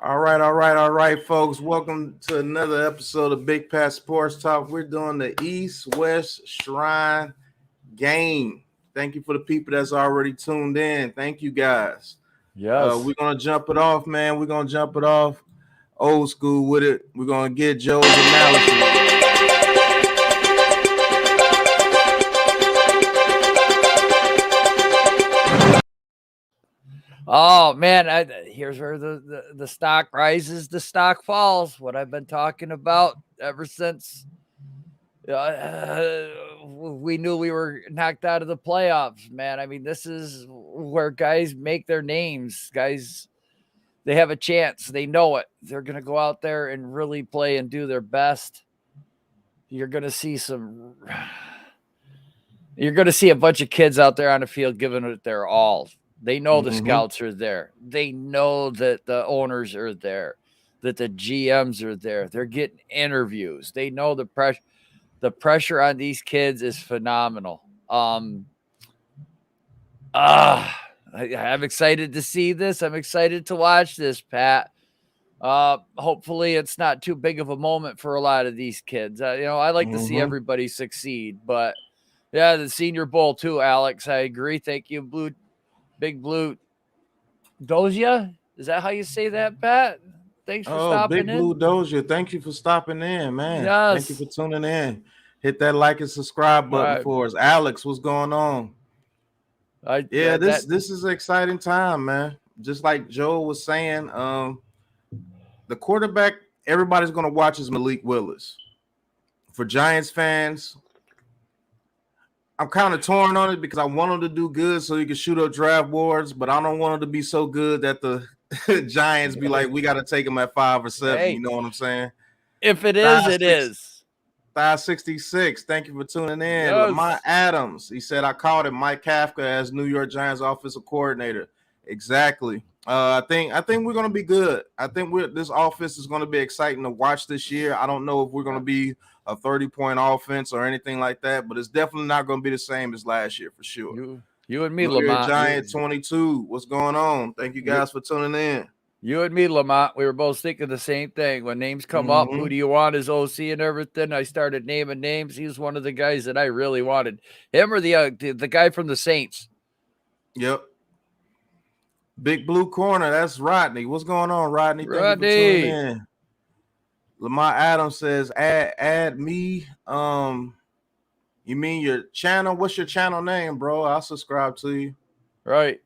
All right, folks. Welcome to another episode of Big Pat Sports Talk. We're doing the East-West Shrine game. Thank you for the people that's already tuned in. Thank you, guys. Yes. We're gonna jump it off, man. We're gonna jump it off old school with it. We're gonna get Joe's analysis. Oh man, here's where the stock rises, the stock falls. What I've been talking about ever since we knew we were knocked out of the playoffs, man. I mean, this is where guys make their names. Guys, they have a chance. They know it. They're going to go out there and really play and do their best. You're going to see a bunch of kids out there on the field giving it their all. They know the scouts are there. They know that the owners are there, that the GMs are there. They're getting interviews. They know the pressure. The pressure on these kids is phenomenal. I'm excited to see this. I'm excited to watch this, Pat. Hopefully it's not too big of a moment for a lot of these kids. I like to see everybody succeed, but yeah, the Senior Bowl too, Alex. I agree. Thank you, Big Blue Doja. Is that how you say that, Pat? Thanks for stopping in. Big Blue Doja. Thank you for stopping in, man. Yes. Thank you for tuning in. Hit that like and subscribe button for us. Alex, what's going on? This is an exciting time, man. Just like Joe was saying, the quarterback everybody's going to watch is Malik Willis. For Giants fans, I'm kind of torn on it because I want him to do good so he can shoot up draft boards, but I don't want him to be so good that the Giants be like, we got to take him at 5 or 7. Hey, you know what I'm saying? If it is, it is. 566. Thank you for tuning in. Yes. Lamont Adams. He said, I called him Mike Kafka as New York Giants offensive coordinator. Exactly. I think we're going to be good. I think this offense is going to be exciting to watch this year. I don't know if we're going to be a 30-point offense or anything like that, but it's definitely not going to be the same as last year for sure. You and me, Lamont. Giant 22. What's going on? Thank you guys for tuning in. You and me, Lamont, we were both thinking the same thing. When names come up, who do you want as OC and everything? I started naming names. He was one of the guys that I really wanted. Him or the guy from the Saints. Yep. Big Blue Corner, that's Rodney. What's going on, Rodney? Thank you for tuning in. Lamar Adams says, add me. You mean your channel? What's your channel name, bro? I'll subscribe to you. Right.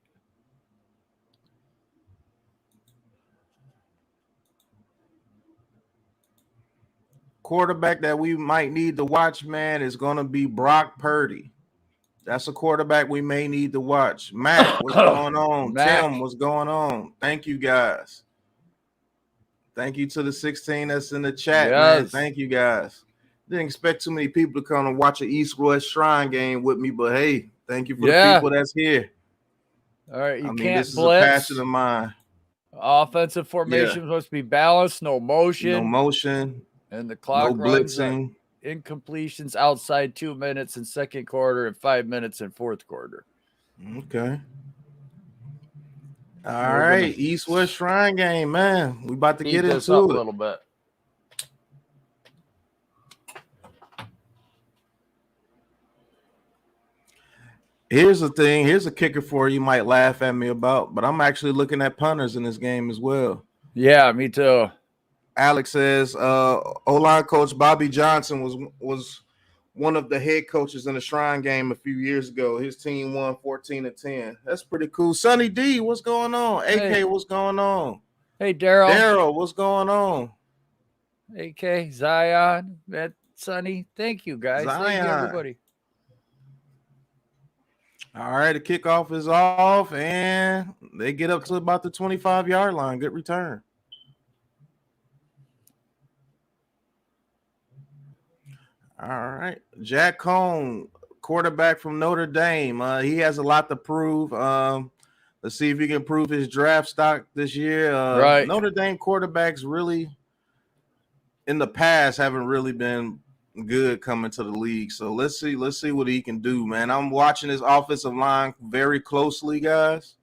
Quarterback that we might need to watch, man, is going to be Brock Purdy. That's a quarterback we may need to watch. Matt, what's going on? Tim, what's going on? Thank you, guys. Thank you to the 16 that's in the chat, man. Thank you, guys. Didn't expect too many people to come and watch an East-West Shrine game with me, but hey, thank you for the people that's here. All right, this is a passion of mine. Offensive formation must be balanced, no motion. No motion. And the clock no blitzing. Incompletions outside 2 minutes in second quarter and 5 minutes in fourth quarter. Okay. All right. East-West Shrine game, man. We about to get into it. A little bit. Here's the thing. Here's a kicker for you might laugh at me about, but I'm actually looking at punters in this game as well. Yeah, me too. Alex says O-line coach Bobby Johnson was one of the head coaches in the Shrine game a few years ago. His team won 14-10. That's pretty cool. Sonny D, what's going on? AK, what's going on? Hey, Daryl. Daryl, what's going on? AK, Zion, Sonny. Thank you, guys. Zion. Thank you, everybody. All right, the kickoff is off, and they get up to about the 25-yard line. Good return. All right. Jack Cohn, quarterback from Notre Dame. He has a lot to prove. Let's see if he can prove his draft stock this year. Right. Notre Dame quarterbacks really, in the past, haven't really been good coming to the league. So let's see what he can do, man. I'm watching his offensive line very closely, guys.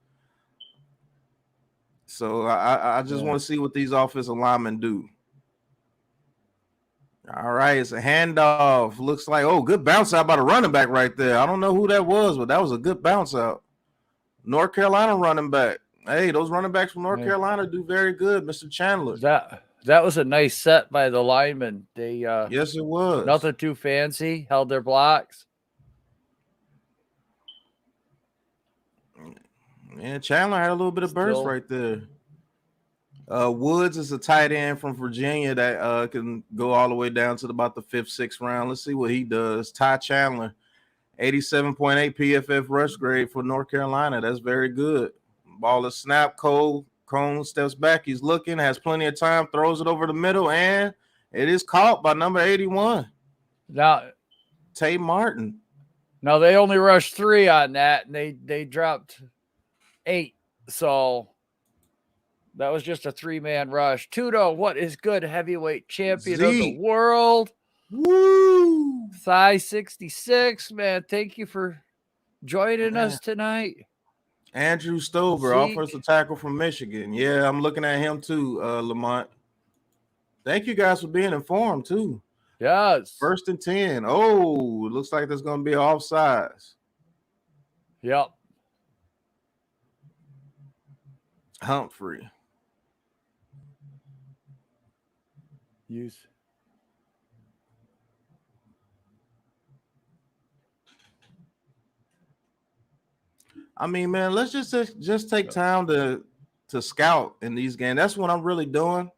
So I just want to see what these offensive linemen do. All right, it's a handoff. Looks like, good bounce out by the running back right there. I don't know who that was, but that was a good bounce out. North Carolina running back. Hey, those running backs from North Carolina do very good, Mr. Chandler. That was a nice set by the linemen. They yes, it was. Nothing too fancy. Held their blocks. Yeah, Chandler had a little bit of burst right there. Woods is a tight end from Virginia that can go all the way down to about the 5th, 6th round. Let's see what he does. Ty Chandler, 87.8 PFF rush grade for North Carolina. That's very good. Ball is snapped. Cone steps back. He's looking, has plenty of time, throws it over the middle, and it is caught by number 81. Now, Tay Martin. Now they only rushed 3 on that, and they dropped 8. So that was just a 3-man rush. Tudo, what is good? Heavyweight champion of the world. Woo! Thigh 66, man. Thank you for joining us tonight. Andrew Stover, offensive tackle from Michigan. Yeah, I'm looking at him too, Lamont. Thank you guys for being informed too. Yes. 1st and 10. Oh, looks like there's going to be an offsides. Yep. Humphrey. Use. I mean, man, let's just take time to scout in these games. That's what I'm really doing.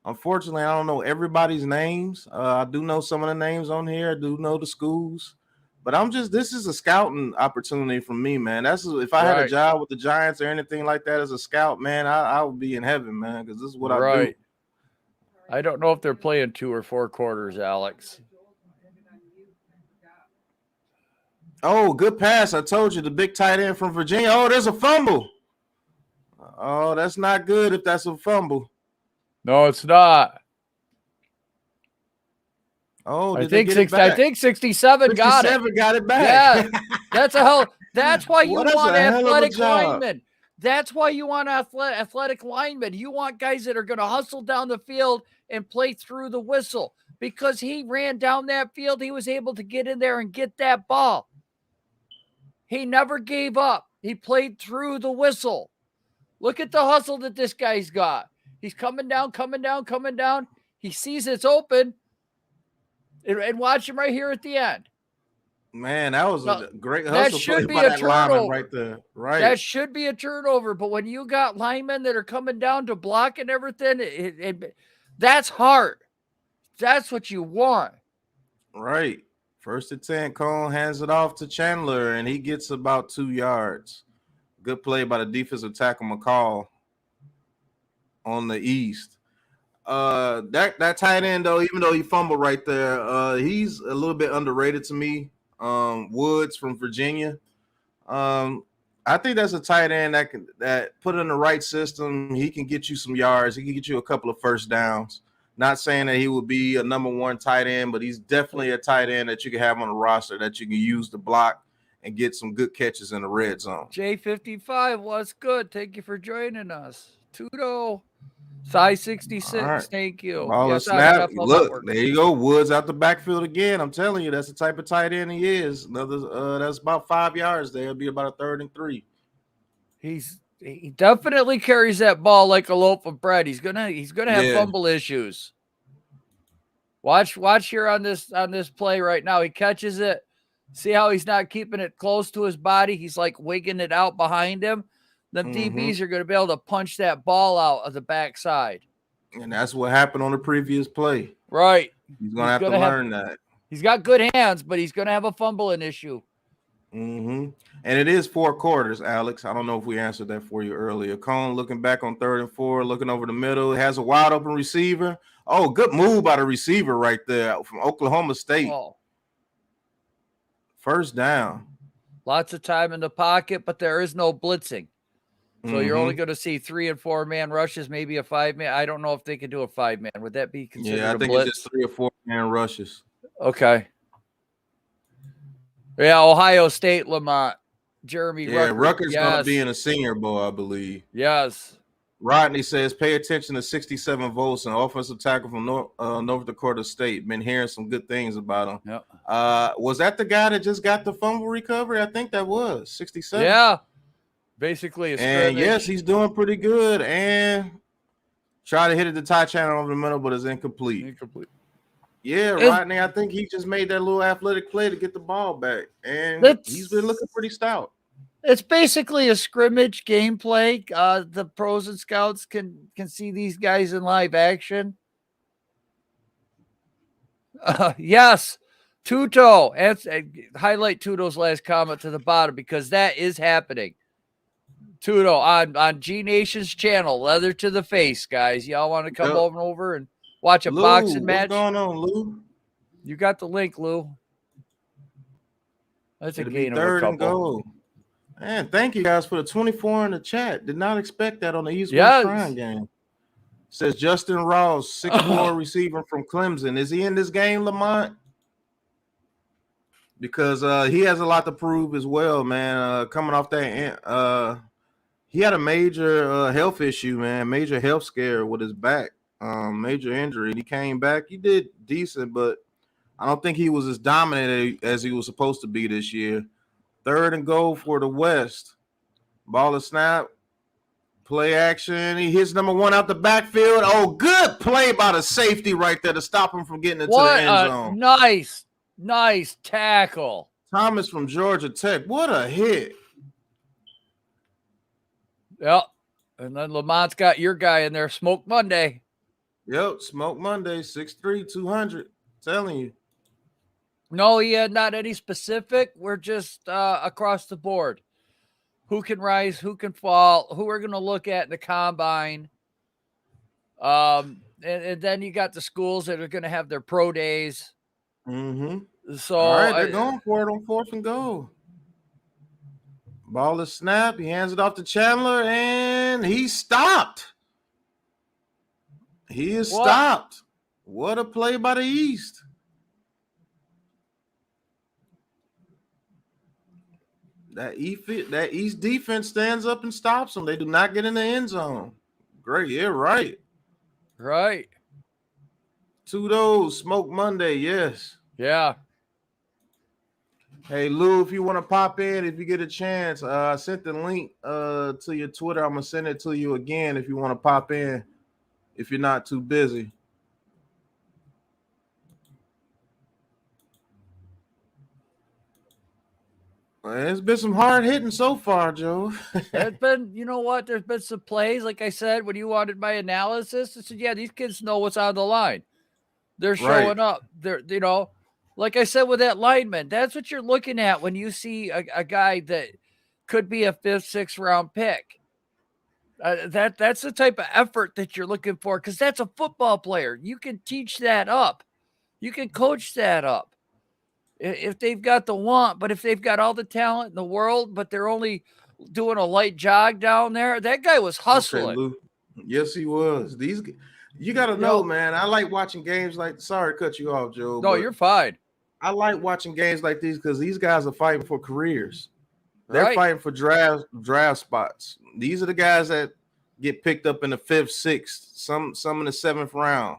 Unfortunately, I don't know everybody's names. I do know some of the names on here. I do know the schools. But this is a scouting opportunity for me, man. That's if I had a job with the Giants or anything like that as a scout, man, I would be in heaven, man, because this is what I do. I don't know if they're playing 2 or 4 quarters, Alex. Oh, good pass. I told you, the big tight end from Virginia. Oh, there's a fumble. Oh, that's not good if that's a fumble. No, it's not. Oh, I think 67 got it. 67 got it back. Yeah, that's why you want athletic linemen. That's why you want athletic linemen. You want guys that are going to hustle down the field and play through the whistle. Because he ran down that field, he was able to get in there and get that ball. He never gave up. He played through the whistle. Look at the hustle that this guy's got. He's coming down. He sees it's open. And watch him right here at the end. Man, that was a great hustle. That should be a turnover right there. Right. That should be a turnover. But when you got linemen that are coming down to block and everything, that's hard. That's what you want. Right. 1st and 10, Cone hands it off to Chandler, and he gets about 2 yards. Good play by the defensive tackle McCall on the east. That tight end, though, even though he fumbled right there, he's a little bit underrated to me. Woods from Virginia. I think that's a tight end that put in the right system. He can get you some yards. He can get you a couple of first downs. Not saying that he would be a number 1 tight end, but he's definitely a tight end that you can have on the roster that you can use to block and get some good catches in the red zone. J55, what's good? Thank you for joining us. Tudo. Size 66. Right. Thank you. Yes, snap. Look, there you go. Woods out the backfield again. I'm telling you, that's the type of tight end he is. Another that's about 5 yards there. It'll be about a 3rd and 3. He definitely carries that ball like a loaf of bread. He's gonna have fumble issues. Watch here on this play right now. He catches it. See how he's not keeping it close to his body? He's like wigging it out behind him. Them DBs are going to be able to punch that ball out of the backside. And that's what happened on the previous play. Right. He's going to have to learn that. He's got good hands, but he's going to have a fumbling issue. And it is 4 quarters, Alex. I don't know if we answered that for you earlier. Cone looking back on 3rd and 4, looking over the middle. Has a wide open receiver. Oh, good move by the receiver right there from Oklahoma State. Oh. 1st down. Lots of time in the pocket, but there is no blitzing. So you're only going to see 3 and 4 man rushes, maybe a 5-man. I don't know if they could do a 5-man. Would that be considered a blitz? Yeah, I think it's just 3 or 4 man rushes. Okay. Yeah, Ohio State, Lamont. Jeremy Ruckert. Ruckert's going to be in a Senior Bowl, I believe. Yes. Rodney says, pay attention to 67 volts, an offensive tackle from North Dakota State. Been hearing some good things about him. Yep. Was that the guy that just got the fumble recovery? I think that was 67. Yeah. Basically a scrimmage. And yes, he's doing pretty good. And try to hit it the tie channel over the middle, but it's incomplete. Yeah, Rodney, I think he just made that little athletic play to get the ball back. And he's been looking pretty stout. It's basically a scrimmage gameplay. The pros and scouts can see these guys in live action. Yes, Tuto. And highlight Tuto's last comment to the bottom because that is happening. Tuto on G Nation's channel, leather to the face, guys. Y'all want to come over and watch a boxing match? What's going on, Lou? You got the link, Lou. That's a gain of a third couple. And goal. Man, thank you guys for the 24 in the chat. Did not expect that on the East West Shrine game. Says Justin Ross, 6'4" receiver from Clemson. Is he in this game, Lamont? Because he has a lot to prove as well, man. Coming off that, he had a major health issue, man. Major health scare with his back. Major injury. He came back. He did decent, but I don't think he was as dominant as he was supposed to be this year. 3rd and goal for the West. Ball is snap. Play action. He hits number 1 out the backfield. Oh, good play by the safety right there to stop him from getting into the end zone. Nice tackle. Thomas from Georgia Tech. What a hit. Yep. And then Lamont's got your guy in there, Smoke Monday. Yep, Smoke Monday, 6'3", 200. Telling you. No, he had not any specific. We're just across the board. Who can rise, who can fall, who we're going to look at in the combine. And then you got the schools that are going to have their pro days. Mm-hmm. So all right, they're going for it on 4th and goal. Ball is snapped. He hands it off to Chandler, and he stopped. He is stopped. What a play by the East. That East defense stands up and stops them. They do not get in the end zone. Great. Yeah, right. Right. 2 those. Smoke Monday. Yes. Yeah. Hey, Lou, if you want to pop in, if you get a chance, I sent the link to your Twitter. I'm going to send it to you again if you want to pop in, if you're not too busy. It's been some hard hitting so far, Joe. There's been, you know what? There's been some plays, like I said, when you wanted my analysis, I said, yeah, these kids know what's on the line. They're showing up. They're, you know, like I said with that lineman, that's what you're looking at when you see a guy that could be a 5th, 6th round pick. That's the type of effort that you're looking for because that's a football player. You can teach that up. You can coach that up. If they've got the want, but if they've got all the talent in the world, but they're only doing a light jog down there, that guy was hustling. Okay, yes, he was. You got to know, man, I like watching games like, sorry to cut you off, Joe. No, you're fine. I like watching games like these because these guys are fighting for careers. They're fighting for draft spots. These are the guys that get picked up in the 5th, 6th, some in the 7th round.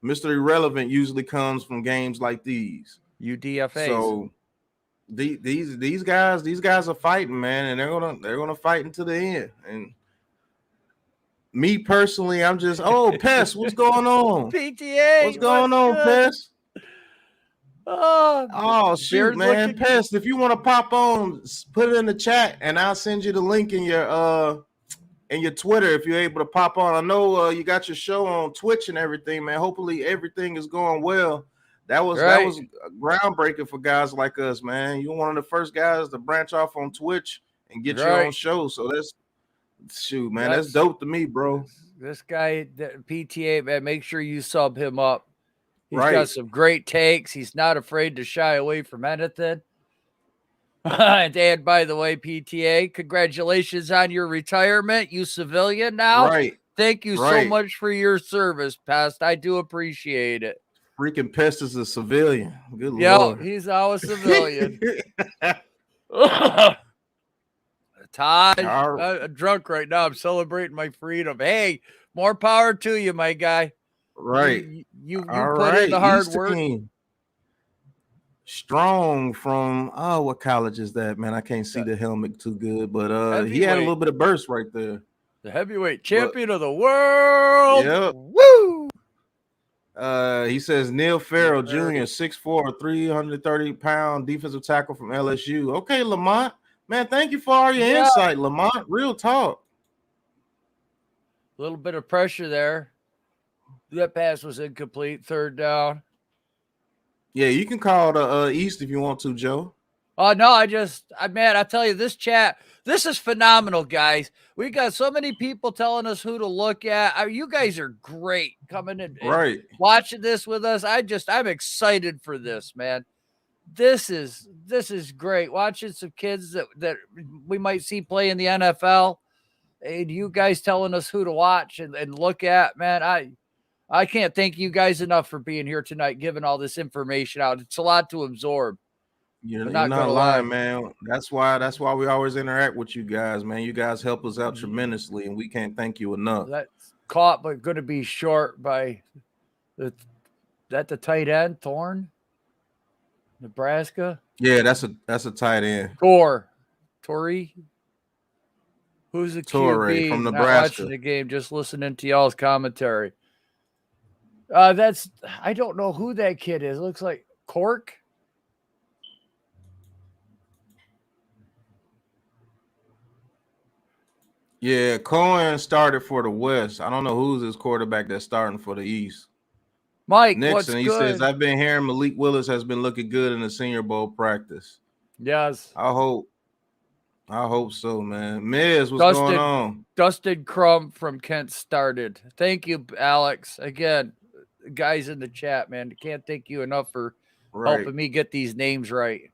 Mr. Irrelevant usually comes from games like these. UDFA. So these guys are fighting, man, and they're gonna fight until the end. And me personally, I'm just Pest, what's going on? PTA, what's going on, Pest? Oh shoot, man, Pest. If you want to pop on, put it in the chat, and I'll send you the link in your Twitter if you're able to pop on. I know you got your show on Twitch and everything, man. Hopefully everything is going well. That was groundbreaking for guys like us, man. You're one of the first guys to branch off on Twitch and get your own show. So that's dope to me, bro. This guy, PTA, man, make sure you sub him up. He's got some great takes. He's not afraid to shy away from anything. And by the way, PTA, congratulations on your retirement. You civilian now. Right. Thank you so much for your service, Pest. I do appreciate it. Freaking Pest is a civilian. Good Lord. He's always civilian. Taj, I'm drunk right now. I'm celebrating my freedom. Hey, more power to you, my guy. Right. You put in the hard work. Strong from what college is that, man? I can't see the helmet too good, but he had a little bit of burst right there. The heavyweight champion of the world. Yep. Woo! He says Neil Farrell Jr., 6'4", 330-pound defensive tackle from LSU. Okay, Lamont. Man, thank you for all your insight, Lamont. Real talk. A little bit of pressure there. That pass was incomplete. Third down. Yeah, you can call the East if you want to, Joe. Oh, no, I tell you, this chat, this is phenomenal, guys. We got so many people telling us who to look at. You guys are great coming in and watching this with us. I'm excited for this, man. This is great. Watching some kids that we might see play in the NFL, and you guys telling us who to watch and look at, man. I can't thank you guys enough for being here tonight, giving all this information out. It's a lot to absorb. You're not lying, man. That's why we always interact with you guys, man. You guys help us out tremendously, and we can't thank you enough. That's caught, but going to be short by the tight end, Thorne, Nebraska. Yeah, that's a tight end. Torrey. Who's the QB? From Nebraska. Not watching the game, just listening to y'all's commentary. I don't know who that kid is. Looks like Cork. Yeah, Cohen started for the West. I don't know who's his quarterback that's starting for the East. Mike Nixon, he says, I've been hearing Malik Willis has been looking good in the Senior Bowl practice. Yes. I hope so, man. Miz, what's going on? Dustin Crum from Kent started. Thank you, Alex. Again, guys in the chat, man. Can't thank you enough for helping me get these names right.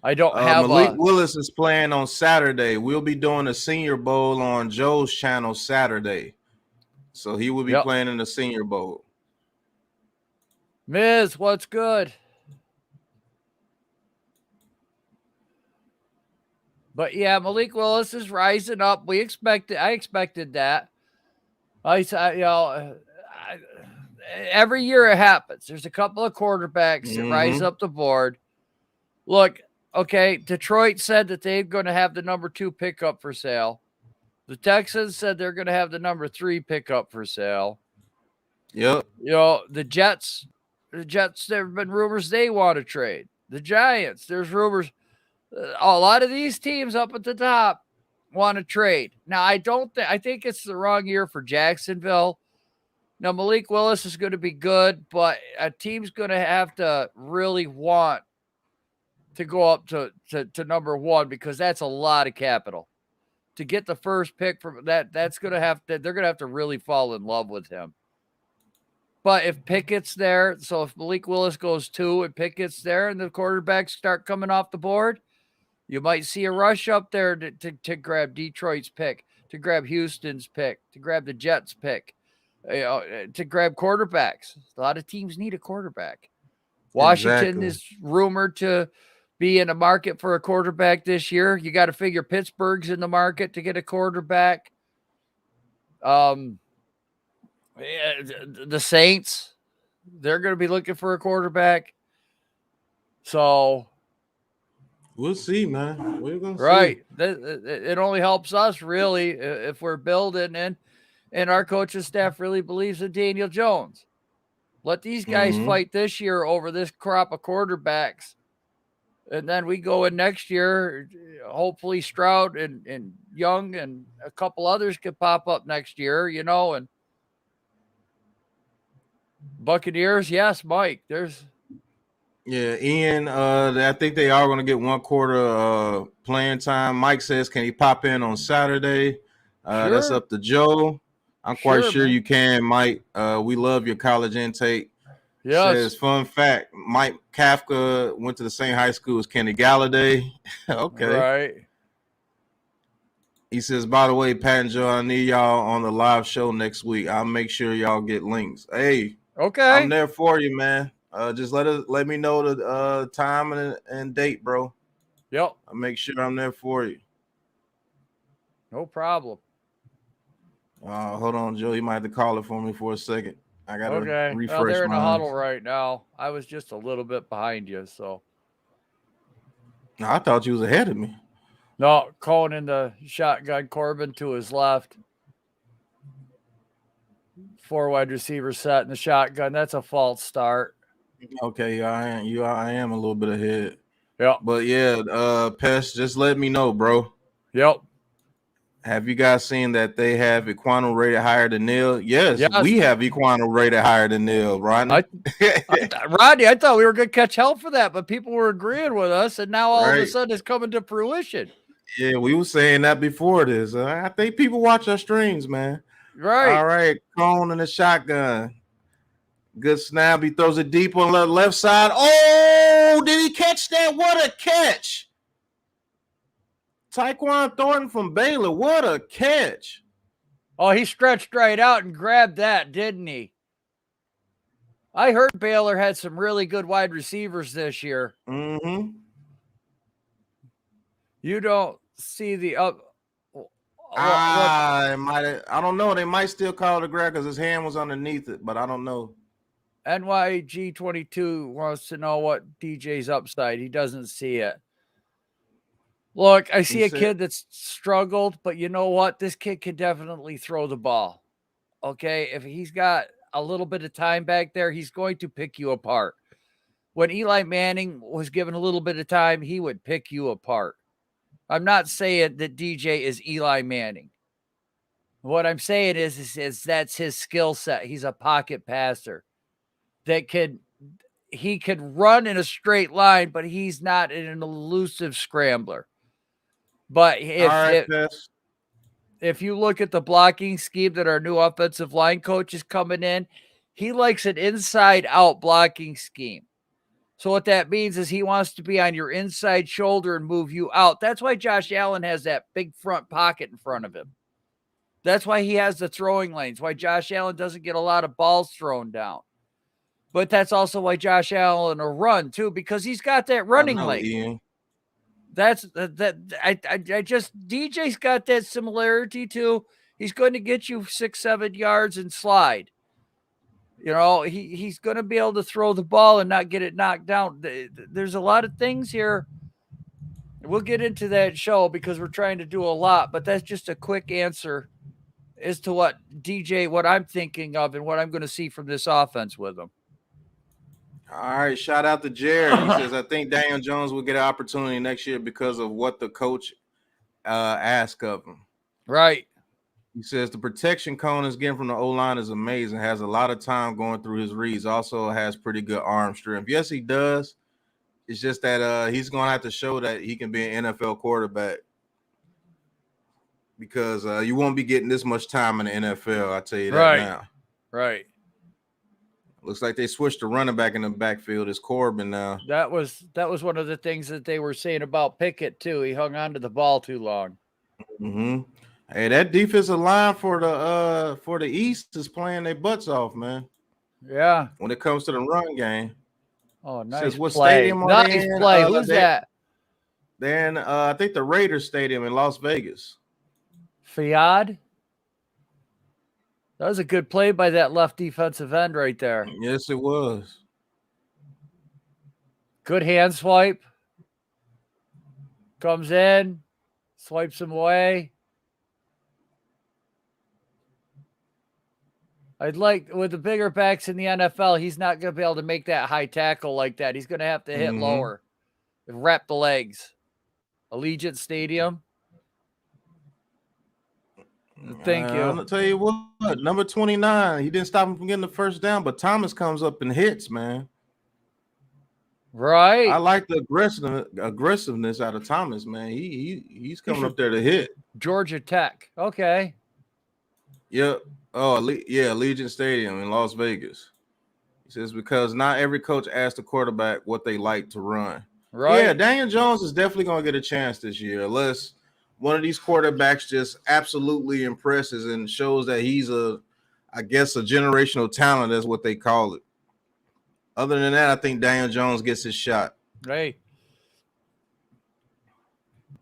I don't have Malik Willis is playing on Saturday. We'll be doing a Senior Bowl on Joe's channel Saturday. So he will be playing in the Senior Bowl. Miz, what's good? But yeah, Malik Willis is rising up. I expected that. Every year it happens. There's a couple of quarterbacks that rise up the board. Look, okay, Detroit said that they're going to have the number 2 pickup for sale. The Texans said they're going to have the number 3 pickup for sale. Yep. The Jets, there have been rumors they want to trade. The Giants, there's rumors. A lot of these teams up at the top want to trade. Now, I think it's the wrong year for Jacksonville. Now, Malik Willis is going to be good, but a team's going to have to really want to go up to number 1 because that's a lot of capital. To get the first pick from that, they're going to have to really fall in love with him. But if Pickett's there, so if Malik Willis goes 2 and Pickett's there and the quarterbacks start coming off the board, you might see a rush up there to grab Detroit's pick, to grab Houston's pick, to grab the Jets' pick, to grab quarterbacks. A lot of teams need a quarterback. Washington is rumored to be in a market for a quarterback this year. You got to figure Pittsburgh's in the market to get a quarterback. The Saints, they're going to be looking for a quarterback. So we'll see, man. We're going to see. It only helps us really if we're building and our coaching staff really believes in Daniel Jones. Let these guys fight this year over this crop of quarterbacks. And then we go in next year, hopefully Stroud and Young and a couple others could pop up next year, and Buccaneers, yes, Mike. Ian, I think they are going to get 1 quarter playing time. Mike says, can he pop in on Saturday? Sure. That's up to Joe. I'm quite sure you can, Mike. We love your college intake. Yes. Says, fun fact, Mike Kafka went to the same high school as Kenny Galladay. Okay. Right. He says, by the way, Pat and Joe, I need y'all on the live show next week. I'll make sure y'all get links. Hey. Okay. I'm there for you, man. Just let me know the time and date, bro. Yep. I'll make sure I'm there for you. No problem. Hold on, Joe. You might have to call it for me for a second. I got to refresh well, they're in a huddle eyes. right now. I was just a little bit behind you, so. No, I thought you was ahead of me. No, calling in the shotgun. Corbin to his left. 4 wide receiver set in the shotgun. That's a false start. Okay, I am a little bit ahead. Yep. But yeah, Pest, just let me know, bro. Yep. Have you guys seen that they have Equano rated higher than Neil? Yes, we have Equano rated higher than Neil, Rodney. Rodney, I thought we were going to catch hell for that, but people were agreeing with us, and now all of a sudden it's coming to fruition. Yeah, we were saying that before this. I think people watch our streams, man. Right. All right, Cone and the shotgun. Good snap. He throws it deep on the left side. Oh, did he catch that? What a catch. Tyquan Thornton from Baylor. What a catch. Oh, he stretched right out and grabbed that, didn't he? I heard Baylor had some really good wide receivers this year. Mm-hmm. You don't see the up. I don't know. They might still call it a grab because his hand was underneath it, but I don't know. NYG22 wants to know what DJ's upside. He doesn't see it. Look, I see a kid that's struggled, but you know what? This kid can definitely throw the ball. Okay? If he's got a little bit of time back there, he's going to pick you apart. When Eli Manning was given a little bit of time, he would pick you apart. I'm not saying that DJ is Eli Manning. What I'm saying is that's his skill set. He's a pocket passer that he could run in a straight line, but he's not an elusive scrambler. But if you look at the blocking scheme that our new offensive line coach is coming in, he likes an inside-out blocking scheme. So what that means is he wants to be on your inside shoulder and move you out. That's why Josh Allen has that big front pocket in front of him. That's why he has the throwing lanes, why Josh Allen doesn't get a lot of balls thrown down. But that's also why Josh Allen will run, too, because he's got that running lane. Ian. DJ's got that similarity, too. He's going to get you 6-7 yards and slide. You know, he's going to be able to throw the ball and not get it knocked down. There's a lot of things here. We'll get into that show because we're trying to do a lot, but that's just a quick answer as to what I'm thinking of and what I'm going to see from this offense with him. All right, shout out to Jared. He says, I think Daniel Jones will get an opportunity next year because of what the coach asked of him. Right. He says the protection Cone is getting from the O-line is amazing. Has a lot of time going through his reads. Also has pretty good arm strength. Yes, he does. It's just that he's going to have to show that he can be an NFL quarterback because you won't be getting this much time in the NFL. I'll tell you that now. Right. Looks like they switched the running back in the backfield. It's Corbin now. That was one of the things that they were saying about Pickett too. He hung on to the ball too long. Mm-hmm. Hey, that defensive line for the East is playing their butts off, man. Yeah. When it comes to the run game. Oh, nice Says what play. Stadium Nice play. Who's that? Then I think the Raiders Stadium in Las Vegas. Fiad? That was a good play by that left defensive end right there. Yes, it was. Good hand swipe. Comes in. Swipes him away. I'd like, with the bigger backs in the NFL, he's not going to be able to make that high tackle like that. He's going to have to hit lower and wrap the legs. Allegiant Stadium. Thank you. I'm going to tell you what, number 29, he didn't stop him from getting the first down, but Thomas comes up and hits, man. Right. I like the aggressiveness out of Thomas, man. He's coming up there to hit. Georgia Tech. Okay. Yep. Oh, yeah, Allegiant Stadium in Las Vegas. He says because not every coach asks the quarterback what they like to run. Right. Yeah, Daniel Jones is definitely going to get a chance this year unless one of these quarterbacks just absolutely impresses and shows that he's a generational talent. That's what they call it. Other than that, I think Daniel Jones gets his shot. Right.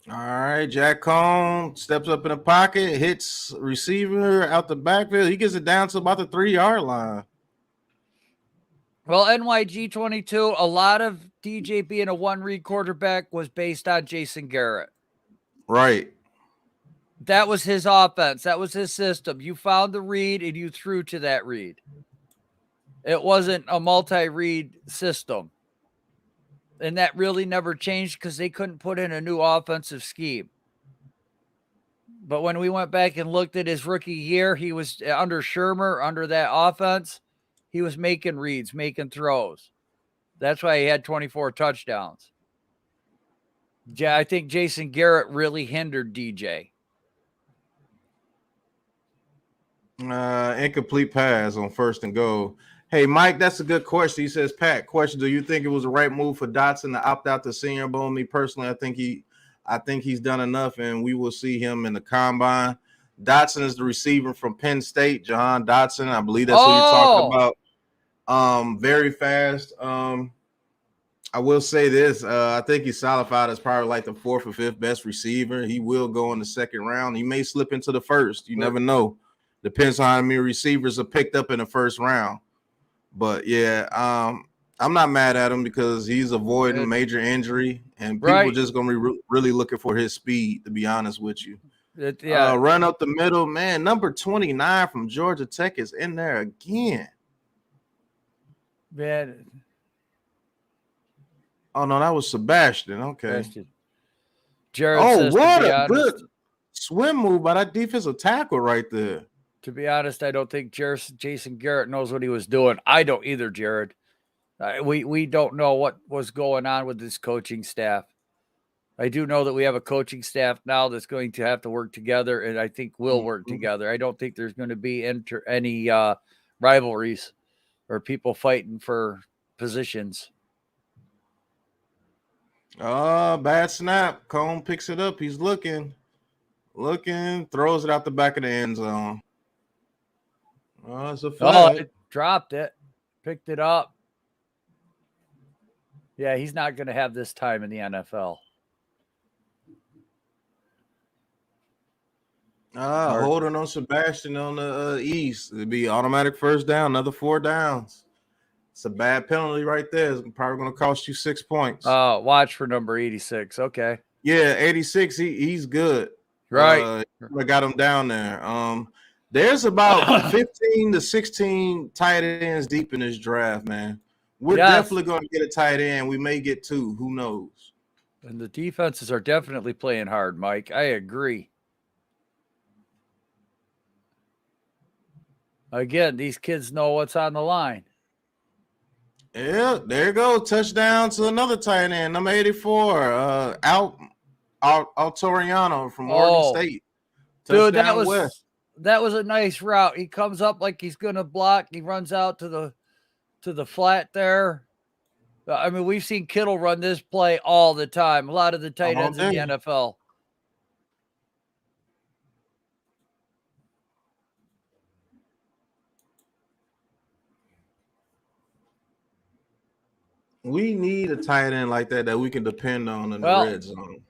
All right, Jack Cohn steps up in the pocket, hits receiver out the backfield. He gets it down to about the 3-yard line. Well, NYG 22, a lot of DJ being a one-read quarterback was based on Jason Garrett. Right. That was his offense. That was his system. You found the read and you threw to that read. It wasn't a multi-read system. And that really never changed because they couldn't put in a new offensive scheme. But when we went back and looked at his rookie year, he was under Shermer, under that offense. He was making reads, making throws. That's why he had 24 touchdowns. I think Jason Garrett really hindered DJ. Incomplete pass on 1st and goal. Hey, Mike, that's a good question. He says, Pat, question, do you think it was the right move for Dotson to opt out the Senior Bowl? Me personally, I think he's done enough, and we will see him in the combine. Dotson is the receiver from Penn State, Jahan Dotson. I believe that's what you're talking about. Very fast. I will say this. I think he's solidified as probably like the 4th or 5th best receiver. He will go in the 2nd round. He may slip into the 1st. You never know. Depends on how many receivers are picked up in the 1st round. But, yeah, I'm not mad at him because he's avoiding major injury, and people just going to be really looking for his speed, to be honest with you. Run up the middle, man. Number 29 from Georgia Tech is in there again. Man. Oh, no, that was Sebastian. Okay. Jared what a good swim move by that defensive tackle right there. To be honest, I don't think Jason Garrett knows what he was doing. I don't either, Jared. We don't know what was going on with this coaching staff. I do know that we have a coaching staff now that's going to have to work together, and I think will work together. I don't think there's going to be any rivalries or people fighting for positions. Bad snap. Cone picks it up. He's looking, throws it out the back of the end zone. It's a flag. It dropped it, picked it up. Yeah, he's not going to have this time in the NFL. Holding on Sebastian on the east. It'd be automatic 1st down, another 4 downs. It's a bad penalty right there. It's probably going to cost you 6 points. Watch for number 86. Okay. Yeah, 86. He's good. Right. I got him down there. There's about 15 to 16 tight ends deep in this draft, man. We're definitely going to get a tight end. We may get 2. Who knows? And the defenses are definitely playing hard, Mike. I agree. Again, these kids know what's on the line. Yeah, there you go. Touchdown to another tight end, number 84, Altoriano from Oregon State. Touchdown, dude, that was a nice route. He comes up like he's going to block. He runs out to the flat there. I mean, we've seen Kittle run this play all the time. A lot of the tight ends in the NFL. We need a tight end like that we can depend on in the red zone.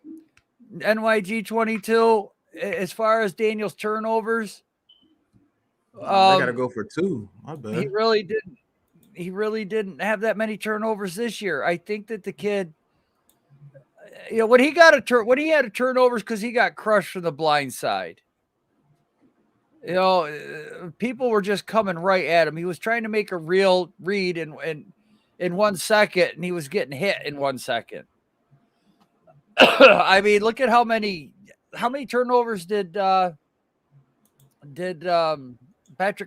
NYG 22, as far as Daniel's turnovers, they got to go for 2. I bet. He really didn't have that many turnovers this year. I think that the kid, when he had turnovers because he got crushed from the blind side. People were just coming right at him. He was trying to make a real read in 1 second, and he was getting hit in 1 second. I mean, look at how many turnovers did Patrick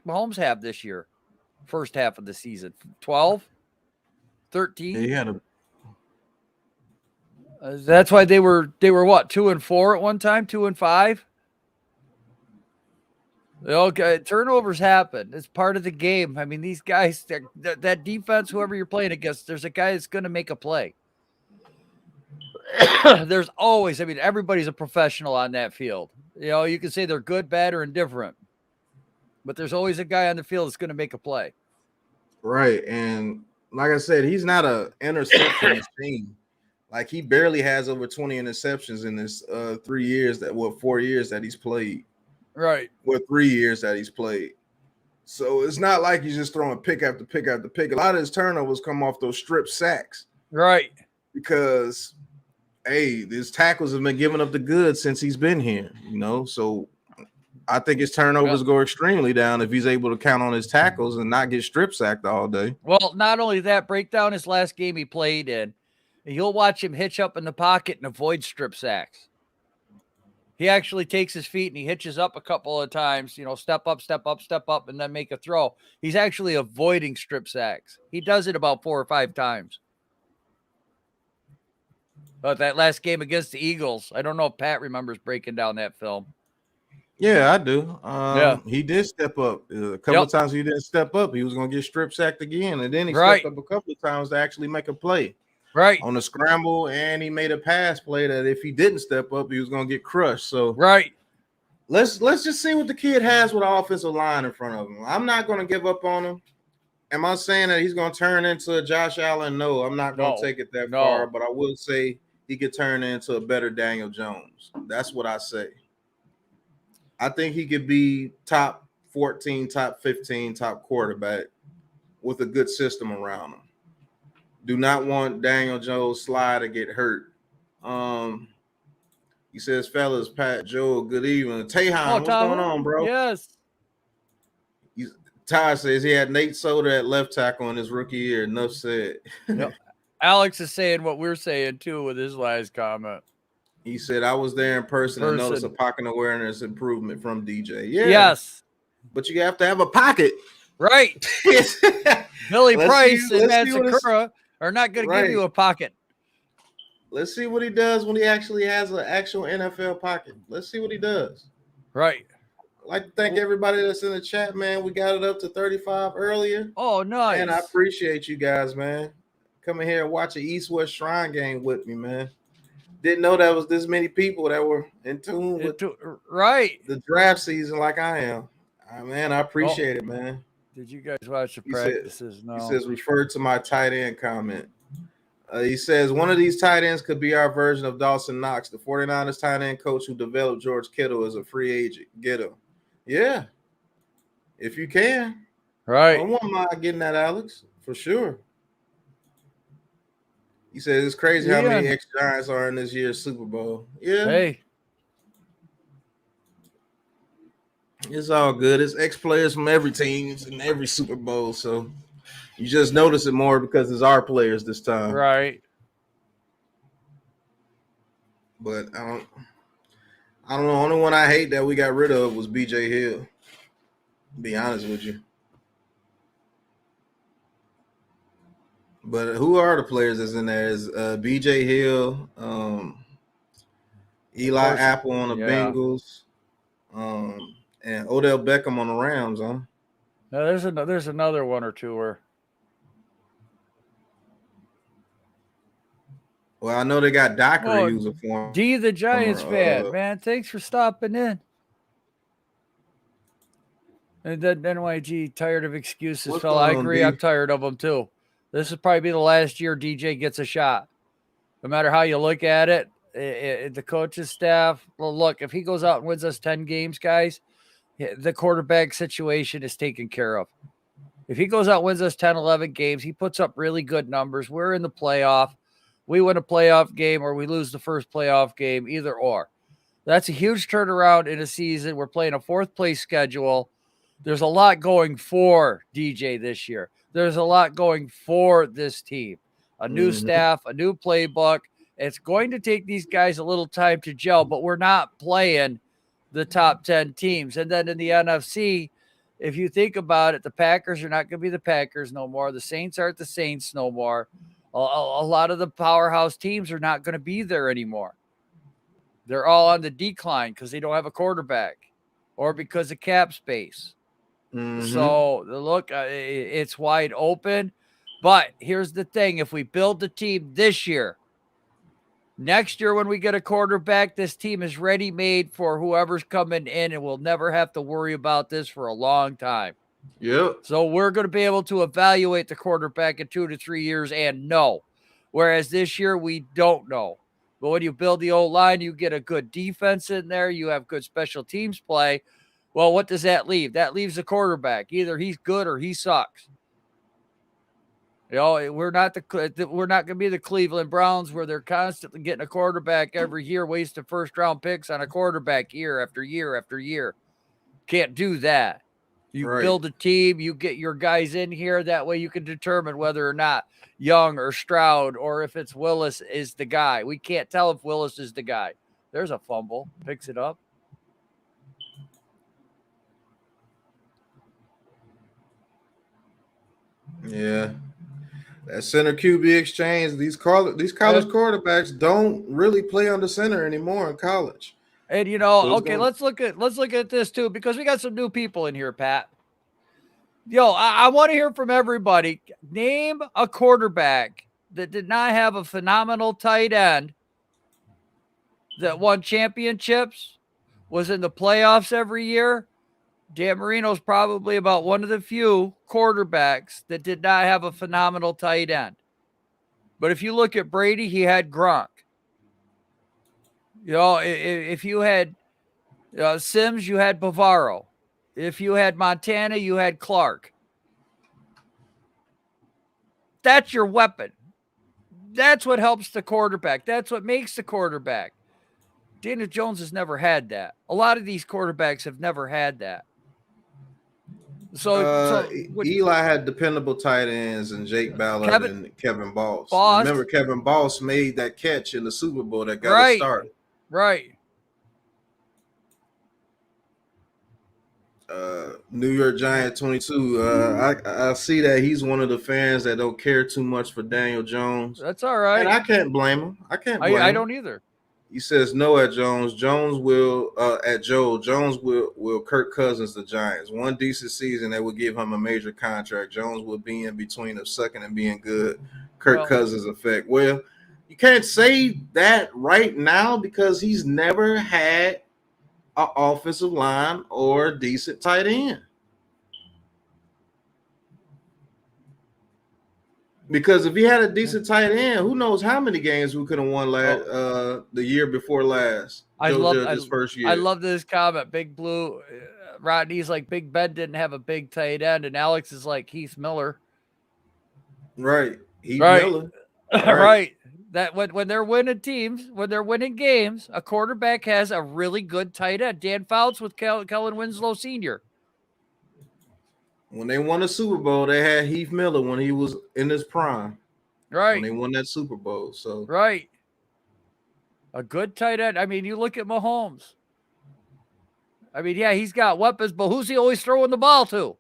Mahomes have this year? First half of the season, 12, 13. Yeah, he had that's why they were what, 2-4 at one time, 2-5. Okay, turnovers happen. It's part of the game. I mean, these guys, that defense, whoever you're playing against, there's a guy that's going to make a play. There's always, everybody's a professional on that field. You can say they're good, bad, or indifferent, but there's always a guy on the field that's going to make a play. Right, and like I said, he's not an interception machine. Like, he barely has over 20 interceptions in this 4 years that he's played. Right. Or 3 years that he's played. So it's not like he's just throwing pick after pick after pick. A lot of his turnovers come off those strip sacks. Right. Because, hey, his tackles have been giving up the goods since he's been here, you know. So I think his turnovers go extremely down if he's able to count on his tackles and not get strip sacked all day. Well, not only that, break down his last game he played in. You'll watch him hitch up in the pocket and avoid strip sacks. He actually takes his feet and he hitches up a couple of times, you know, step up, and then make a throw. He's actually avoiding strip sacks. He does it about 4 or 5 times. But that last game against the Eagles, I don't know if Pat remembers breaking down that film. Yeah, I do. He did step up. A couple of times he didn't step up. He was going to get strip sacked again. And then he stepped up a couple of times to actually make a play. Right. On the scramble, and he made a pass play that if he didn't step up, he was going to get crushed. So let's just see what the kid has with the offensive line in front of him. I'm not going to give up on him. Am I saying that he's going to turn into a Josh Allen? No, I'm not going to take it that far, but I will say he could turn into a better Daniel Jones. That's what I say. I think he could be top 14, top 15, top quarterback with a good system around him. Do not want Daniel Jones' slide to get hurt. He says, fellas, Pat, Joe, good evening. Tehan, what's going on, bro? Yes. Ty says he had Nate Soda at left tackle in his rookie year. Enough said. Yep. Alex is saying what we're saying, too, with his last comment. He said, I was there in person and noticed a pocket awareness improvement from DJ. Yeah. Yes. But you have to have a pocket. Right. Billy Price and Matt Sakura are not going to give you a pocket. Let's see what he does when he actually has an actual NFL pocket. Let's see what he does. Right. I'd like to thank everybody that's in the chat, man. We got it up to 35 earlier. Oh, nice. And I appreciate you guys, man. Coming here and watch an East-West Shrine game with me, man. Didn't know that was this many people that were in tune with the draft season like I am. Man, I appreciate it, man. Did you guys watch the practices? No. He says, refer to my tight end comment. He says, one of these tight ends could be our version of Dawson Knox. The 49ers tight end coach who developed George Kittle as a free agent. Get him. Yeah. If you can. Right. I won't mind getting that, Alex, for sure. He says, it's crazy how many ex-Giants are in this year's Super Bowl. Yeah. Hey. It's all good. It's ex-players from every team in every Super Bowl, so you just notice it more because it's our players this time. Right. But I don't know. Only one I hate that we got rid of was BJ Hill. To be honest with you. But who are the players that's in there? Is BJ Hill, Eli Apple on the Bengals, and Odell Beckham on the Rams, huh? No, there's another one or two where. Well, I know they got Dockery who's a former. D, the Giants fan, man. Thanks for stopping in. And then NYG, tired of excuses, fella. I agree. I'm tired of them too. This is probably the last year DJ gets a shot. No matter how you look at it, the coach's staff. Well, look, if he goes out and wins us 10 games, guys, the quarterback situation is taken care of. If he goes out and wins us 10, 11 games, he puts up really good numbers. We're in the playoff. We win a playoff game or we lose the first playoff game, either or. That's a huge turnaround in a season. We're playing a 4th place schedule. There's a lot going for DJ this year. There's a lot going for this team. A new staff, a new playbook. It's going to take these guys a little time to gel, but we're not playing the top 10 teams. And then in the NFC, if you think about it, the Packers are not going to be the Packers no more. The Saints aren't the Saints no more. A lot of the powerhouse teams are not going to be there anymore. They're all on the decline because they don't have a quarterback or because of cap space. So look, it's wide open. But here's the thing. If we build the team this year, next year when we get a quarterback, this team is ready-made for whoever's coming in, and we'll never have to worry about this for a long time. Yep. So we're going to be able to evaluate the quarterback in 2 to 3 years and know Whereas this year, we don't know. But when you build the O-line, you get a good defense in there. You have good special teams play. Well, what does that leave? That leaves a quarterback. Either he's good or he sucks. You know, we're not going to be the Cleveland Browns where they're constantly getting a quarterback every year, wasting first-round picks on a quarterback year after year after year. Can't do that. You build a team, you get your guys in here. That way you can determine whether or not Young or Stroud or if it's Willis is the guy. We can't tell if Willis is the guy. There's a fumble. Picks it up. Yeah. That center QB exchange, these college quarterbacks don't really play under center anymore in college. And you know, so okay, let's look at this too, because we got some new people in here, Pat. Yo, I want to hear from everybody. Name a quarterback that did not have a phenomenal tight end that won championships, was in the playoffs every year. Dan Marino's probably about one of the few quarterbacks that did not have a phenomenal tight end. But if you look at Brady, he had Gronk. You know, if you had Sims, you had Bavaro. If you had Montana, you had Clark. That's your weapon. That's what helps the quarterback. That's what makes the quarterback. Daniel Jones has never had that. A lot of these quarterbacks have never had that. So Eli had dependable tight ends and Jake Ballard and Kevin Boss. Remember, Kevin Boss made that catch in the Super Bowl that got us started. Right. New York Giant 22. I see that he's one of the fans that don't care too much for Daniel Jones. That's all right. And I can't blame him. I don't either. He says no at Jones. Jones will Kirk Cousins the Giants. One decent season that would give him a major contract. Jones will be in between of sucking and being good. Kirk Cousins effect. Well, you can't say that right now because he's never had an offensive line or a decent tight end. Because if he had a decent tight end, who knows how many games we could have won the year before last. His first year. I love this comment. Big Blue, Rodney's like, Big Ben didn't have a big tight end, and Alex is like Heath Miller. Right. Miller. Right. That when they're winning teams, when they're winning games, a quarterback has a really good tight end. Dan Fouts with Kellen Winslow Sr. When they won the Super Bowl, they had Heath Miller when he was in his prime. Right. When they won that Super Bowl. So right. A good tight end. I mean, you look at Mahomes. I mean, yeah, he's got weapons, but who's he always throwing the ball to?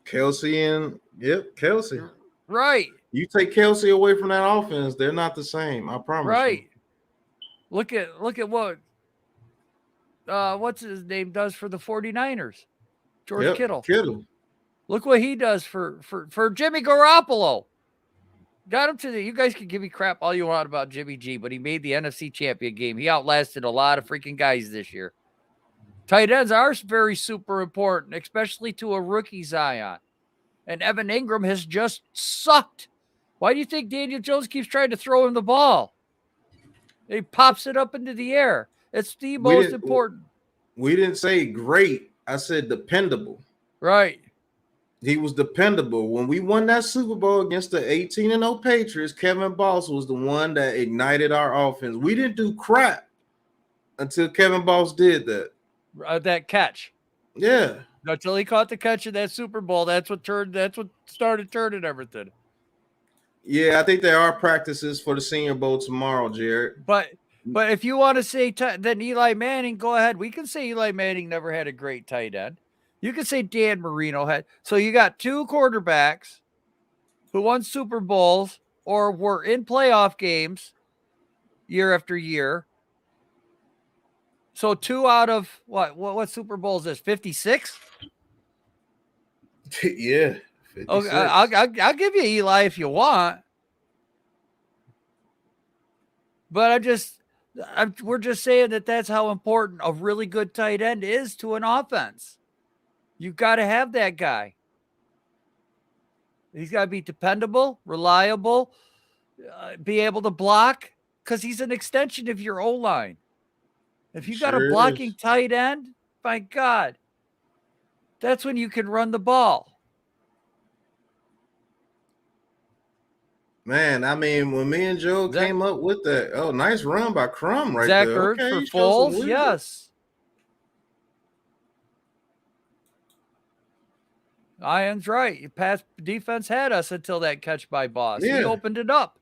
Kelsey. Right. You take Kelsey away from that offense, they're not the same. I promise. Right. You. Look at what what's his name does for the 49ers. George Kittle. Look what he does for Jimmy Garoppolo. Got him to you guys can give me crap all you want about Jimmy G, but he made the NFC Champion game. He outlasted a lot of freaking guys this year. Tight ends are very super important, especially to a rookie Zion. And Evan Ingram has just sucked. Why do you think Daniel Jones keeps trying to throw him the ball? He pops it up into the air. It's the most important. We didn't say great. I said dependable. Right. He was dependable. When we won that Super Bowl against the 18-0 Patriots, Kevin Boss was the one that ignited our offense. We didn't do crap until Kevin Boss did that. That catch. Yeah. Until he caught the catch in that Super Bowl, that's what started turning everything. Yeah, I think there are practices for the Senior Bowl tomorrow, Jared. But if you want to say then Eli Manning, go ahead. We can say Eli Manning never had a great tight end. You can say Dan Marino had. So you got two quarterbacks who won Super Bowls or were in playoff games year after year. So 2 out of what Super Bowl is this? 56? Yeah. 56. Okay, I'll give you Eli if you want. But we're just saying that's how important a really good tight end is to an offense. You've got to have that guy. He's got to be dependable, reliable, be able to block because he's an extension of your O-line. If you got a blocking tight end, my God, that's when you can run the ball. Man, I mean, when me and Joe came up with that, nice run by Crum right Zach there. Ertz for Foles, yes. Ian's right. Pass defense had us until that catch by Boss. Yeah. He opened it up.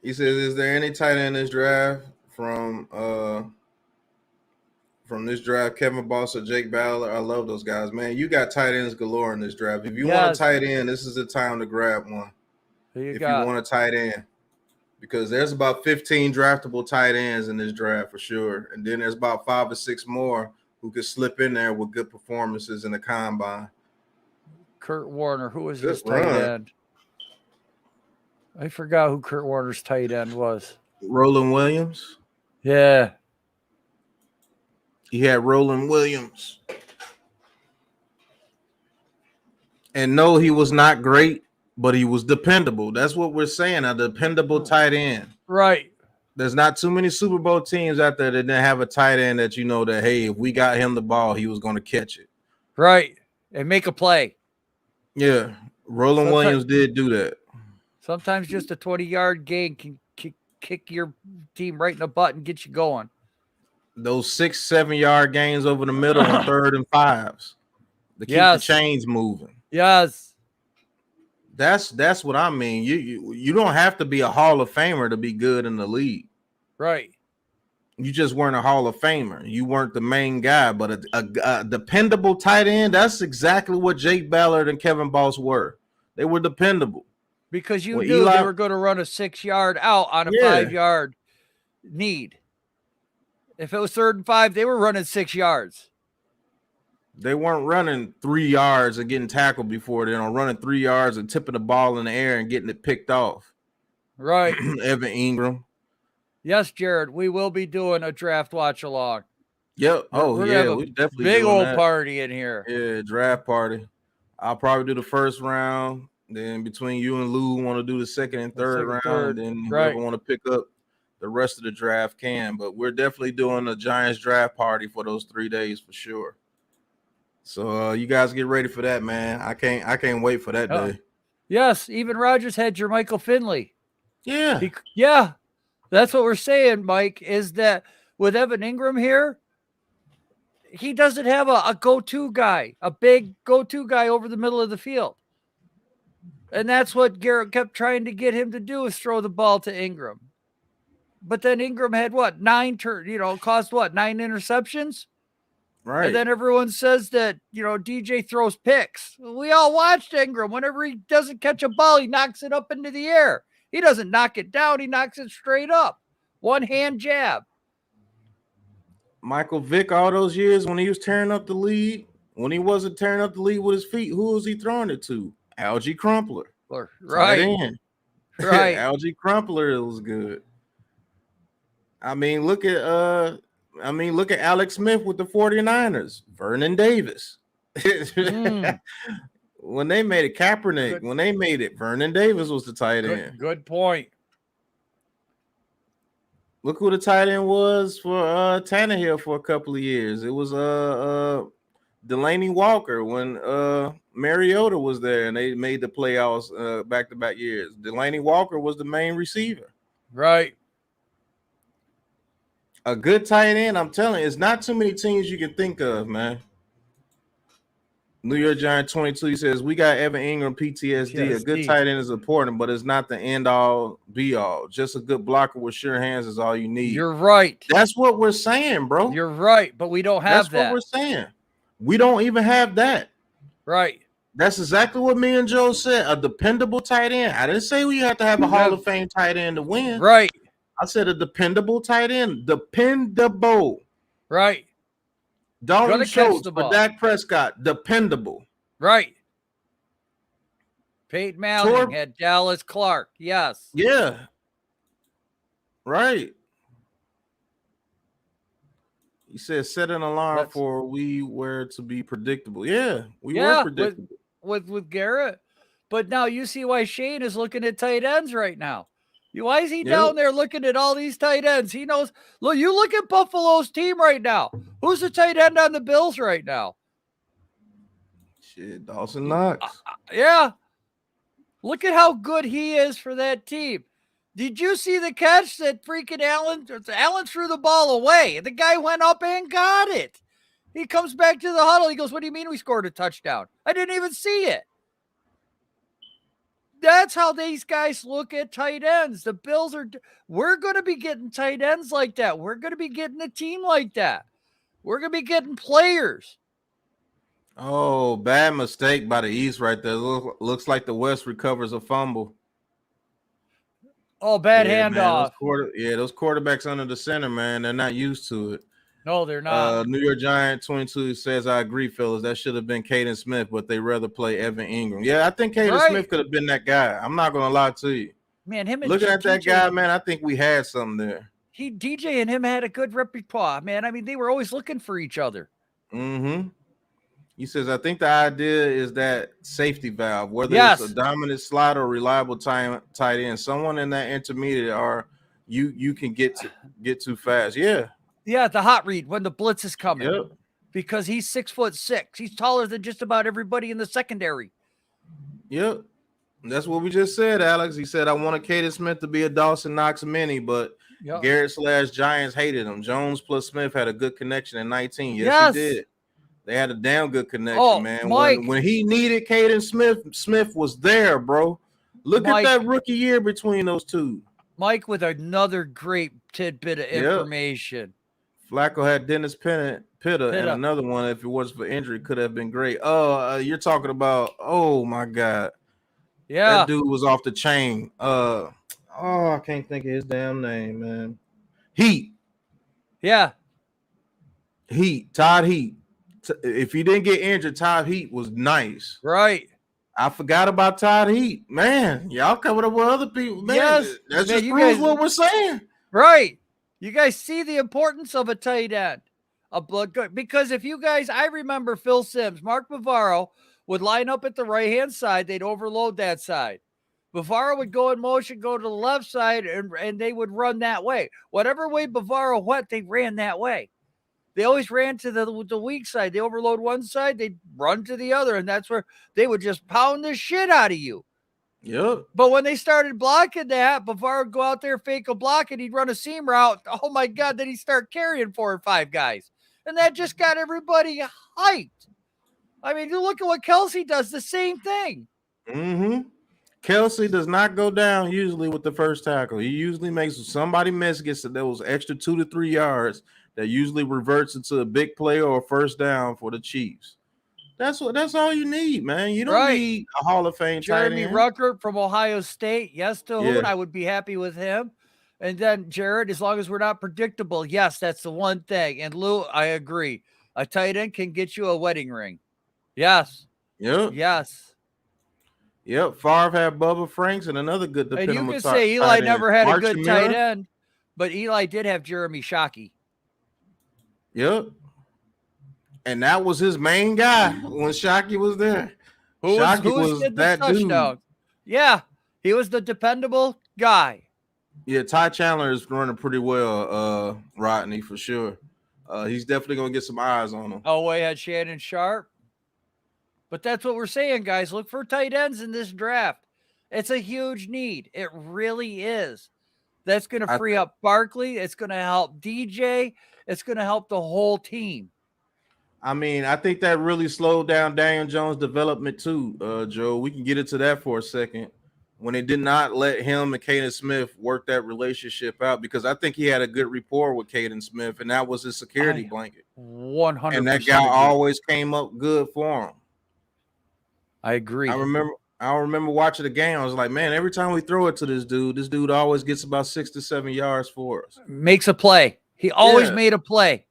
He says, "Is there any tight end in this draft from this draft? Kevin Boss or Jake Ballard? I love those guys, man. You got tight ends galore in this draft. If you want a tight end, this is the time to grab one. If you want a tight end, because there's about 15 draftable tight ends in this draft for sure, and then there's about 5 or 6 more who could slip in there with good performances in the combine." Kurt Warner, who was his tight end? I forgot who Kurt Warner's tight end was. Roland Williams. Yeah. He had Roland Williams. And no, he was not great, but he was dependable. That's what we're saying, a dependable tight end. Right. There's not too many Super Bowl teams out there that didn't have a tight end that you know that, hey, if we got him the ball, he was going to catch it. Right. And make a play. Yeah. Roland Williams did do that. Sometimes just a 20-yard gain can kick your team right in the butt and get you going. Those 6-7 yard gains over the middle on 3rd and 5s to keep the chains moving. Yes. That's what I mean. You don't have to be a Hall of Famer to be good in the league. Right. You just weren't a Hall of Famer. You weren't the main guy, but a dependable tight end, that's exactly what Jake Ballard and Kevin Boss were. They were dependable. Because you knew they were going to run a 6-yard out on a 5-yard need. If it was 3rd and 5, they were running 6 yards. They weren't running 3 yards and getting tackled before. They're running 3 yards and tipping the ball in the air and getting it picked off. Right. Evan Ingram. Yes, Jared, we will be doing a draft watch along. Yep. We definitely big old party in here. Yeah, draft party. I'll probably do the first round. Then between you and Lou, want to do the second and third round. And then whoever want to pick up the rest of the draft can. But we're definitely doing a Giants draft party for those 3 days for sure. So you guys get ready for that, man. I can't wait for that day. Yes, even Rodgers had Jermichael Finley. Yeah. Yeah. That's what we're saying, Mike, is that with Evan Ingram here, he doesn't have a go-to guy, a big go-to guy over the middle of the field. And that's what Garrett kept trying to get him to do, is throw the ball to Ingram. But then Ingram had what? 9 interceptions? Right. And then everyone says that, DJ throws picks. We all watched Ingram. Whenever he doesn't catch a ball, he knocks it up into the air. He doesn't knock it down. He knocks it straight up. One hand jab. Michael Vick, all those years when he was tearing up the lead, when he wasn't tearing up the lead with his feet, who was he throwing it to? Algie Crumpler. Right. Right. Algie Crumpler, it was good. I mean, look at Alex Smith with the 49ers. Vernon Davis. When they made it, Kaepernick. When they made it, Vernon Davis was the tight end. Good point. Look who the tight end was for Tannehill for a couple of years. It was Delaney Walker when Mariota was there and they made the playoffs back-to-back years. Delaney Walker was the main receiver. Right. A good tight end, I'm telling you, it's not too many teams you can think of, man. New York Giant 22, he says, we got Evan Ingram PTSD. A good tight end is important, but it's not the end-all, be-all. Just a good blocker with sure hands is all you need. You're right. That's what we're saying, bro. You're right, but we don't have that. That's what we're saying. We don't even have that. Right. That's exactly what me and Joe said. A dependable tight end. I didn't say we have to have a Hall of Fame tight end to win. Right. I said a dependable tight end. Dependable. Right. Dalton Schultz for Dak Prescott. Dependable. Right. Peyton Manning had Dallas Clark. Yes. Yeah. Right. He said set an alarm for we were to be predictable. Yeah, we were predictable. With Garrett. But now you see why Shane is looking at tight ends right now. Why is he down there looking at all these tight ends? He knows. Look, you look at Buffalo's team right now. Who's the tight end on the Bills right now? Shit, Dawson Knox. Yeah. Look at how good he is for that team. Did you see the catch that freaking Allen threw the ball away? The guy went up and got it. He comes back to the huddle. He goes, "What do you mean we scored a touchdown? I didn't even see it." That's how these guys look at tight ends. The Bills we're going to be getting tight ends like that. We're going to be getting a team like that. We're going to be getting players. Oh, bad mistake by the East right there. Looks like the West recovers a fumble. Oh, bad handoff. Those quarterbacks under the center, man, they're not used to it. No, they're not. New York Giant 22 says, I agree, fellas. That should have been Caden Smith, but they rather play Evan Ingram. Yeah, I think Caden Smith could have been that guy. I'm not going to lie to you. Man, him and looking at that guy, man, I think we had something there. DJ and him had a good repertoire, man. I mean, they were always looking for each other. Mm-hmm. He says, I think the idea is that safety valve, whether it's a dominant slot or reliable tight end, someone in that intermediate or you can get too fast. Yeah. Yeah, the hot read when the blitz is coming. Yep. Because he's 6'6". He's taller than just about everybody in the secondary. Yep. That's what we just said, Alex. He said, I wanted Caden Smith to be a Dawson Knox mini, but Garrett/Giants hated him. Jones plus Smith had a good connection in 19. Yes, he did. They had a damn good connection, man. Mike. When he needed Caden Smith, Smith was there, bro. Look at that rookie year between those two. Mike with another great tidbit of information. Flacco had Dennis Pitta, and another one, if it wasn't for injury, could have been great. You're talking about, oh, my God. Yeah. That dude was off the chain. I can't think of his damn name, man. Heat. Yeah. Todd Heat. If he didn't get injured, Todd Heat was nice. Right. I forgot about Todd Heat. Man, y'all coming up with other people. Man, that just proves what we're saying. Right. You guys see the importance of a tight end. Because if you guys, I remember Phil Simms, Mark Bavaro would line up at the right-hand side. They'd overload that side. Bavaro would go in motion, go to the left side, and they would run that way. Whatever way Bavaro went, they ran that way. They always ran to the weak side. They overload one side, they'd run to the other, and that's where they would just pound the shit out of you. Yep. But when they started blocking that, Bavaro would go out there, fake a block, and he'd run a seam route. Oh, my God, then he'd start carrying 4 or 5 guys. And that just got everybody hyped. I mean, you look at what Kelsey does, the same thing. Mm-hmm. Kelsey does not go down usually with the first tackle. He usually makes somebody miss, gets those extra 2 to 3 yards that usually reverts into a big play or a first down for the Chiefs. That's all you need, man. You don't need a Hall of Fame tight end. Jeremy Rucker from Ohio State. Yes, to Hood. I would be happy with him. And then Jared, as long as we're not predictable, yes, that's the one thing. And Lou, I agree. A tight end can get you a wedding ring. Yes. Yep. Yes. Yep. Favre had Bubba Franks and another good dependable. And you can say Eli never had a good tight end, but Eli did have Jeremy Shockey. Yep. And that was his main guy when Shockey was there. Shockey was that dude. Yeah. He was the dependable guy. Yeah, Ty Chandler is running pretty well, Rodney, for sure. He's definitely going to get some eyes on him. Oh, we had Shannon Sharp. But that's what we're saying, guys. Look for tight ends in this draft. It's a huge need. It really is. That's going to free up Barkley. It's going to help DJ. It's going to help the whole team. I mean, I think that really slowed down Daniel Jones' development too, Joe. We can get into that for a second. When they did not let him and Caden Smith work that relationship out, because I think he had a good rapport with Caden Smith, and that was his security blanket. 100%. And that guy always came up good for him. I agree. I remember watching the game. I was like, man, every time we throw it to this dude always gets about 6 to 7 yards for us. Makes a play. He always made a play.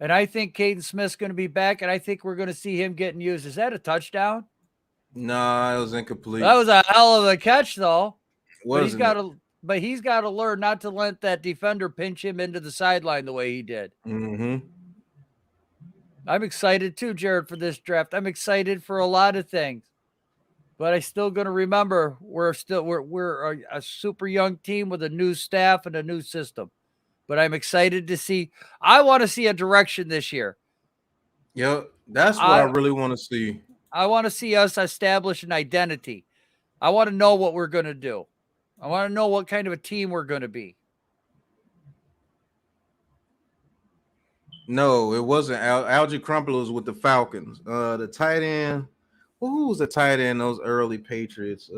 And I think Caden Smith's going to be back, and I think we're going to see him getting used. Is that a touchdown? No, it was incomplete. That was a hell of a catch, though. But he's got to learn not to let that defender pinch him into the sideline the way he did. Mm-hmm. I'm excited too, Jared, for this draft. I'm excited for a lot of things, but I still going to remember we're a super young team with a new staff and a new system. But I'm excited to see. I want to see a direction this year. Yep, that's what I really want to see. I want to see us establish an identity. I want to know what we're going to do. I want to know what kind of a team we're going to be. No, it wasn't. Algie Crumpler was with the Falcons. The tight end. Well, who was the tight end? Those early Patriots.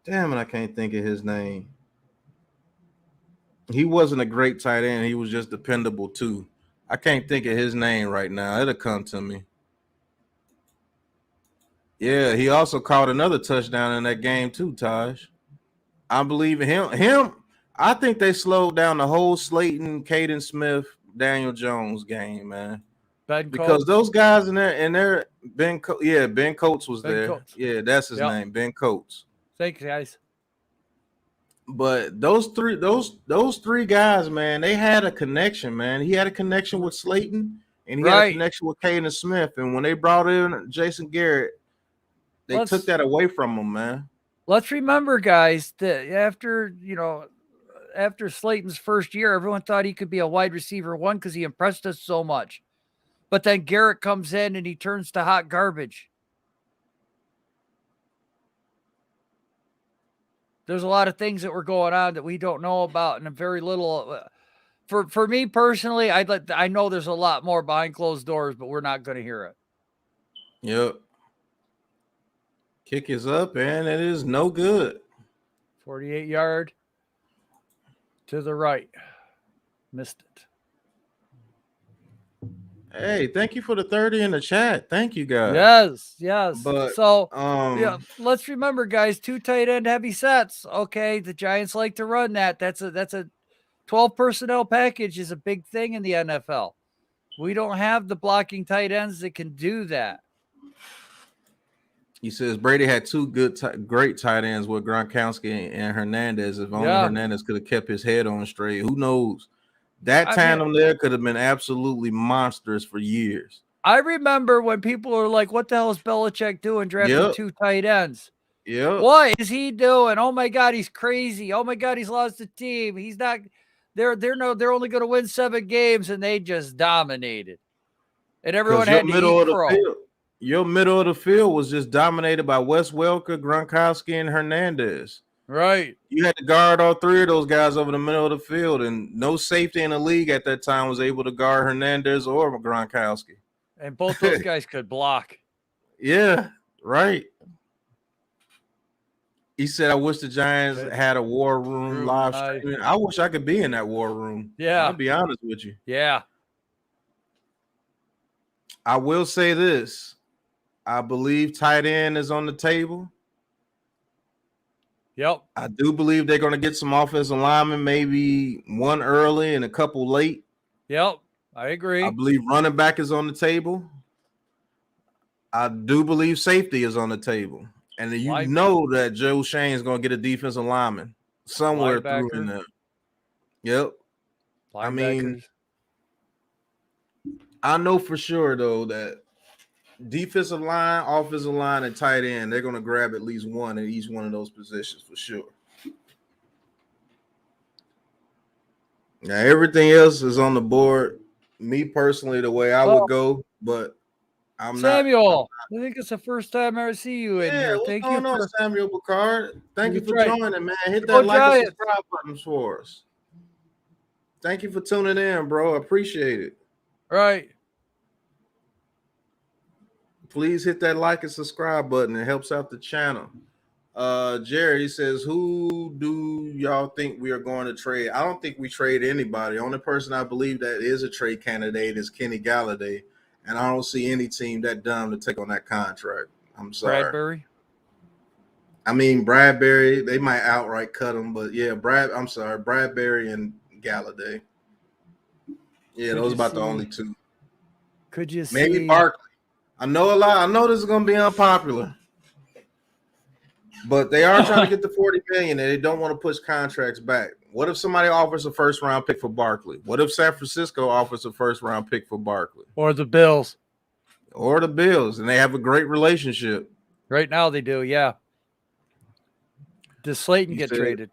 Damn it, I can't think of his name. He wasn't a great tight end. He was just dependable too. I can't think of his name right now. It'll come to me. Yeah, he also caught another touchdown in that game too, Taj. I believe in him. I think they slowed down the whole Slayton, Caden Smith, Daniel Jones game, man. Because those guys in there, Ben Coates was there. Coates. Yeah, that's his name, Ben Coates. Thanks, guys. But those three guys, man, they had a connection, man. He had a connection with Slayton, and he had a connection with Caden Smith. And when they brought in Jason Garrett, they took that away from him, man. Let's remember, guys, that after Slayton's first year, everyone thought he could be a wide receiver one because he impressed us so much. But then Garrett comes in and he turns to hot garbage. There's a lot of things that were going on that we don't know about, and very little. For me personally, I know there's a lot more behind closed doors, but we're not going to hear it. Yep. Kick is up, and it is no good. 48-yard to the right. Missed it. Hey, thank you for the 30 in the chat. Thank you, guys. Yes. But so, let's remember, guys, 2 tight end heavy sets. Okay, the Giants like to run that. That's a 12 personnel package is a big thing in the NFL. We don't have the blocking tight ends that can do that. He says Brady had 2 great tight ends with Gronkowski and Hernandez. If only Hernandez could have kept his head on straight, who knows? That tandem there could have been absolutely monstrous for years. I remember when people are like, what the hell is Belichick doing drafting 2 tight ends? Yeah. What is he doing? Oh my God, he's crazy. Oh my God, he's lost the team. He's not they're only going to win 7 games, and they just dominated. And everyone had to eat crow. Your middle of the field was just dominated by Wes Welker, Gronkowski, and Hernandez. Right. You had to guard all 3 of those guys over the middle of the field, and no safety in the league at that time was able to guard Hernandez or Gronkowski. And both those guys could block. Yeah, right. He said, I wish the Giants had a war room live streaming. I wish I could be in that war room. Yeah. I'll be honest with you. Yeah. I will say this. I believe tight end is on the table. Yep. I do believe they're going to get some offensive linemen, maybe 1 early and a couple late. Yep. I agree. I believe running back is on the table. I do believe safety is on the table. And you know that Joe Shane's going to get a defensive lineman somewhere through in there. Yep. I mean, I know for sure, though, that defensive line, offensive line, and tight end, they're going to grab at least one in each one of those positions for sure. Now, everything else is on the board. Me personally, the way I would go, but I'm Samuel, I think it's the first time I ever see you in here. Thank you for Samuel Picard. Thank you for joining, man. Hit that like and subscribe button for us. Thank you for tuning in, bro. I appreciate it. Right. Please hit that like and subscribe button. It helps out the channel. Jerry says, who do y'all think we are going to trade? I don't think we trade anybody. The only person I believe that is a trade candidate is Kenny Galladay. And I don't see any team that dumb to take on that contract. I'm sorry. Bradbury? I mean, Bradbury, they might outright cut him. But, yeah, Bradbury and Galladay. Yeah, those are about the only 2. Could you see? Maybe Barkley. I know a lot. I know this is going to be unpopular. But they are trying to get the $40 million, and they don't want to push contracts back. What if somebody offers a first-round pick for Barkley? What if San Francisco offers a first-round pick for Barkley? Or the Bills. Or the Bills, and they have a great relationship. Right now they do, yeah. Does Slayton get traded?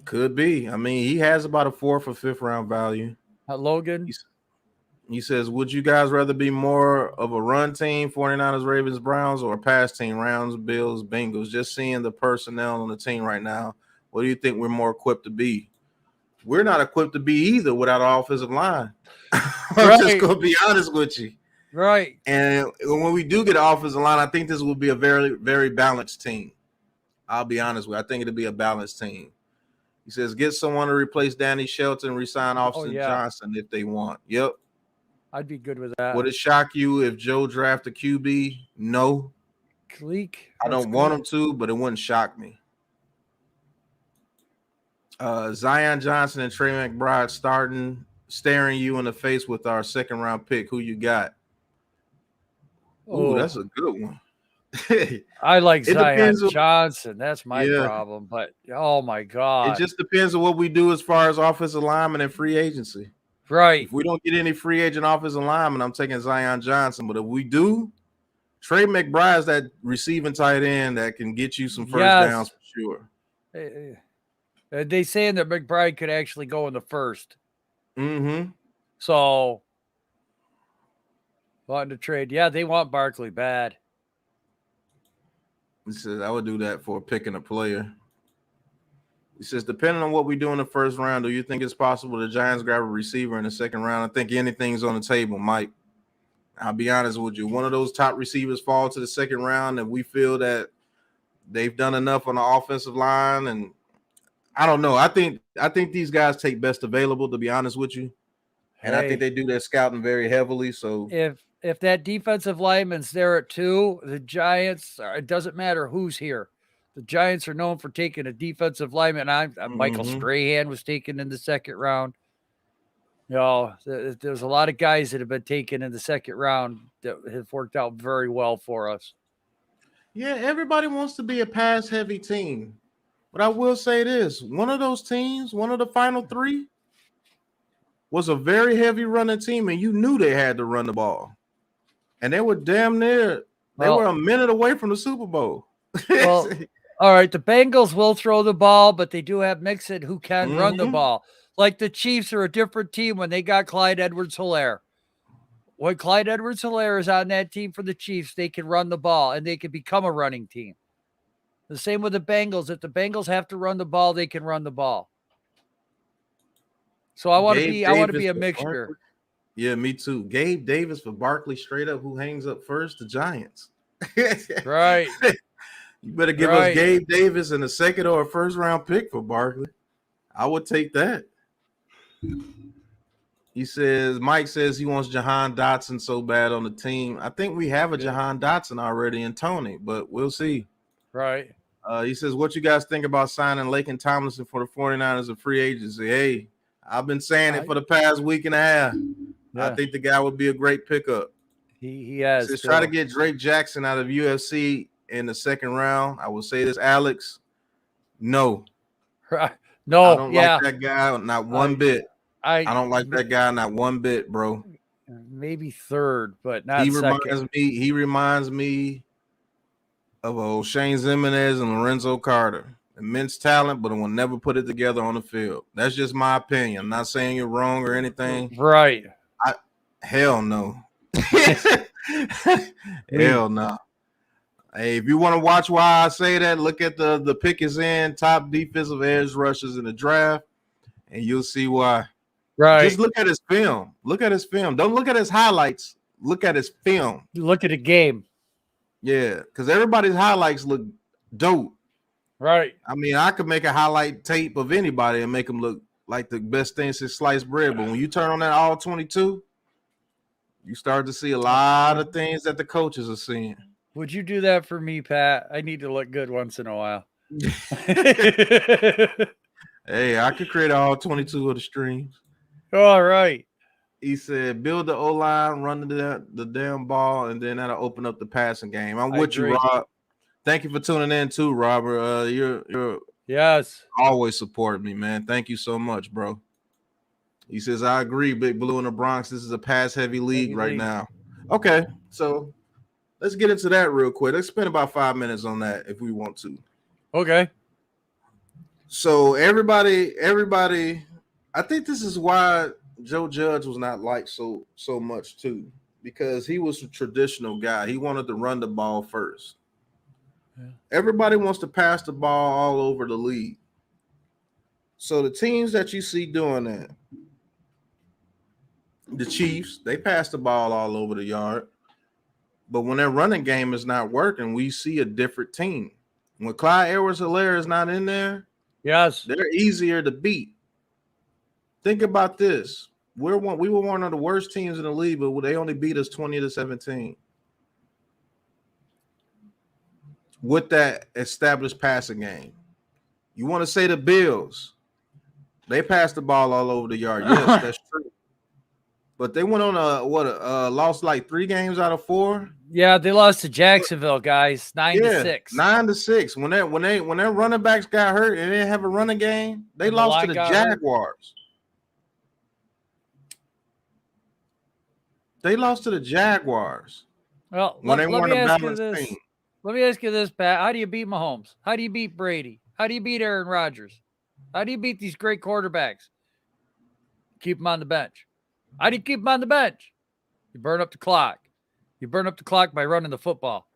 Could be. I mean, he has about a 4th or 5th round value. Logan? He says, would you guys rather be more of a run team, 49ers, Ravens, Browns, or a pass team, Rams, Bills, Bengals? Just seeing the personnel on the team right now, what do you think we're more equipped to be? We're not equipped to be either without an offensive line. I'm just going to be honest with you. Right. And when we do get an offensive line, I think this will be a very, very balanced team. I'll be honest with you. I think it'll be a balanced team. He says, get someone to replace Danny Shelton, resign Austin Johnson if they want. Yep. I'd be good with that. Would it shock you if Joe drafted a QB? No. Gleek. I don't want him to, but it wouldn't shock me. Zion Johnson and Trey McBride staring you in the face with our 2nd round pick. Who you got? Ooh, that's a good one. I like Zion Johnson. That's my problem. But, oh, my God. It just depends on what we do as far as offensive lineman and free agency. Right. If we don't get any free agent offensive lineman, I'm taking Zion Johnson. But if we do, Trey McBride is that receiving tight end that can get you some first downs for sure. They saying that McBride could actually go in the 1st. Mm-hmm. So, wanting to trade. Yeah, they want Barkley bad. He says, I would do that for picking a player. He says, depending on what we do in the 1st round, do you think it's possible the Giants grab a receiver in the 2nd round? I think anything's on the table, Mike. I'll be honest with you. One of those top receivers fall to the 2nd round, and we feel that they've done enough on the offensive line. And I don't know. I think these guys take best available, to be honest with you. And I think they do their scouting very heavily. So if that defensive lineman's there at 2, the Giants, it doesn't matter who's here. The Giants are known for taking a defensive lineman. Michael Strahan was taken in the 2nd round. You know, there's a lot of guys that have been taken in the 2nd round that have worked out very well for us. Yeah, everybody wants to be a pass-heavy team. But I will say this. One of those teams, one of the final 3, was a very heavy running team, and you knew they had to run the ball. And they were damn near – they were a minute away from the Super Bowl. Well, all right, the Bengals will throw the ball, but they do have Mixon who can run the ball. Like the Chiefs are a different team when they got Clyde Edwards-Helaire. When Clyde Edwards-Helaire is on that team for the Chiefs, they can run the ball, and they can become a running team. The same with the Bengals. If the Bengals have to run the ball, they can run the ball. So I want to be a mixture. Barkley. Yeah, me too. Gabe Davis for Barkley straight up. Who hangs up first? The Giants. Right. You better give us Gabe Davis in a 2nd or a 1st round pick for Barkley. I would take that. Mike says he wants Jahan Dotson so bad on the team. I think we have a Jahan Dotson already in Tony, but we'll see. Right. He says, what you guys think about signing Laken Tomlinson for the 49ers of free agency? Hey, I've been saying it for the past week and a half. Yeah. I think the guy would be a great pickup. He has. Just try to get Drake Jackson out of UFC in the 2nd round. I will say this, Alex. No. No. I don't like that guy not one bit. I don't like that guy not one bit, bro. Maybe 3rd, but not second. He reminds me of Shane Zimenez and Lorenzo Carter. Immense talent, but will never put it together on the field. That's just my opinion. I'm not saying you're wrong or anything. Right. Hell no. Hell no. Hey, if you want to watch why I say that, look at the pick is in top defensive edge rushers in the draft, and you'll see why. Right. Just look at his film. Look at his film. Don't look at his highlights. Look at his film. Look at the game. Yeah, because everybody's highlights look dope. Right. I mean, I could make a highlight tape of anybody and make them look like the best thing since sliced bread. But when you turn on that all 22, you start to see a lot of things that the coaches are seeing. Would you do that for me, Pat? I need to look good once in a while. Hey, I could create all 22 of the streams. All right. He said, build the O-line, run the damn ball, and then that'll open up the passing game. I'm with you, Rob. Thank you for tuning in too, Robert. You're Yes. Always support me, man. Thank you so much, bro. He says, I agree, Big Blue in the Bronx. This is a pass-heavy league right now. Okay, so let's get into that real quick. Let's spend about 5 minutes on that if we want to. Okay. So everybody, I think this is why Joe Judge was not liked so much too, because he was a traditional guy. He wanted to run the ball first. Yeah. Everybody wants to pass the ball all over the league. So the teams that you see doing that, the Chiefs, they pass the ball all over the yard. But when their running game is not working, we see a different team. When Clyde Edwards-Helaire is not in there, yes, they're easier to beat. Think about this. We were one of the worst teams in the league, but they only beat us 20-17. With that established passing game. You want to say the Bills, they passed the ball all over the yard. Yes, that's true. But they went on lost like 3 games out of 4. Yeah, they lost to Jacksonville, guys, 9-6. 9-6. When their running backs got hurt and they didn't have a running game, they lost to the Jaguars. They lost to the Jaguars. Well, let me ask you this, Pat. How do you beat Mahomes? How do you beat Brady? How do you beat Aaron Rodgers? How do you beat these great quarterbacks? Keep them on the bench. How do you keep them on the bench? You burn up the clock. You burn up the clock by running the football.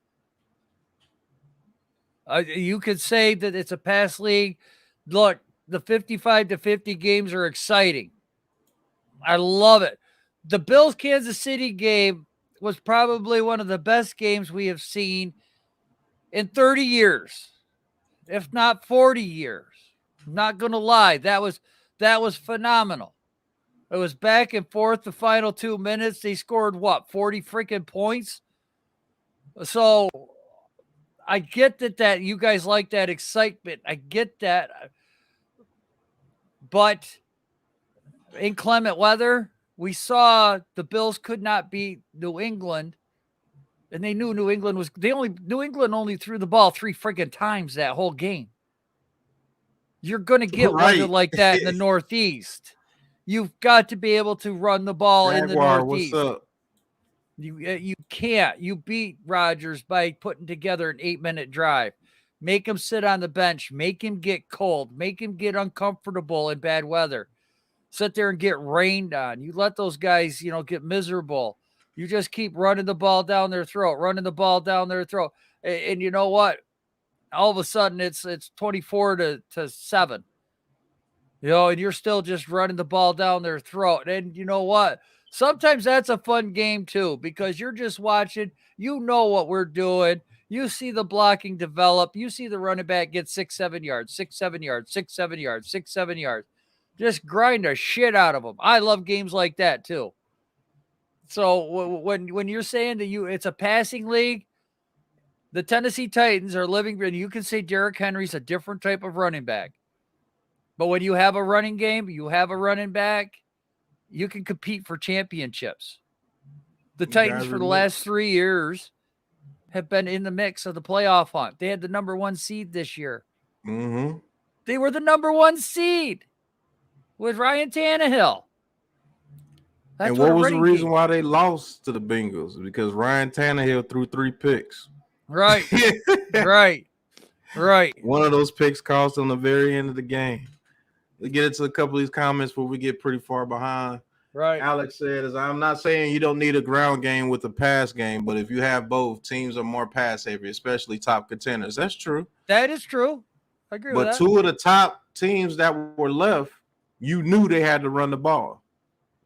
You could say that it's a pass league. Look, the 55-50 games are exciting. I love it. The Bills-Kansas City game was probably one of the best games we have seen in 30 years, if not 40 years. I'm not going to lie. That was phenomenal. It was back and forth the final 2 minutes. They scored, 40 freaking points? So I get that you guys like that excitement. I get that. But inclement weather, we saw the Bills could not beat New England. And they knew New England only threw the ball 3 freaking times that whole game. You're going to get weather like that in the Northeast. You've got to be able to run the ball in the Northeast. What's up? You can't. You beat Rodgers by putting together an 8-minute drive. Make him sit on the bench. Make him get cold. Make him get uncomfortable in bad weather. Sit there and get rained on. You let those guys, get miserable. You just keep running the ball down their throat, And you know what? All of a sudden it's 24-7. And you're still just running the ball down their throat. And you know what? Sometimes that's a fun game too, because you're just watching, what we're doing. You see the blocking develop. You see the running back get 6-7 yards, 6-7 yards, 6-7 yards, 6-7 yards. Just grind the shit out of them. I love games like that too. So when you're saying that it's a passing league, the Tennessee Titans are living, and you can say Derrick Henry's a different type of running back. But when you have a running game, you have a running back, you can compete for championships. The Titans for the last 3 years have been in the mix of the playoff hunt. They had the number 1 seed this year. Mm-hmm. They were the number 1 seed with Ryan Tannehill. And what was the reason why they lost to the Bengals? Because Ryan Tannehill threw 3 picks. Right. Right. One of those picks cost them the very end of the game. We get into a couple of these comments where we get pretty far behind. Right. Alex said, I'm not saying you don't need a ground game with a pass game, but if you have both, teams are more pass heavy, especially top contenders. That's true. That is true. I agree with that. But 2 of the top teams that were left, you knew they had to run the ball.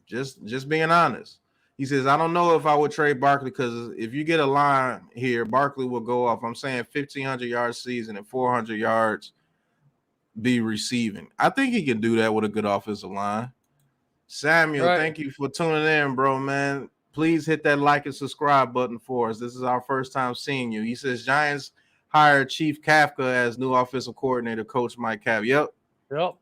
Just being honest. He says, I don't know if I would trade Barkley, because if you get a line here, Barkley will go off. I'm saying 1,500 yards season and 400 yards be receiving. I think he can do that with a good offensive line. Samuel, Thank you for tuning in, bro, man. Please hit that like and subscribe button for us. This is our first time seeing you. He says Giants hired Chief Kafka as new offensive coordinator, Coach Mike Kafka. Yep.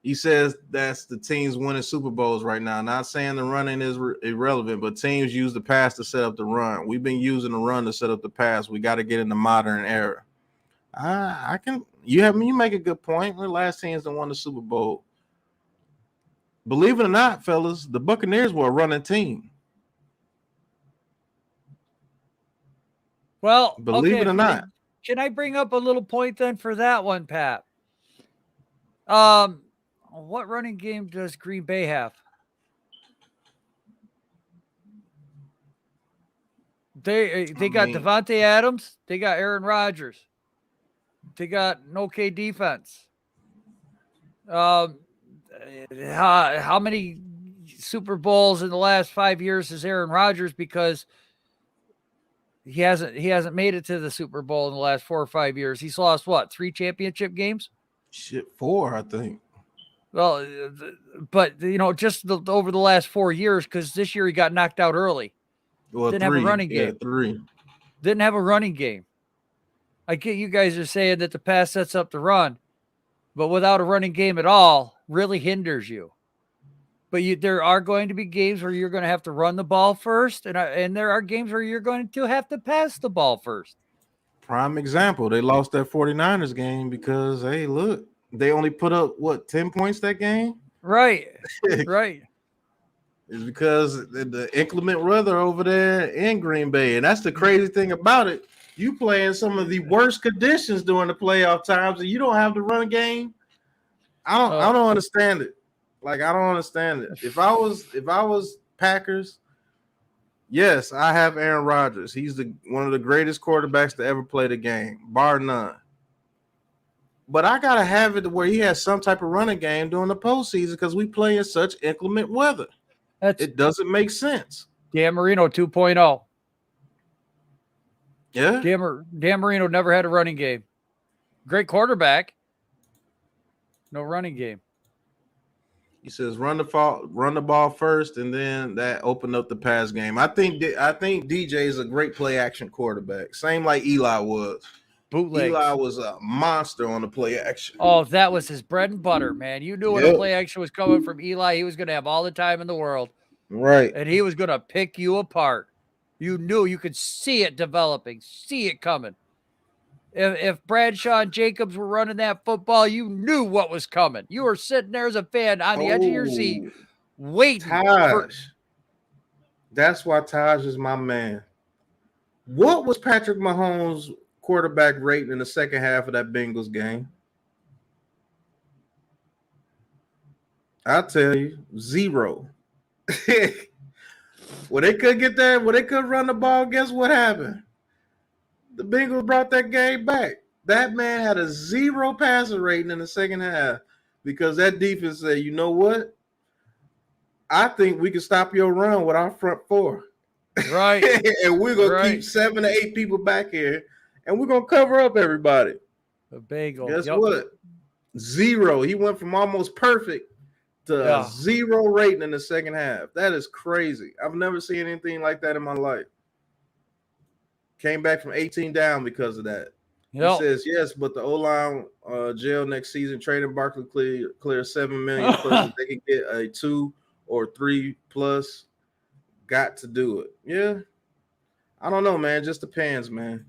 He says that's the teams winning Super Bowls right now. Not saying the running is irrelevant, but teams use the pass to set up the run. We've been using the run to set up the pass. We got to get in the modern era. You make a good point. The last teams that won the Super Bowl. Believe it or not, fellas, the Buccaneers were a running team. Well, believe it or not. Can I bring up a little point then for that one, Pat? What running game does Green Bay have? They got Devontae Adams. They got Aaron Rodgers. They got an okay defense. How many Super Bowls in the last 5 years is Aaron Rodgers? Because he hasn't made it to the Super Bowl in the last 4 or 5 years. He's lost what, 3 championship games? 4, I think. Well, but just over the last 4 years, because this year he got knocked out early. Well, didn't have a running game. 3. Didn't have a running game. I get you guys are saying that the pass sets up the run, but without a running game at all, really hinders you. But there are going to be games where you're going to have to run the ball first, and there are games where you're going to have to pass the ball first. Prime example, they lost that 49ers game because, hey, look, they only put up, 10 points that game? Right, right. It's because the inclement weather over there in Green Bay. And that's the crazy thing about it. You play in some of the worst conditions during the playoff times, and you don't have the run game. I don't understand it. Like, I don't understand it. If I was Packers, yes, I have Aaron Rodgers. He's one of the greatest quarterbacks to ever play the game, bar none. But I gotta have it to where he has some type of running game during the postseason because we play in such inclement weather. It doesn't make sense. Dan Marino 2.0. Yeah. Dan Marino never had a running game. Great quarterback. No running game. He says run the ball first, and then that opened up the pass game. I think DJ is a great play action quarterback. Same like Eli was. Bootlegs. Eli was a monster on the play action. Oh, that was his bread and butter, man. You knew when a play action was coming from Eli, he was going to have all the time in the world. Right. And he was going to pick you apart. You knew, you could see it developing, see it coming. If Bradshaw and Jacobs were running that football, you knew what was coming. You were sitting there as a fan on the edge of your seat, waiting. Taj. That's why Taj is my man. What was Patrick Mahomes' quarterback rating in the second half of that Bengals game? I'll tell you, 0. Well, they could get that. Well, they could run the ball. Guess what happened? The Bengals brought that game back. That man had a 0 passer rating in the second half because that defense said, you know what? I think we can stop your run with our front 4. Right. And we're going to keep 7 to 8 people back here, and we're going to cover up everybody. The bagel. Guess what? 0. He went from almost perfect to a 0 rating in the second half. That is crazy. I've never seen anything like that in my life. Came back from 18 down because of that. He says, yes, but the O-line jail next season, trading Barkley clear $7 million plus. If they can get a 2 or 3 plus, got to do it. Yeah. I don't know, man. Just depends, man.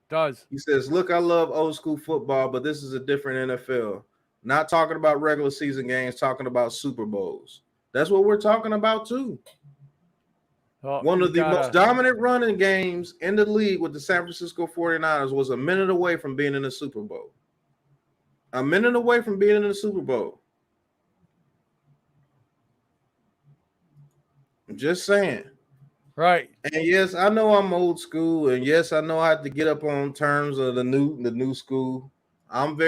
Does. He says, look, I love old school football, but this is a different NFL. Not talking about regular season games, talking about Super Bowls. That's what we're talking about, too. One of the most dominant running games in the league with the San Francisco 49ers was a minute away from being in the Super Bowl. A minute away from being in the Super Bowl. I'm just saying. Right. And yes, I know I'm old school, and yes, I know I have to get up on terms of the new school. I'll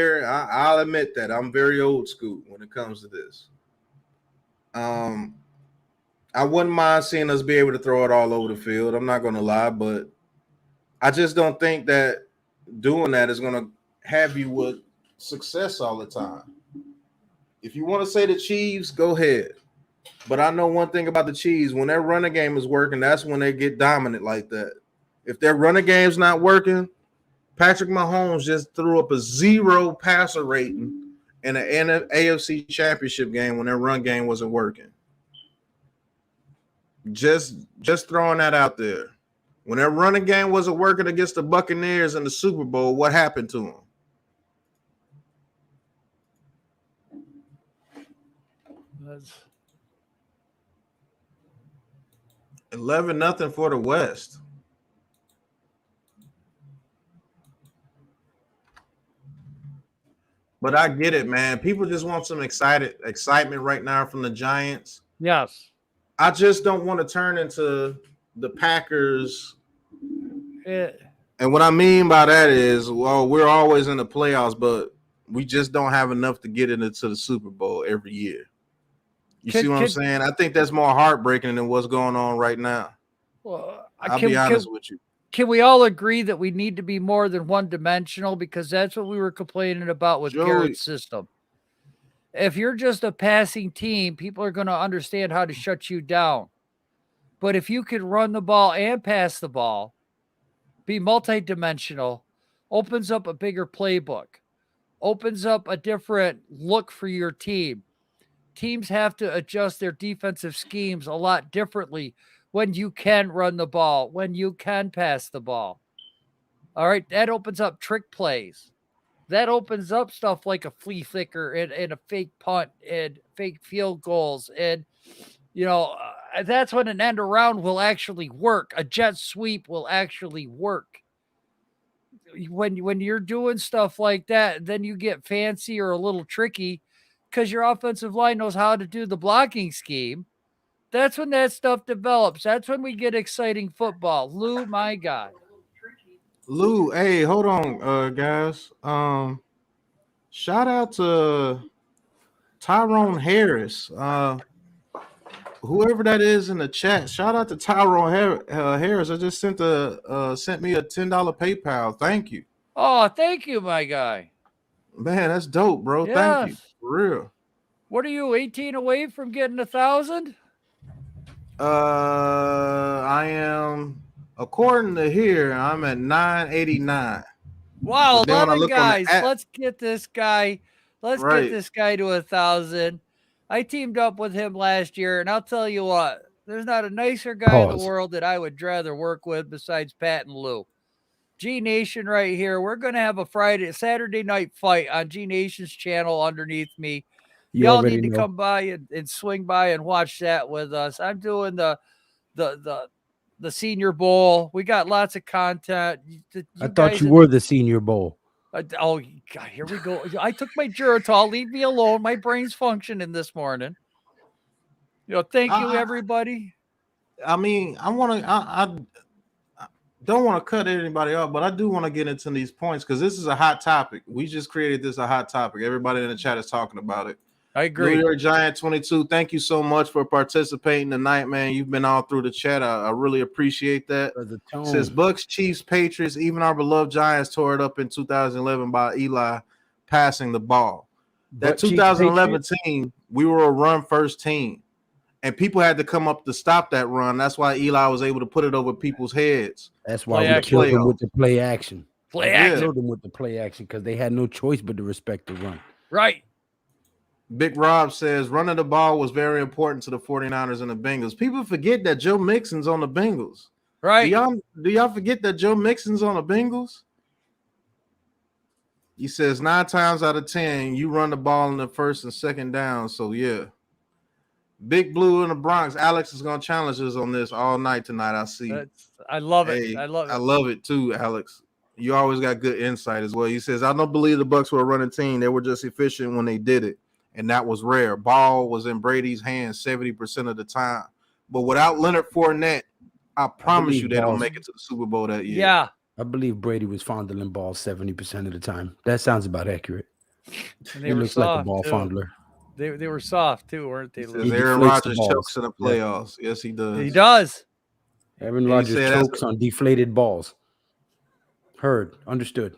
admit that I'm very old school when it comes to this. I wouldn't mind seeing us be able to throw it all over the field. I'm not going to lie, but I just don't think that doing that is going to have you with success all the time. If you want to say the Chiefs, go ahead. But I know one thing about the Chiefs. When their running game is working, that's when they get dominant like that. If their running game's not working, Patrick Mahomes just threw up a 0 passer rating in an AFC championship game when their run game wasn't working. Just throwing that out there. When their running game wasn't working against the Buccaneers in the Super Bowl, what happened to them? 11-0 for the West. But I get it, man. People just want some excitement right now from the Giants. Yes. I just don't want to turn into the Packers. And what I mean by that is, well, we're always in the playoffs, but we just don't have enough to get into the Super Bowl every year. You see what I'm saying? I think that's more heartbreaking than what's going on right now. Well, I'll be honest with you. Can we all agree that we need to be more than one-dimensional? Because that's what we were complaining about with Garrett's system. If you're just a passing team, people are going to understand how to shut you down. But if you can run the ball and pass the ball, be multi-dimensional, opens up a bigger playbook, opens up a different look for your team. Teams have to adjust their defensive schemes a lot differently when you can run the ball, when you can pass the ball. All right, that opens up trick plays. That opens up stuff like a flea flicker and a fake punt and fake field goals. And, that's when an end around will actually work. A jet sweep will actually work. When you're doing stuff like that, then you get fancy or a little tricky because your offensive line knows how to do the blocking scheme. That's when that stuff develops. That's when we get exciting football. Lou, my God. Lou, hey, hold on, guys. Shout out to Tyrone Harris. Whoever that is in the chat, shout out to Tyrone Harris. I just sent me a $10 PayPal. Thank you. Oh, thank you, my guy. Man, that's dope, bro. Yes. Thank you. For real. What are you, 18 away from getting 1,000? I am, according to here, I'm at 989. Wow, 11 guys. Let's get this guy. Let's right. get this guy to 1,000. I teamed up with him last year, and I'll tell you what, there's not a nicer guy in the world that I would rather work with besides Pat and Lou. G Nation right here. We're going to have a Saturday night fight on G Nation's channel underneath me. Y'all need to come by and swing by and watch that with us. I'm doing the Senior Bowl. We got lots of content. I thought you were the Senior Bowl. Oh, God, here we go. I took my Geritol. Leave me alone. My brain's functioning this morning. Thank you, everybody. I mean, I don't want to cut anybody off, but I do want to get into these points because this is a hot topic. We just created this a hot topic. Everybody in the chat is talking about it. I agree. New York Giant 22, thank you so much for participating tonight, man. You've been all through the chat. I really appreciate that. It says Bucks, Chiefs, Patriots, even our beloved Giants tore it up in 2011 by Eli passing the ball. That 2011 team, we were a run-first team, and people had to come up to stop that run. That's why Eli was able to put it over people's heads. That's why we killed them with the play action. We killed them with the play action because they had no choice but to respect the run. Right. Big Rob says running the ball was very important to the 49ers and the Bengals. People forget that Joe Mixon's on the Bengals. Right. Do y'all forget that Joe Mixon's on the Bengals? He says 9 times out of 10, you run the ball in the first and second down. So, yeah. Big Blue in the Bronx. Alex is going to challenge us on this all night tonight, I see. I love it. I love it. I love it, too, Alex. You always got good insight as well. He says, I don't believe the Bucs were a running team. They were just efficient when they did it. And that was rare. Ball was in Brady's hands 70% of the time. But without Leonard Fournette, I promise you they don't make it to the Super Bowl that year. Yeah. I believe Brady was fondling balls 70% of the time. That sounds about accurate. He looks like a ball fondler. They were soft, too, weren't they? Aaron Rodgers chokes in the playoffs. Yeah. Yes, he does. He does. Aaron Rodgers chokes on deflated balls. Heard. Understood.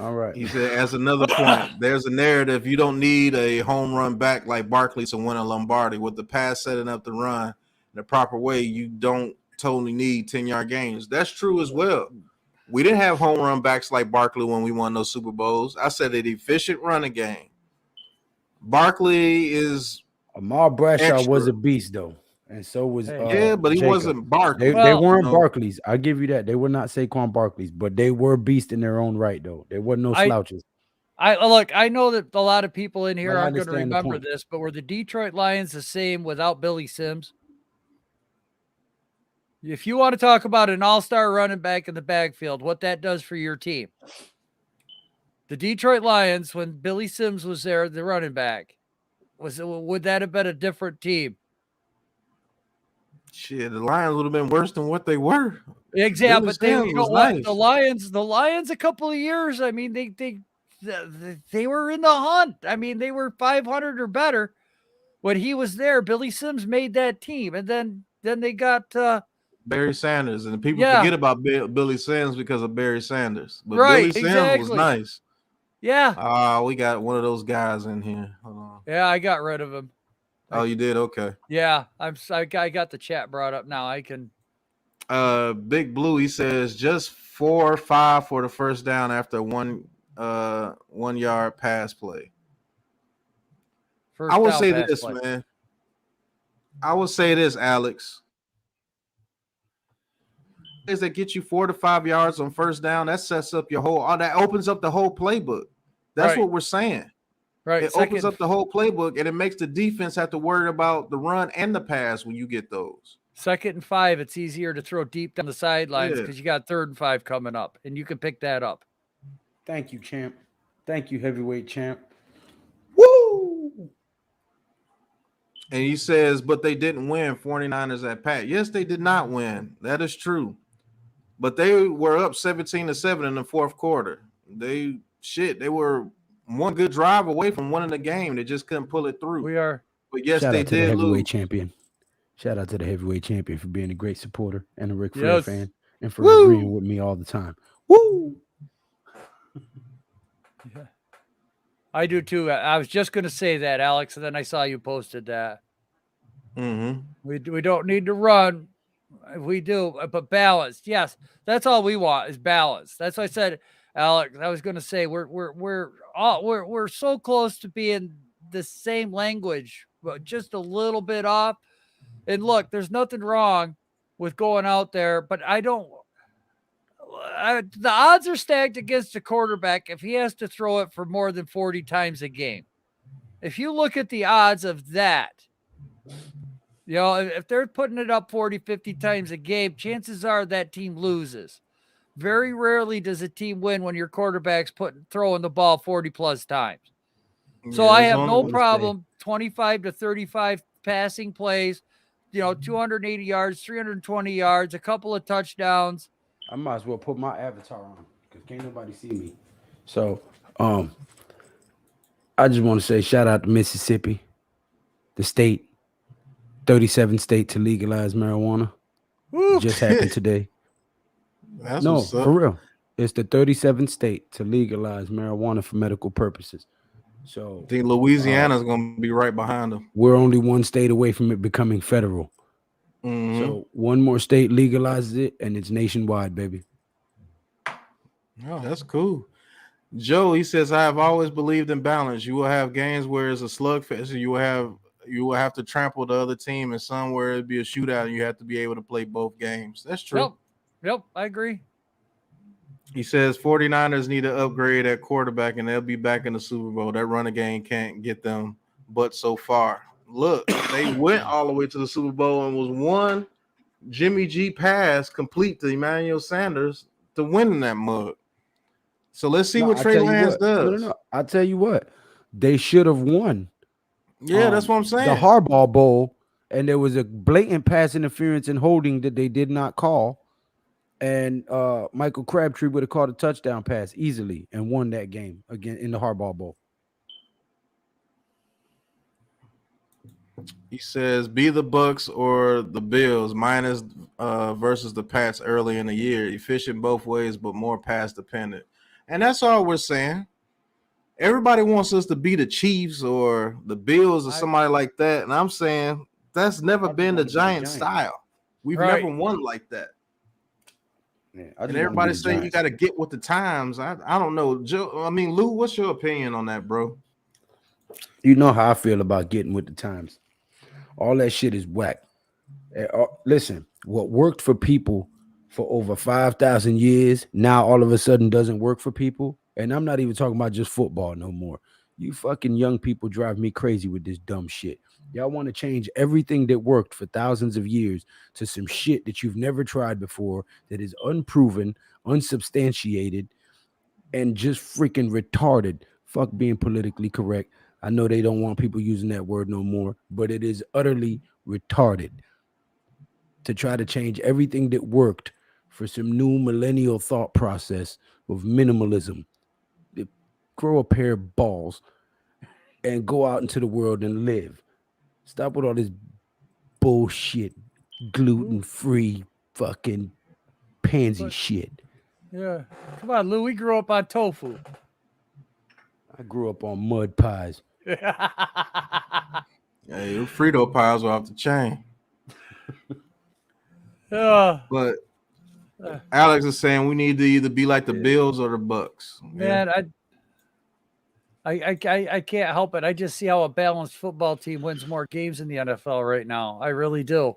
All right. He said, as another point, there's a narrative you don't need a home run back like Barkley to win a Lombardi. With the pass setting up the run in the proper way, you don't totally need 10-yard games. That's true as well. We didn't have home run backs like Barkley when we won those Super Bowls. I said an efficient running game. Barkley is Ahmad Bradshaw was a beast, though. And so was but he Jacob. wasn't Barkley. They weren't Barkleys. I'll give you that. They were not Saquon Barkleys, but they were beasts in their own right, though. They weren't no slouches. I know that a lot of people in here aren't going to remember this, but were the Detroit Lions the same without Billy Sims? If you want to talk about an all-star running back in the backfield, what that does for your team. The Detroit Lions, when Billy Sims was there, the running back, would that have been a different team? Shit, the Lions would have been worse than what they were. Exactly, but nice. The Lions a couple of years, I mean, they were in the hunt. I mean, they were 500 or better when he was there. Billy Sims made that team, and then they got Barry Sanders, and people forget about Billy Sims because of Barry Sanders. But Billy Sims was nice. Yeah. We got one of those guys in here. Hold on. Yeah, I got rid of him. Oh, you did? Okay. Yeah, I got the chat brought up now. I can. Big Blue, he says just 4 or 5 for the first down after 1 yard pass play. I would say this, man. I would say this, Alex. Is that get you 4 to 5 yards on first down? That sets up your that opens up the whole playbook. That's what we're saying. Right. It opens up the whole playbook, and it makes the defense have to worry about the run and the pass when you get those. 2nd and 5, it's easier to throw deep down the sidelines because you got 3rd and 5 coming up, and you can pick that up. Thank you, champ. Thank you, heavyweight champ. Woo! And he says, but they didn't win 49ers at Pat. Yes, they did not win. That is true. But they were up 17-7 in the 4th quarter. They were one good drive away from winning the game. They just couldn't pull it through. But yes, they did lose. Heavyweight champion. Shout out to the heavyweight champion for being a great supporter and a Ric Flair fan and for agreeing with me all the time. Woo! Yeah. I do too. I was just going to say that, Alex, and then I saw you posted that. Mm-hmm. We don't need to run. We do, but balance. Yes, that's all we want is balance. That's what I said, Alex. I was going to say we're so close to being the same language, but just a little bit off. And look, there's nothing wrong with going out there, but the odds are stacked against the quarterback if he has to throw it for more than 40 times a game. If you look at the odds of that, if they're putting it up 40, 50 times a game, chances are that team loses. Very rarely does a team win when your quarterback's throwing the ball 40 plus times. So I have no problem 25 to 35 passing plays, 280 yards, 320 yards, a couple of touchdowns. I might as well put my avatar on because can't nobody see me. So I just want to say shout out to Mississippi, the state, 37th state to legalize marijuana. Woo. Just happened today. That's what's up. For real. It's the 37th state to legalize marijuana for medical purposes. So I think Louisiana's going to be right behind them. We're only one state away from it becoming federal. Mm-hmm. So one more state legalizes it, and it's nationwide, baby. Oh, that's cool. Joe, he says, I have always believed in balance. You will have games where it's a slugfest, and you will have to trample the other team, and somewhere it'll be a shootout, and you have to be able to play both games. That's true. Yep, I agree. He says 49ers need to upgrade at quarterback, and they'll be back in the Super Bowl. That running game can't get them but so far. Look, they went all the way to the Super Bowl and was one Jimmy G pass complete to Emmanuel Sanders to win in that mug. So let's see what Trey Lance does. No. I'll tell you what. They should have won. Yeah, that's what I'm saying. The Harbaugh Bowl, and there was a blatant pass interference and holding that they did not call. And Michael Crabtree would have caught a touchdown pass easily and won that game again in the Harbaugh Bowl. He says, be the Bucks or the Bills, minus versus the Pats early in the year. Efficient both ways, but more pass dependent. And that's all we're saying. Everybody wants us to be the Chiefs or the Bills or somebody like that. And I'm saying that's never been the Giant style. We've never won like that. Yeah, and everybody's saying you got to get with the times. I don't know. Joe, Lou, what's your opinion on that, bro? You know how I feel about getting with the times. All that shit is whack. Listen, what worked for people for over 5,000 years now all of a sudden doesn't work for people. And I'm not even talking about just football no more. You fucking young people drive me crazy with this dumb shit. Y'all want to change everything that worked for thousands of years to some shit that you've never tried before, that is unproven, unsubstantiated, and just freaking retarded. Fuck being politically correct. I know they don't want people using that word no more, but it is utterly retarded to try to change everything that worked for some new millennial thought process of minimalism. Grow a pair of balls and go out into the world and live. Stop with all this bullshit, gluten-free fucking pansy shit. Yeah. Come on, Lou. We grew up on tofu. I grew up on mud pies. Hey, Frito pies were off the chain. But Alex is saying we need to either be like the Bills or the Bucks. Man, I can't help it. I just see how a balanced football team wins more games in the NFL right now. I really do.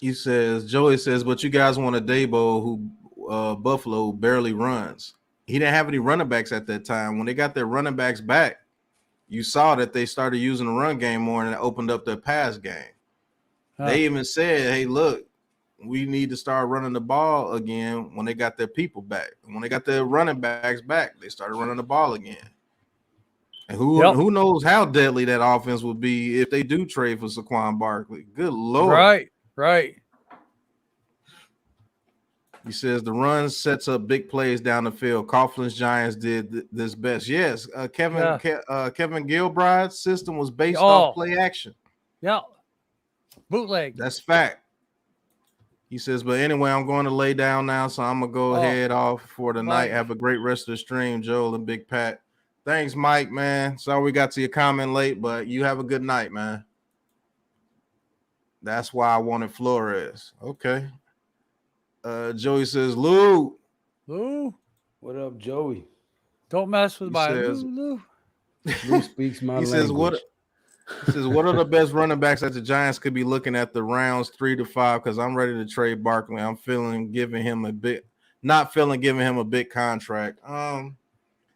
Joey says, but you guys want a Dabo who Buffalo barely runs. He didn't have any running backs at that time. When they got their running backs back, you saw that they started using the run game more and it opened up their pass game. They even said, hey, look, we need to start running the ball again when they got their people back. And when they got their running backs back, they started running the ball again. And who knows how deadly that offense would be if they do trade for Saquon Barkley. Good Lord. Right. He says the run sets up big plays down the field. Coughlin's Giants did this best. Yes, Kevin Gilbride's system was based off play action. Yeah. Bootleg. That's fact. He says, but anyway, I'm going to lay down now, so I'm going to go ahead off for the night. Have a great rest of the stream, Joel and Big Pat. Thanks, Mike, man. Sorry we got to your comment late, but you have a good night, man. That's why I wanted Flores. Okay. Joey says, Lou. What up, Joey? Don't mess with my Lou. Lou speaks my language. He says, what are the best running backs that the Giants could be looking at the rounds 3 to 5? Because I'm ready to trade Barkley. I'm giving him a big contract.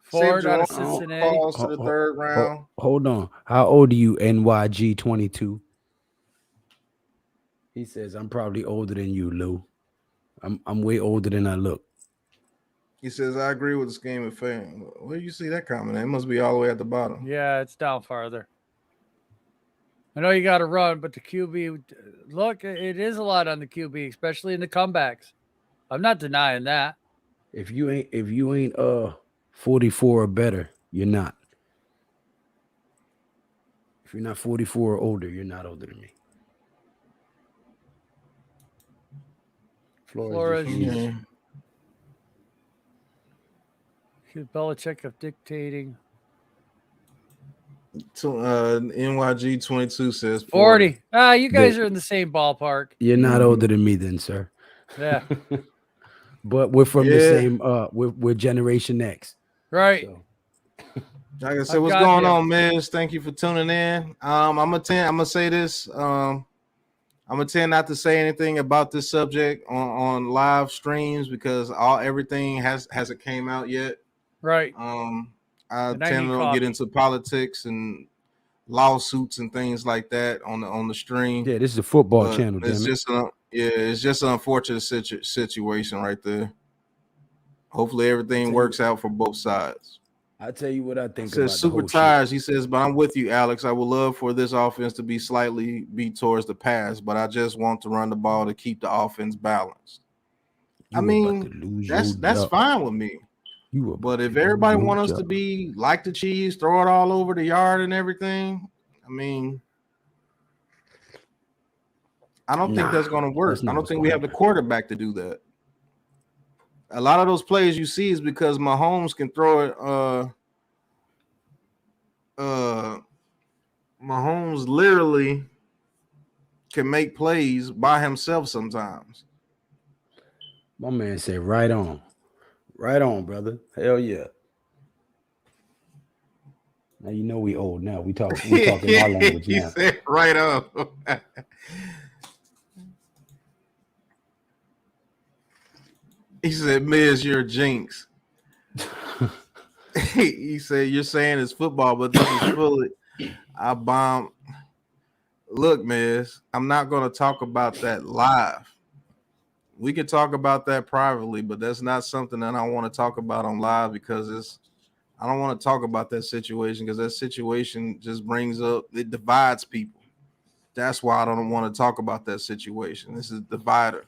Ford out of Cincinnati. Falls to the third round. Hold on. How old are you, NYG 22? He says, I'm probably older than you, Lou. I'm way older than I look. He says, I agree with the scheme of fame. Where do you see that comment? It must be all the way at the bottom. Yeah, it's down farther. I know you got to run, but the QB, look, it is a lot on the QB, especially in the comebacks. I'm not denying that. If you ain't 44 or better, you're not. If you're not 44 or older, you're not older than me. Flores. Belichick of dictating. NYG 22 says 40. You guys are in the same ballpark. You're not older than me then, sir. Yeah. But we're from the same we're Generation X. Right. So. Like I said, what's going on, Miz? Thank you for tuning in. I'm gonna say this. I'm gonna tend not to say anything about this subject on live streams because everything hasn't came out yet. Right. I tend to don't get into politics and lawsuits and things like that on the stream. Yeah, this is a football channel. It's just an unfortunate situation right there. Hopefully everything works out for both sides. I'll tell you what I think. Says Super Tires. He says, but I'm with you, Alex. I would love for this offense to be slightly towards the pass, but I just want to run the ball to keep the offense balanced. I mean, that's fine with me. But if everybody wants us to be like the Chiefs, throw it all over the yard and everything, I mean, I don't think that's going to work. I don't think we have the quarterback to do that. A lot of those plays you see is because Mahomes can throw it. Mahomes literally can make plays by himself sometimes. My man said, right on, brother. Hell yeah. Now you know we old now. We talking our language now. He said, right on. He said, Miz, you're a jinx. He said, "You're saying it's football, but this is fully I bomb." Look, miss, I'm not going to talk about that live. We can talk about that privately, but that's not something that I want to talk about on live because I don't want to talk about that situation because that situation just it divides people. That's why I don't want to talk about that situation. This is divider.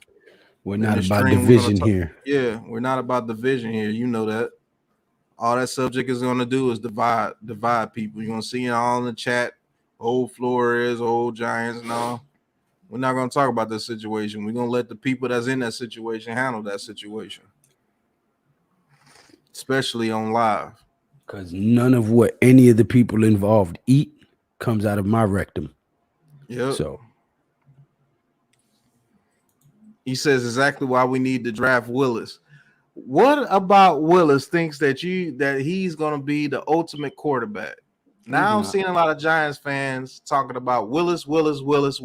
We're not about division here. Yeah, we're not about division here. You know that. All that subject is going to do is divide people. You're going to see it all in the chat. Old Flores, old Giants. No, we're not going to talk about this situation. We're going to let the people that's in that situation handle that situation, especially on live. Because none of what any of the people involved eat comes out of my rectum. Yep. So he says exactly why we need to draft Willis. What about Willis thinks that he's going to be the ultimate quarterback? Now I'm seeing a lot of Giants fans talking about Willis. What about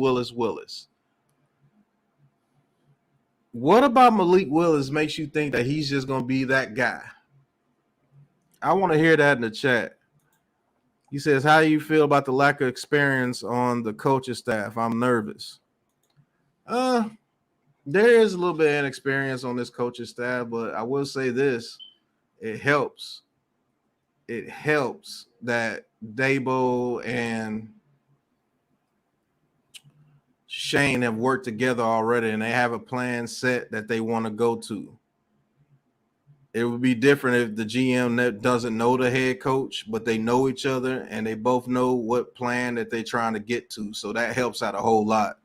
Malik Willis makes you think that he's just going to be that guy? I want to hear that in the chat. He says, how do you feel about the lack of experience on the coaching staff? I'm nervous. There is a little bit of inexperience on this coaching staff, but I will say this. It helps that Dabo and Shane have worked together already and they have a plan set that they want to go to. It would be different if the GM doesn't know the head coach, but they know each other and they both know what plan that they're trying to get to. So that helps out a whole lot.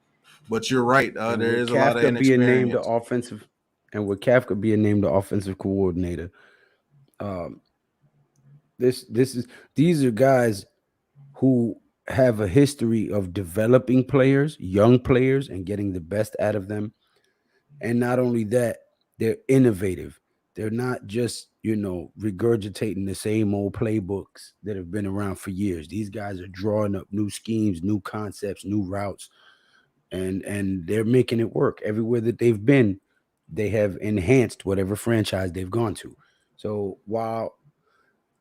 But you're right. There is a lot of inexperience. With Kafka being named the offensive coordinator, these are guys who have a history of developing players, young players, and getting the best out of them. And not only that, they're innovative. They're not just, regurgitating the same old playbooks that have been around for years. These guys are drawing up new schemes, new concepts, new routes, and they're making it work. Everywhere that they've been, they have enhanced whatever franchise they've gone to. So while,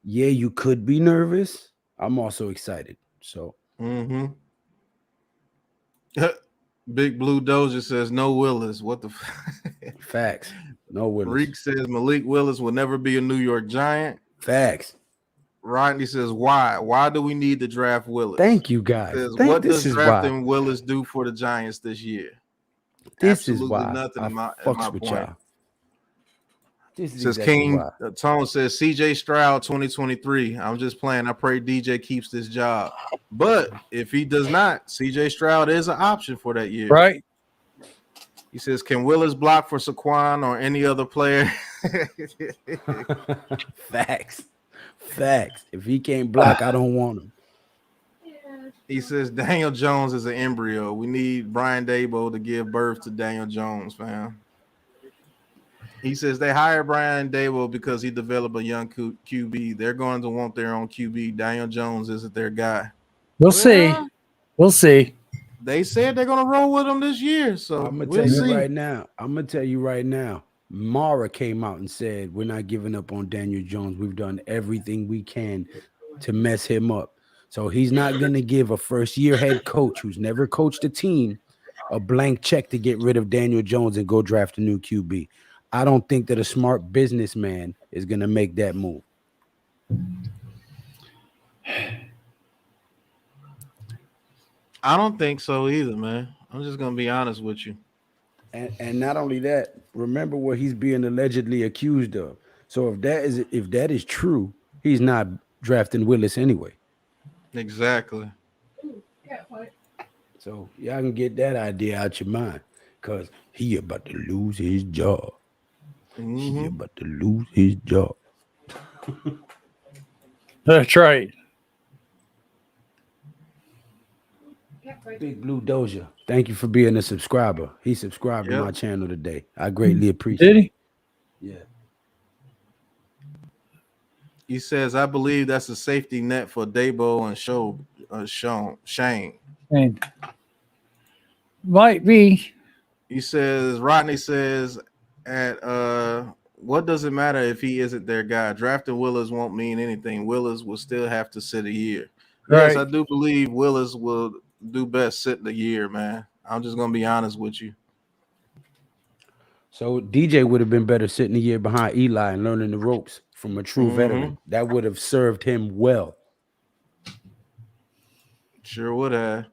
yeah, you could be nervous, I'm also excited. So Big Blue Doja says no Willis. What the facts? No Willis. Reek says Malik Willis will never be a New York Giant. Facts. Rodney says why? Why do we need to draft Willis? Thank you, guys. What does drafting Willis do for the Giants this year? This Absolutely is why nothing. I in my fucks with point. y'all. This says exactly King Tone says CJ Stroud 2023. I'm just playing. I pray DJ keeps this job. But if he does not, CJ Stroud is an option for that year. Right. He says, can Willis block for Saquon or any other player? Facts. If he can't block, I don't want him. He says Daniel Jones is an embryo. We need Brian Dabo to give birth to Daniel Jones, fam. He says they hired Brian Dabo because he developed a young QB. They're going to want their own QB. Daniel Jones isn't their guy. We'll see. They said they're going to roll with him this year. So I'm going to tell you right now. Mara came out and said, we're not giving up on Daniel Jones. We've done everything we can to mess him up. So he's not going to give a first-year head coach who's never coached a team a blank check to get rid of Daniel Jones and go draft a new QB. I don't think that a smart businessman is going to make that move. I don't think so either, man. I'm just going to be honest with you. And not only that, remember what he's being allegedly accused of. So if that is true, he's not drafting Willis anyway. Exactly. So y'all can get that idea out your mind because he about to lose his job. He about to lose his job. That's right. Big Blue Doja, thank you for being a subscriber. He subscribed to my channel today. I greatly appreciate it. Did he? Yeah. He says, I believe that's a safety net for Dabo and Shane. Might be. He says, Rodney says, what does it matter if he isn't their guy? Drafting Willis won't mean anything. Willis will still have to sit a year. Right. Yes, I do believe Willis will do best sitting a year, man. I'm just gonna be honest with you. So DJ would have been better sitting a year behind Eli and learning the ropes from a true veteran. That would have served him well. Sure would have.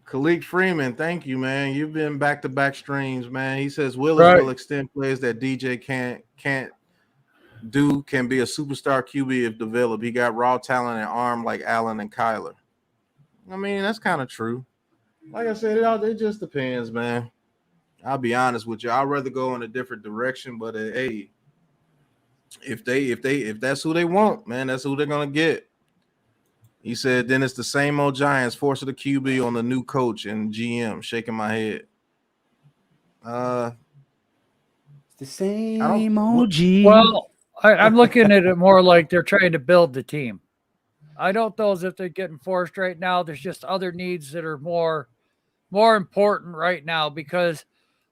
Khalid Freeman, thank you, man. You've been back-to-back streams, man. He says Willis will extend plays that DJ can't do, can be a superstar QB if developed. He got raw talent and arm like Allen and Kyler. I mean, that's kind of true. Like I said, it just depends, man. I'll be honest with you. I'd rather go in a different direction, but hey, if that's who they want, man, that's who they're gonna get. He said, then it's the same old Giants forcing the QB on the new coach and GM. Shaking my head. It's the same old G. Well, I'm looking at it more like they're trying to build the team. I don't know as if they're getting forced right now. There's just other needs that are more important right now because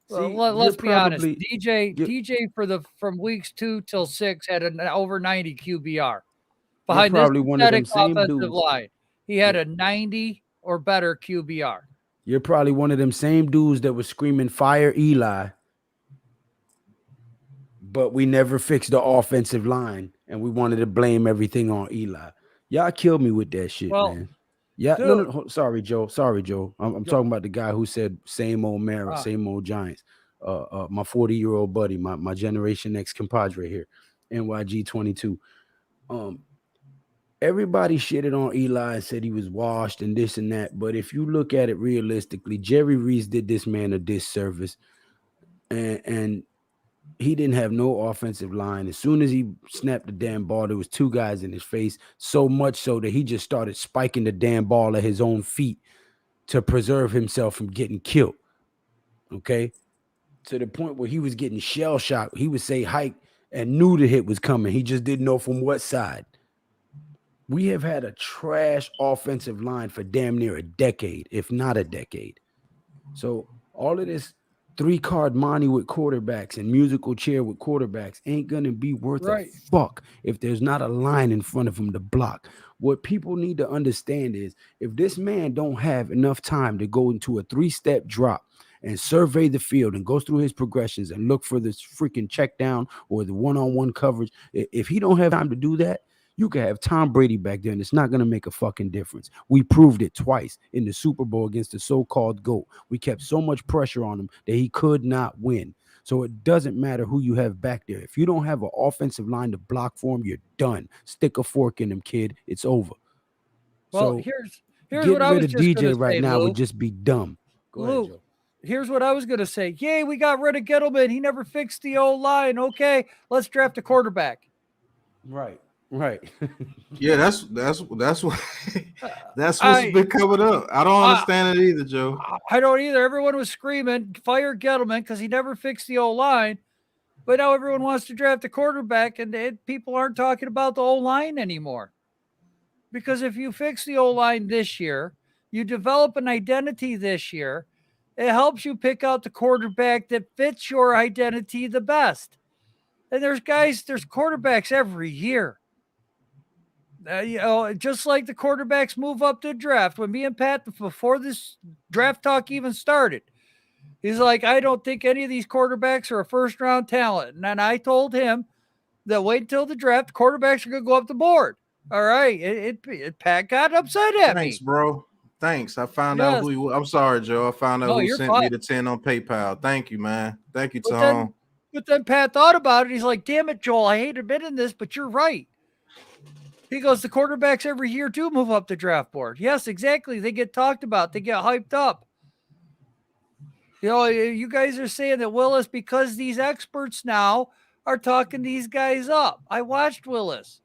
let's be honest. DJ from weeks 2 till 6 had an over 90 QBR. Behind this pathetic offensive line, he had a 90 or better QBR. You're probably one of them same dudes that was screaming fire Eli, but we never fixed the offensive line, and we wanted to blame everything on Eli. Y'all killed me with that shit, man. Yeah, no, sorry, Joe. I'm talking about the guy who said same old Mara, same old Giants. My 40-year-old buddy, my Generation X compadre here, NYG 22. Everybody shitted on Eli and said he was washed and this and that. But if you look at it realistically, Jerry Reese did this man a disservice. And he didn't have no offensive line. As soon as he snapped the damn ball, there was 2 guys in his face. So much so that he just started spiking the damn ball at his own feet to preserve himself from getting killed. Okay? To the point where he was getting shell shocked. He would say hike and knew the hit was coming. He just didn't know from what side. We have had a trash offensive line for damn near a decade, if not a decade. So all of this 3-card money with quarterbacks and musical chair with quarterbacks ain't going to be worth a fuck if there's not a line in front of him to block. What people need to understand is if this man don't have enough time to go into a 3-step drop and survey the field and go through his progressions and look for this freaking check down or the one-on-one coverage, if he don't have time to do that, you can have Tom Brady back there, and it's not going to make a fucking difference. We proved it twice in the Super Bowl against the so-called GOAT. We kept so much pressure on him that he could not win. So it doesn't matter who you have back there. If you don't have an offensive line to block for him, you're done. Stick a fork in him, kid. It's over. Well, so here's what I was just going to say, DJ right now Lou. would just be dumb. Go ahead, Joe. Here's what I was going to say. Yay, we got rid of Gettleman. He never fixed the O-line. Okay, let's draft a quarterback. Right. Yeah, that's what that's what's been coming up. I don't understand it either, Joe. I don't either. Everyone was screaming fire Gettleman because he never fixed the O-line, but now everyone wants to draft a quarterback, and people aren't talking about the O-line anymore. Because if you fix the O-line this year, you develop an identity this year, it helps you pick out the quarterback that fits your identity the best. And there's quarterbacks every year. Just like the quarterbacks move up to the draft. When me and Pat, before this draft talk even started, he's like, I don't think any of these quarterbacks are a first-round talent. And then I told him that wait until the draft, quarterbacks are going to go up the board. All right. Pat got upset at me. Thanks, bro. Thanks. I found out who he was. I'm sorry, Joe. I found out who sent me the 10 on PayPal. Thank you, man. Thank you, Tom. But then Pat thought about it. He's like, damn it, Joel, I hate admitting this, but you're right. He goes, the quarterbacks every year do move up the draft board. Yes, exactly. They get talked about. They get hyped up. You guys are saying that Willis, because these experts now are talking these guys up. I watched Willis.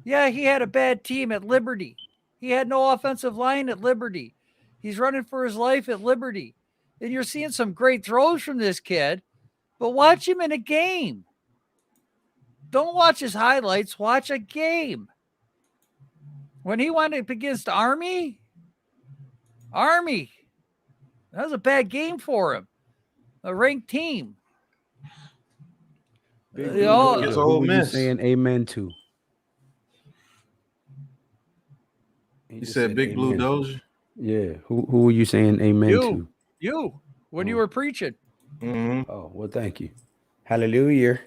Yeah, he had a bad team at Liberty. He had no offensive line at Liberty. He's running for his life at Liberty. And you're seeing some great throws from this kid, but watch him in a game. Don't watch his highlights. Watch a game. When he went up against Army, that was a bad game for him. A ranked team. It's Ole Miss. Saying amen to? He said Big Blue Doja. Yeah. Who were you saying amen to? You when you were preaching. Mm-hmm. Oh, well, thank you. Hallelujah.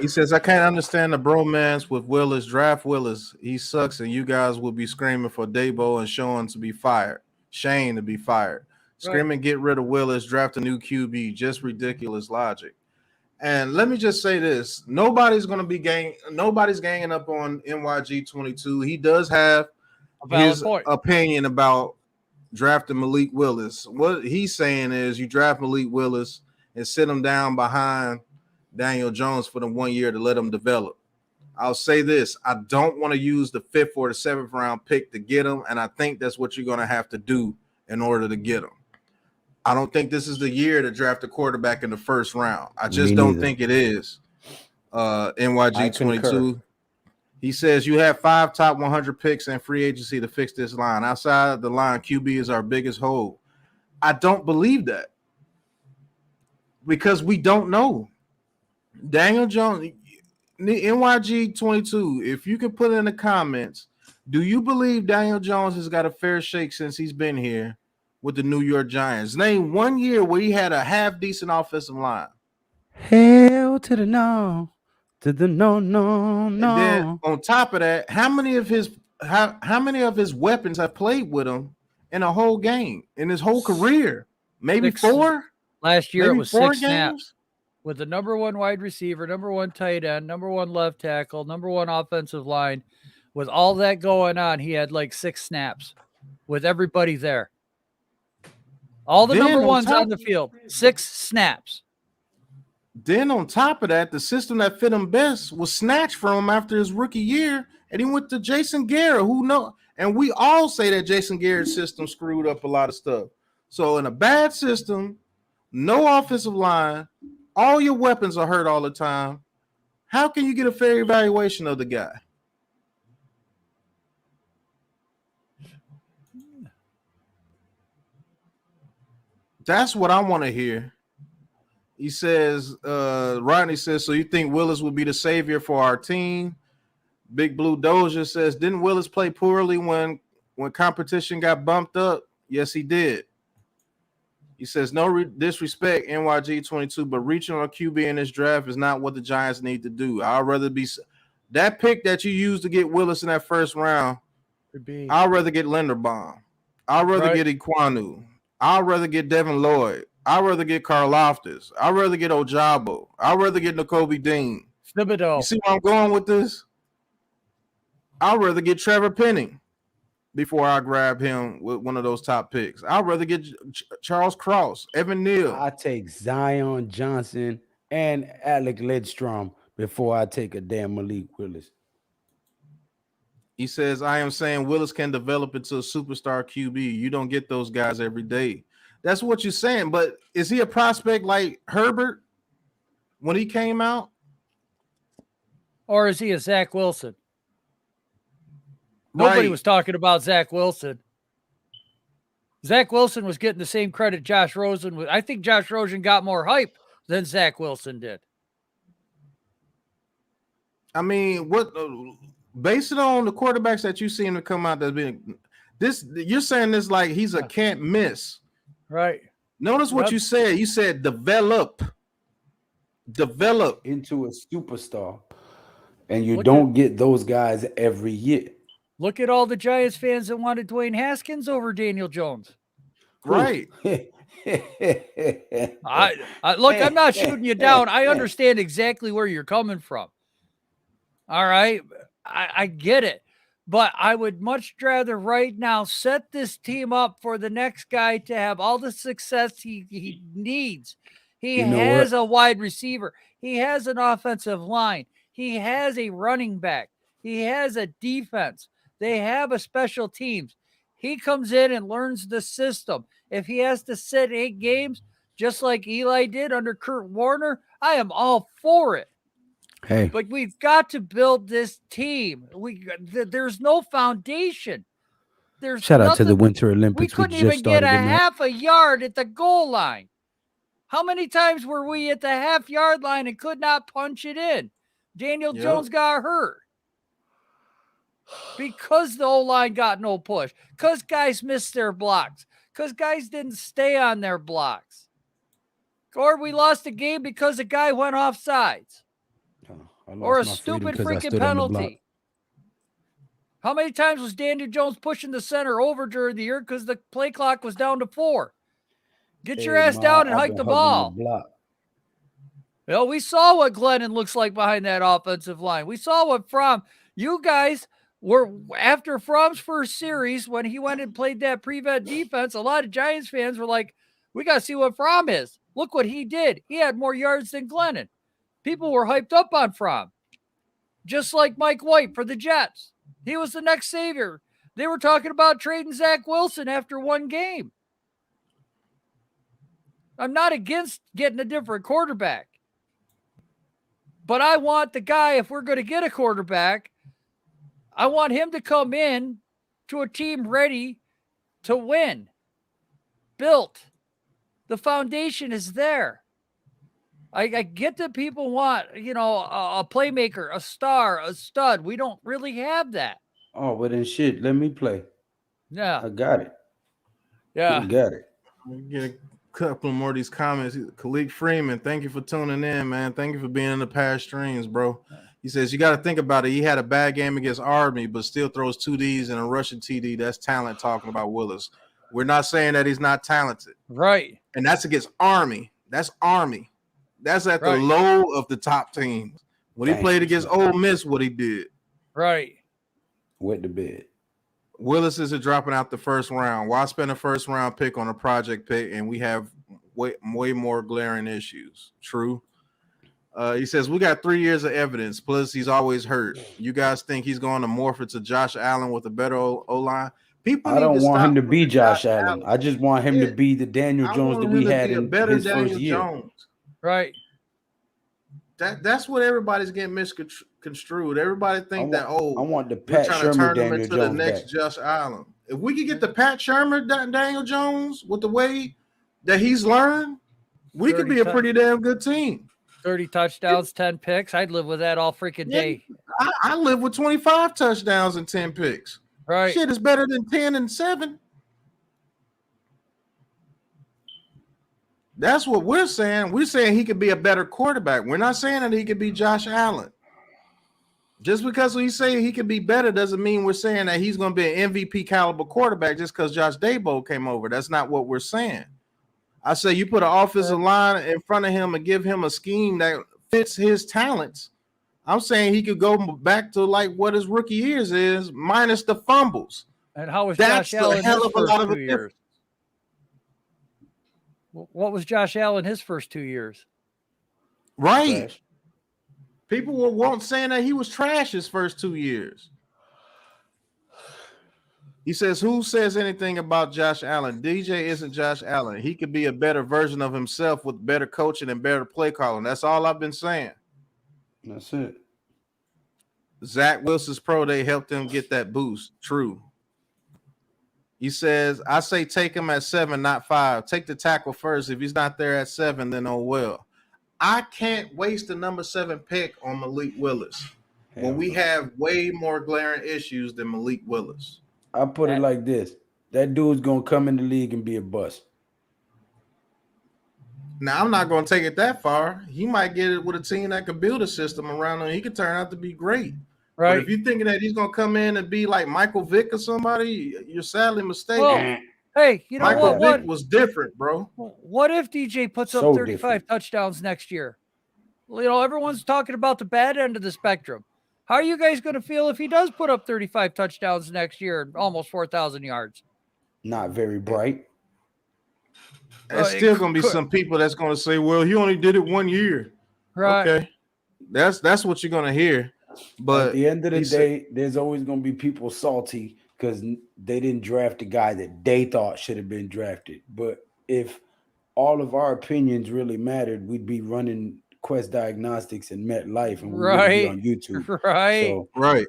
He says, I can't understand the bromance with Willis. Draft Willis. He sucks, and you guys will be screaming for Dabo and Sean to be fired. Shane to be fired. Screaming, get rid of Willis, draft a new QB. Just ridiculous logic. And let me just say this. Nobody's ganging up on NYG22. He does have his opinion about drafting Malik Willis. What he's saying is you draft Malik Willis and sit him down behind Daniel Jones for the 1 year to let him develop. I'll say this. I don't want to use the 5th or the 7th round pick to get him, and I think that's what you're going to have to do in order to get him. I don't think this is the year to draft a quarterback in the 1st round. I just don't think it is. NYG22. He says you have 5 top 100 picks and free agency to fix this line. Outside the line, QB is our biggest hole. I don't believe that because we don't know. Daniel Jones, NYG22, if you can put in the comments, do you believe Daniel Jones has got a fair shake since he's been here with the New York Giants? Name 1 year where he had a half-decent offensive line. Hell to the no. To the no. And then on top of that, how many of his weapons have played with him in a whole game, in his whole career? Maybe 4? Last year it was 6 snaps. With the number 1 wide receiver, number 1 tight end, number 1 left tackle, number 1 offensive line. With all that going on, he had like 6 snaps with everybody there. All the number 1s on the field, 6 snaps. Then on top of that, the system that fit him best was snatched from him after his rookie year, and he went to Jason Garrett, and we all say that Jason Garrett's system screwed up a lot of stuff. So in a bad system, no offensive line, all your weapons are hurt all the time. How can you get a fair evaluation of the guy? That's what I want to hear. He says, Rodney says, so you think Willis will be the savior for our team? Big Blue Doja says, didn't Willis play poorly when competition got bumped up? Yes, he did. He says, no disrespect, NYG22, but reaching on a QB in this draft is not what the Giants need to do. I'd rather be that pick that you used to get Willis in that 1st round. I'd rather get Linderbaum. I'd rather get Iquanu. I'd rather get Devin Lloyd. I'd rather get Karlaftis. I'd rather get Ojabo. I'd rather get Nakobe Dean. Thibodeau. You see where I'm going with this? I'd rather get Trevor Penning before I grab him with one of those top picks. I'd rather get Charles Cross, Evan Neal. I take Zion Johnson and Alec Lidstrom before I take a damn Malik Willis. He says, I am saying Willis can develop into a superstar QB. You don't get those guys every day. That's what you're saying. But is he a prospect like Herbert when he came out? Or is he a Zach Wilson? Nobody was talking about Zach Wilson. Zach Wilson was getting the same credit Josh Rosen was. I think Josh Rosen got more hype than Zach Wilson did. I mean, based it on the quarterbacks that you seen to come out that's been this, you're saying this like he's a can't miss. Right. Notice what you said. You said develop into a superstar. And you don't get those guys every year. Look at all the Giants fans that wanted Dwayne Haskins over Daniel Jones. Right. Look, I'm not shooting you down. I understand exactly where you're coming from. All right. I get it. But I would much rather right now set this team up for the next guy to have all the success he needs. He has a wide receiver. He has an offensive line. He has a running back. He has a defense. They have a special teams. He comes in and learns the system. If he has to sit 8 games, just like Eli did under Kurt Warner, I am all for it. Hey, but we've got to build this team. There's no foundation. There's shout out to the Winter Olympics. We couldn't even get a half a yard at the goal line. How many times were we at the half-yard line and could not punch it in? Daniel Jones got hurt because the O-line got no push, because guys missed their blocks, because guys didn't stay on their blocks. Or we lost a game because a guy went off sides. Or a stupid freaking penalty. How many times was Daniel Jones pushing the center over during the year because the play clock was down to 4? Get your ass down and hike the ball. Well, we saw what Glennon looks like behind that offensive line. We saw what Fromm, you guys were, after Fromm's first series, when he went and played that prevent defense, a lot of Giants fans were like, we got to see what Fromm is. Look what he did. He had more yards than Glennon. People were hyped up on Fromm. Just like Mike White for the Jets. He was the next savior. They were talking about trading Zach Wilson after one game. I'm not against getting a different quarterback. But I want the guy, if we're going to get a quarterback, I want him to come in to a team ready to win. Built. The foundation is there. I get that people want, a playmaker, a star, a stud. We don't really have that. Oh, well then shit, let me play. Yeah. I got it. Yeah. I got it. Get a couple more of these comments. Khalid Freeman, thank you for tuning in, man. Thank you for being in the past streams, bro. He says, you got to think about it. He had a bad game against Army, but still throws 2 Ds and a rushing TD. That's talent talking about Willis. We're not saying that he's not talented. Right. And that's against Army. That's Army. That's at the low of the top teams. When he played against Ole Miss, what he did. Right. Wet the bed. Willis is dropping out the first round. Why spend a first round pick on a project pick and we have way more glaring issues? True. He says, we got 3 years of evidence. Plus, he's always hurt. You guys think he's going to morph it to Josh Allen with a better O-line? I don't want him to be Josh Allen. I just want him to be the Daniel Jones that we had in his first year. Right. That's what everybody's getting misconstrued. Everybody think I want the Pat Shermer Daniel Jones the next back. Josh Allen. If we could get the Pat Shermer Daniel Jones with the way that he's learned, we could be a pretty damn good team. 30 touchdowns, 10 picks. I'd live with that all freaking day. I live with 25 touchdowns and 10 picks. Right. Shit is better than 10 and 7. That's what we're saying. We're saying he could be a better quarterback. We're not saying that he could be Josh Allen. Just because we say he could be better doesn't mean we're saying that he's going to be an MVP caliber quarterback just because Josh Dabo came over. That's not what we're saying. I say you put an offensive line in front of him and give him a scheme that fits his talents. I'm saying he could go back to like what his rookie years is, minus the fumbles. And how was Josh Allen his first 2 years? What was Josh Allen his first 2 years? Right. Trash. People won't saying that he was trash his first 2 years. He says, who says anything about Josh Allen? DJ isn't Josh Allen. He could be a better version of himself with better coaching and better play calling. That's all I've been saying. That's it. Zach Wilson's pro day helped him get that boost. True. He says, I say take him at 7, not 5. Take the tackle first. If he's not there at 7, then oh well. I can't waste the number 7 pick on Malik Willis when we have way more glaring issues than Malik Willis. I put it like this. That dude's going to come in the league and be a bust. Now, I'm not going to take it that far. He might get it with a team that could build a system around him. He could turn out to be great. Right. But if you're thinking that he's going to come in and be like Michael Vick or somebody, you're sadly mistaken. Well, hey, you know Michael Vick was different, bro. What if DJ puts up 35 touchdowns next year? You know, everyone's talking about the bad end of the spectrum. How are you guys going to feel if he does put up 35 touchdowns next year and almost 4,000 yards? Not very bright. There's still going to be some people that's going to say, well, he only did it 1 year. Right. Okay. That's what you're going to hear. But at the end of the day, there's always going to be people salty because they didn't draft a guy that they thought should have been drafted. But if all of our opinions really mattered, we'd be running Quest Diagnostics and MetLife, and we would be on YouTube. Right. So, right.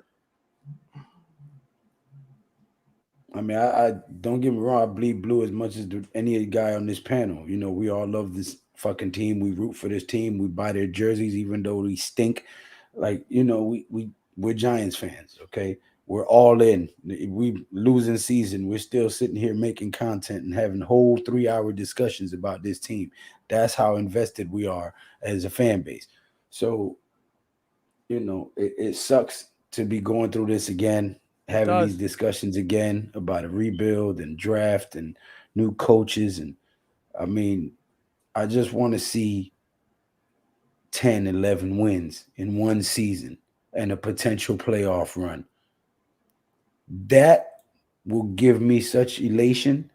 I mean, I don't get me wrong. I bleed blue as much as any guy on this panel. You know, we all love this fucking team. We root for this team. We buy their jerseys, even though we stink. Like, you know, we're Giants fans, okay? We're all in. We losing season. We're still sitting here making content and having whole 3-hour discussions about this team. That's how invested we are as a fan base. So, you know, it sucks to be going through this again, having these discussions again about a rebuild and draft and new coaches. And I mean, I just want to see 10, 11 wins in one season and a potential playoff run. That will give me such elation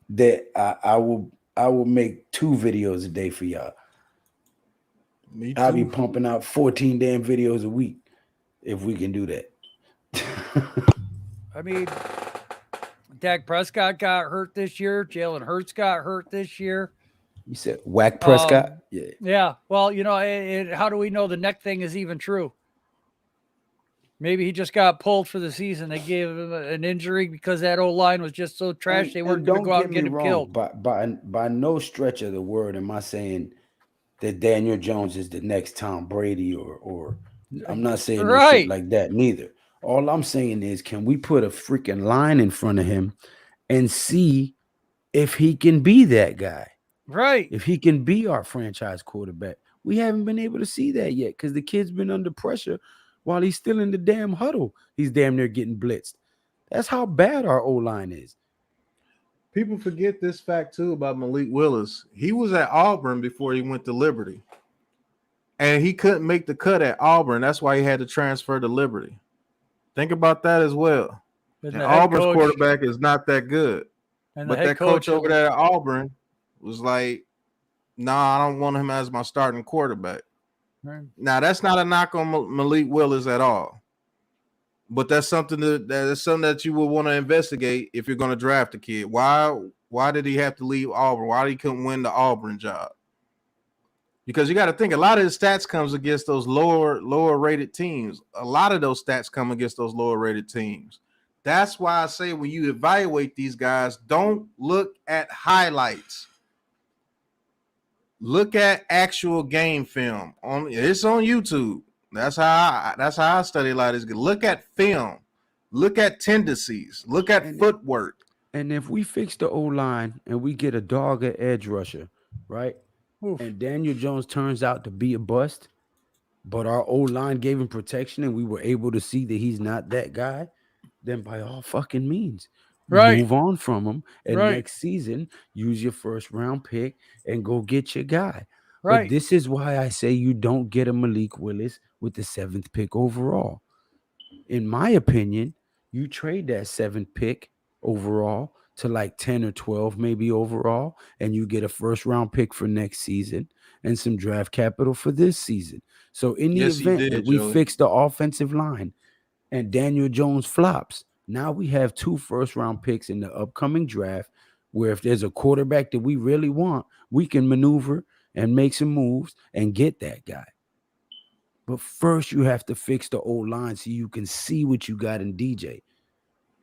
that I will make 2 videos a day for y'all. I'll be pumping out 14 damn videos a week if we can do that. I mean, Dak Prescott got hurt this year. Jalen Hurts got hurt this year. You said whack Prescott? Yeah. Well, you know, how do we know the neck thing is even true? Maybe he just got pulled for the season. They gave him an injury because that O-line was just so trash. They weren't going to go out and get him killed. By no stretch of the word am I saying that Daniel Jones is the next Tom Brady or I'm not saying no shit like that neither. All I'm saying is, can we put a freaking line in front of him and see if he can be that guy? Right. If he can be our franchise quarterback. We haven't been able to see that yet because the kid's been under pressure while he's still in the damn huddle. He's damn near getting blitzed. That's how bad our O-line is. People forget this fact, too, about Malik Willis. He was at Auburn before he went to Liberty. And he couldn't make the cut at Auburn. That's why he had to transfer to Liberty. Think about that as well. And Auburn's quarterback is not that good. But that coach over there at Auburn was like, nah, I don't want him as my starting quarterback. Right. Now, that's not a knock on Malik Willis at all. But that's something that you would want to investigate if you're going to draft a kid. Why did he have to leave Auburn? Why he couldn't win the Auburn job? Because you got to think a lot of his stats comes against those lower rated teams. A lot of those stats come against those lower rated teams. That's why I say when you evaluate these guys, don't look at highlights. Look at actual game film. It's on YouTube. That's how I study a lot of this. Look at film. Look at tendencies. Look at footwork. And if we fix the O-line and we get a dog at edge rusher, right? Oof. And Daniel Jones turns out to be a bust, but our O-line gave him protection and we were able to see that he's not that guy, then by all fucking means, move on from him. And next season, use your first round pick and go get your guy. Right. But this is why I say you don't get a Malik Willis with the 7th pick overall. In my opinion, you trade that 7th pick overall to like 10 or 12 maybe overall, and you get a first round pick for next season and some draft capital for this season. So in the event that we fix the offensive line and Daniel Jones flops, now we have 2 first-round picks in the upcoming draft where if there's a quarterback that we really want, we can maneuver and make some moves and get that guy. But first, you have to fix the O-line so you can see what you got in DJ.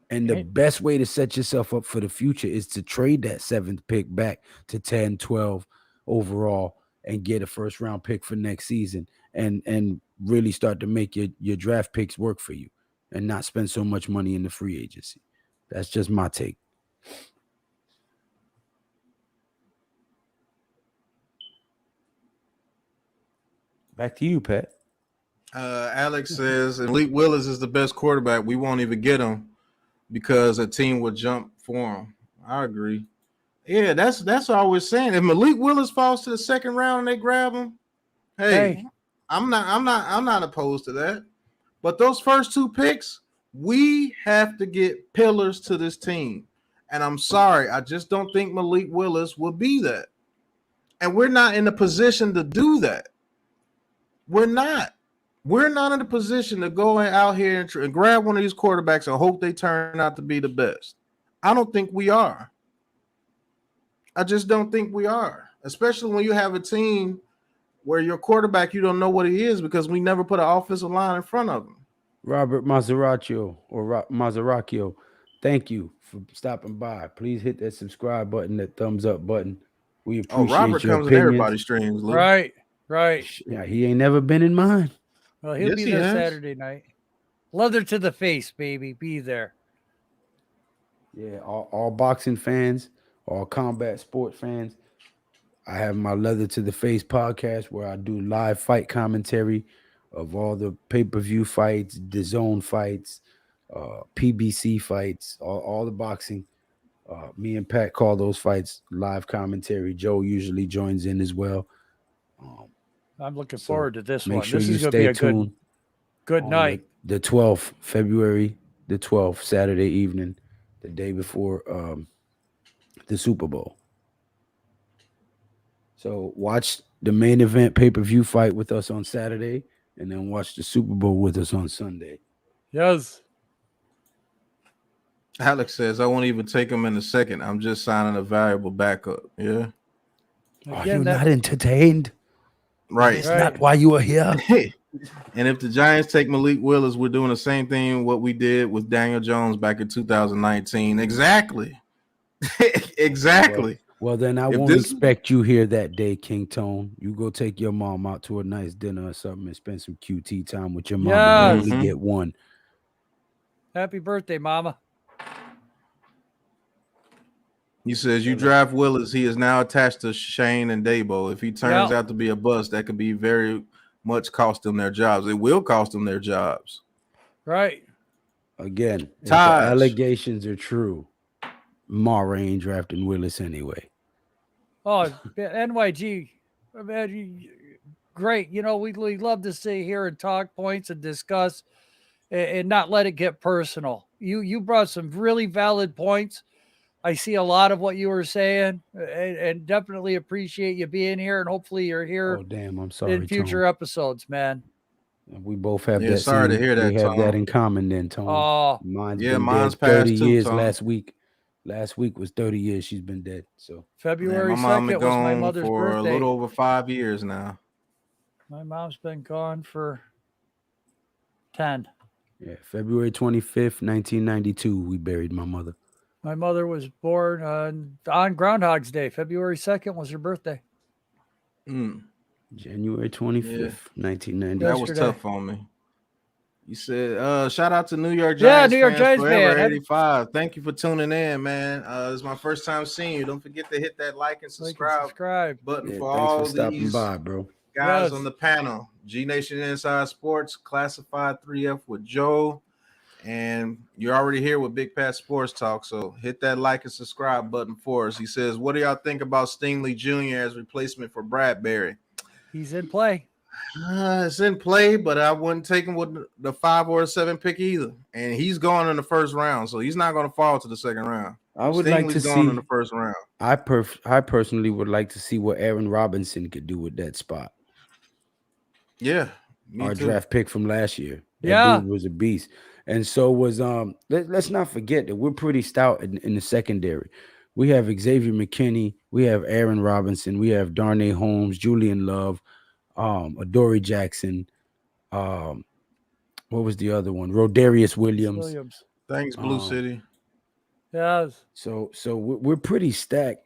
And the best way to set yourself up for the future is to trade that 7th pick back to 10, 12 overall and get a first-round pick for next season and really start to make your draft picks work for you and not spend so much money in the free agency. That's just my take. Back to you, Pat. Alex says, Malik Willis is the best quarterback. We won't even get him because a team will jump for him. I agree. Yeah, that's all we're saying. If Malik Willis falls to the 2nd round and they grab him, hey. I'm not opposed to that. But those first 2 picks, we have to get pillars to this team. And I'm sorry, I just don't think Malik Willis will be that. And we're not in a position to do that. We're not. We're not in a position to go out here and grab one of these quarterbacks and hope they turn out to be the best. I don't think we are. I just don't think we are. Especially when you have a team where your quarterback, you don't know what he is because we never put an offensive line in front of him. Robert Maseracchio, thank you for stopping by. Please hit that subscribe button, that thumbs up button. We appreciate Robert your comes opinions. in everybody's streams, Lou. Right. Yeah, he ain't never been in mine. Well, he'll be there Saturday night. Leather to the face, baby. Be there. Yeah, all boxing fans, all combat sport fans. I have my Leather to the Face podcast where I do live fight commentary of all the pay-per-view fights, the zone fights, PBC fights, all the boxing. Me and Pat call those fights live commentary. Joe usually joins in as well. I'm looking forward to this one. Sure this you is going to be a good night. The 12th, February the 12th, Saturday evening, the day before the Super Bowl. So watch the main event pay-per-view fight with us on Saturday, and then watch the Super Bowl with us on Sunday. Yes. Alex says, I won't even take him in a second. I'm just signing a valuable backup. Yeah. Are you not entertained? Right. It's not why you are here. And if the Giants take Malik Willis, we're doing the same thing what we did with Daniel Jones back in 2019. Exactly. Exactly. Well, then I won't expect you here that day, King Tone. You go take your mom out to a nice dinner or something and spend some QT time with your mom. Yes. You only get one. Happy birthday, Mama. He says, you draft Willis. He is now attached to Shane and Dabo. If he turns out to be a bust, that could be very much cost them their jobs. It will cost them their jobs. Right. Again, if the allegations are true, Mara ain't drafting Willis anyway. Oh, NYG, great. You know, we love to sit here and talk points and discuss and not let it get personal. You brought some really valid points. I see a lot of what you were saying and definitely appreciate you being here, and hopefully you're here. Oh, damn, I'm sorry, in future episodes, man. We both have that. Sorry to hear that. We have that in common then, Tone. Oh, mine's past 30 years last week. Last week was 30 years she's been dead. So February 2nd was my mother's for birthday. A little over 5 years now. My mom's been gone for 10. Yeah, February 25th, 1992, we buried my mother. My mother was born on Groundhog's Day. February 2nd was her birthday. January 25th, 1990. That was tough on me. You said, shout out to New York Giants. Yeah, New York Giants fan. 85. Thank you for tuning in, man. This is my first time seeing you. Don't forget to hit that like and subscribe button for all these guys on the panel. Gnation Inside Sports, Classified 3F with Joe. And you're already here with Big Pat Sports Talk. So hit that like and subscribe button for us. He says, what do y'all think about Stingley Jr. as replacement for Bradbury? He's in play. It's in play, but I wouldn't take him with the 5 or 7 pick either. And he's going in the first round, so he's not going to fall to the second round. I would like to see in the first round. I personally would like to see what Aaron Robinson could do with that spot. Yeah, our draft pick from last year. That dude was a beast, and so was Let's not forget that we're pretty stout in the secondary. We have Xavier McKinney, we have Aaron Robinson, we have Darnay Holmes, Julian Love, Adoree Jackson. What was the other one? Rodarius Williams. Thanks, Blue City. Yes. So we're pretty stacked.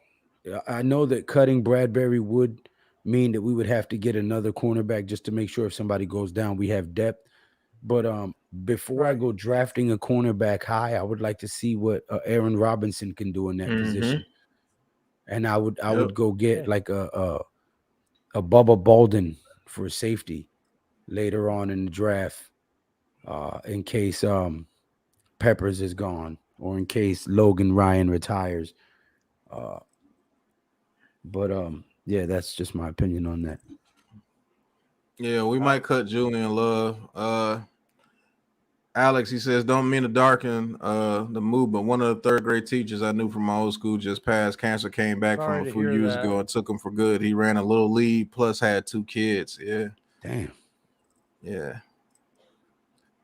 I know that cutting Bradbury would mean that we would have to get another cornerback just to make sure if somebody goes down, we have depth. But before I go drafting a cornerback high, I would like to see what Aaron Robinson can do in that position. And I would go get like a Bubba Bolden for a safety later on in the draft, in case Peppers is gone or in case Logan Ryan retires. Yeah, that's just my opinion on that. Yeah, we might cut Julian Love. Alex, he says, don't mean to darken the mood, but one of the third grade teachers I knew from my old school just passed. Cancer came back from a few years ago and took him for good. He ran a little league plus had 2 kids. Yeah. Damn. Yeah.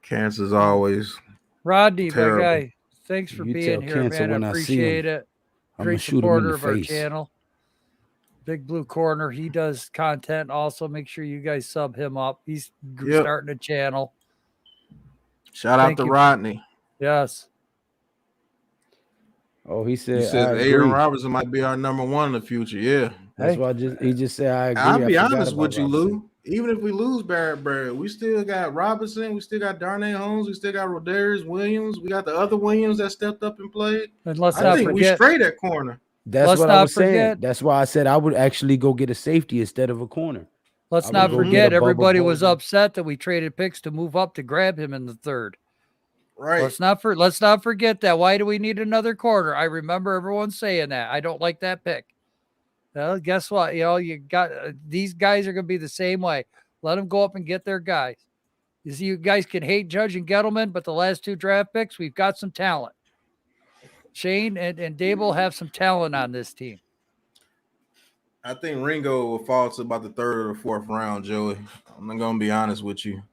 Cancer's always Rodney, terrible. My guy, thanks for being here, man. I appreciate it. Great supporter of our channel. Big Blue Corner. He does content also. Make sure you guys sub him up. He's starting a channel. Shout out to Rodney. Yes. Oh, he said Aaron Robinson might be our number 1 in the future. Yeah. That's why he just said I agree. I'll be honest with you, Lou. Even if we lose Barrett Bird, we still got Robinson, we still got Darnay Holmes, we still got Rodarius Williams, we got the other Williams that stepped up and played. And let's I think we straight at corner. That's what I was saying. That's why I said I would actually go get a safety instead of a corner. Let's not forget everybody was upset that we traded picks to move up to grab him in the third. Right. Let's not forget that. Why do we need another corner? I remember everyone saying that. I don't like that pick. Well, guess what? You got these guys are going to be the same way. Let them go up and get their guys. You see, you guys can hate Judge and Gettleman, but the last 2 draft picks, we've got some talent. Shane and Dable have some talent on this team. I think Ringo will fall to about the 3rd or 4th round, Joey. I'm not going to be honest with you.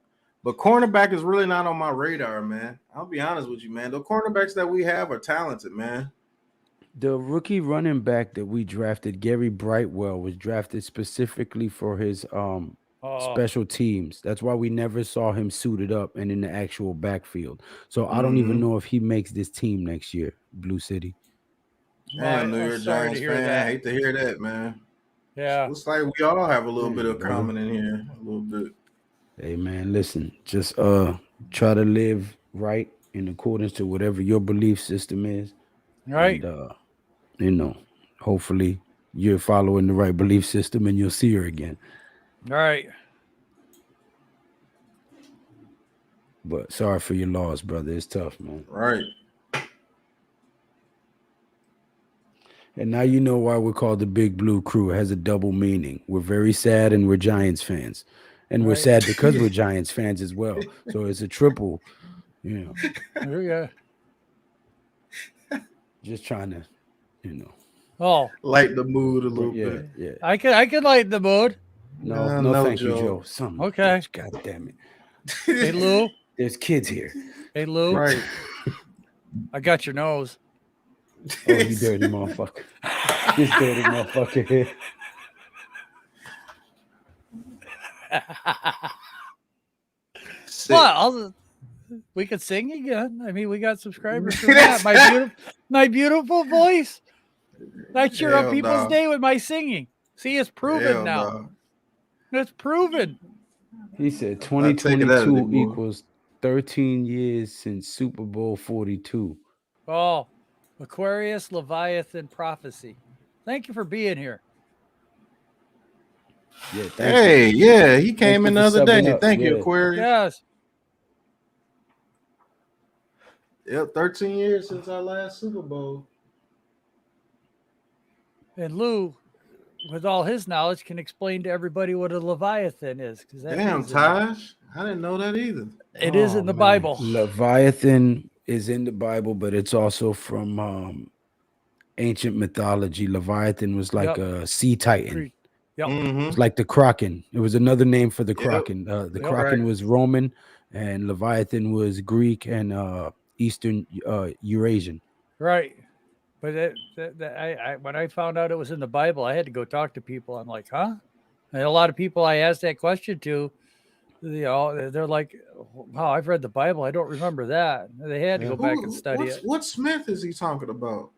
But cornerback is really not on my radar, man. I'll be honest with you, man. The cornerbacks that we have are talented, man. The rookie running back that we drafted, Gary Brightwell, was drafted specifically for his special teams. That's why we never saw him suited up and in the actual backfield. So I don't even know if he makes this team next year, Blue City. Man, New York Giants fan. I hate to hear that, man. Yeah. Looks like we all have a little bit of common in here. A little bit. Hey, man, listen. Just try to live right in accordance to whatever your belief system is. Right. And, hopefully you're following the right belief system and you'll see her again. All right. But sorry for your loss, brother. It's tough, man. Right. And now you know why we're called the Big Blue Crew. It has a double meaning. We're very sad and we're Giants fans. And we're sad because we're Giants fans as well. So it's a triple, There we go. Just trying to, light the mood a little bit. Yeah. I can lighten the mood. No, thank you, Joe. Okay. God damn it. Hey, Lou. There's kids here. Hey, Lou. Right. I got your nose. Oh, you dirty motherfucker. This dirty motherfucker here. Well, we could sing again. I mean, we got subscribers for that. My beautiful voice. I cheer up people's day with my singing. See, it's proven now. It's proven. He said 2022 equals 13 years since Super Bowl 42. Oh, Aquarius Leviathan prophecy. Thank you for being here. Yeah, he came in the other day. Thank you, Aquarius. Yes. Yep, 13 years since our last Super Bowl. And Lou, with all his knowledge, can explain to everybody what a Leviathan is. Damn, Taj. I didn't know that either. It is in the Bible. Leviathan is in the Bible, but it's also from ancient mythology. Leviathan was like a sea titan. Yep. It's like the Kraken. It was another name for the Kraken. The Kraken was Roman, and Leviathan was Greek and Eastern Eurasian. Right. But when I found out it was in the Bible, I had to go talk to people. I'm like, huh? And a lot of people I asked that question to, they're like, wow, I've read the Bible. I don't remember that. They had to go back and study it. What Smith is he talking about?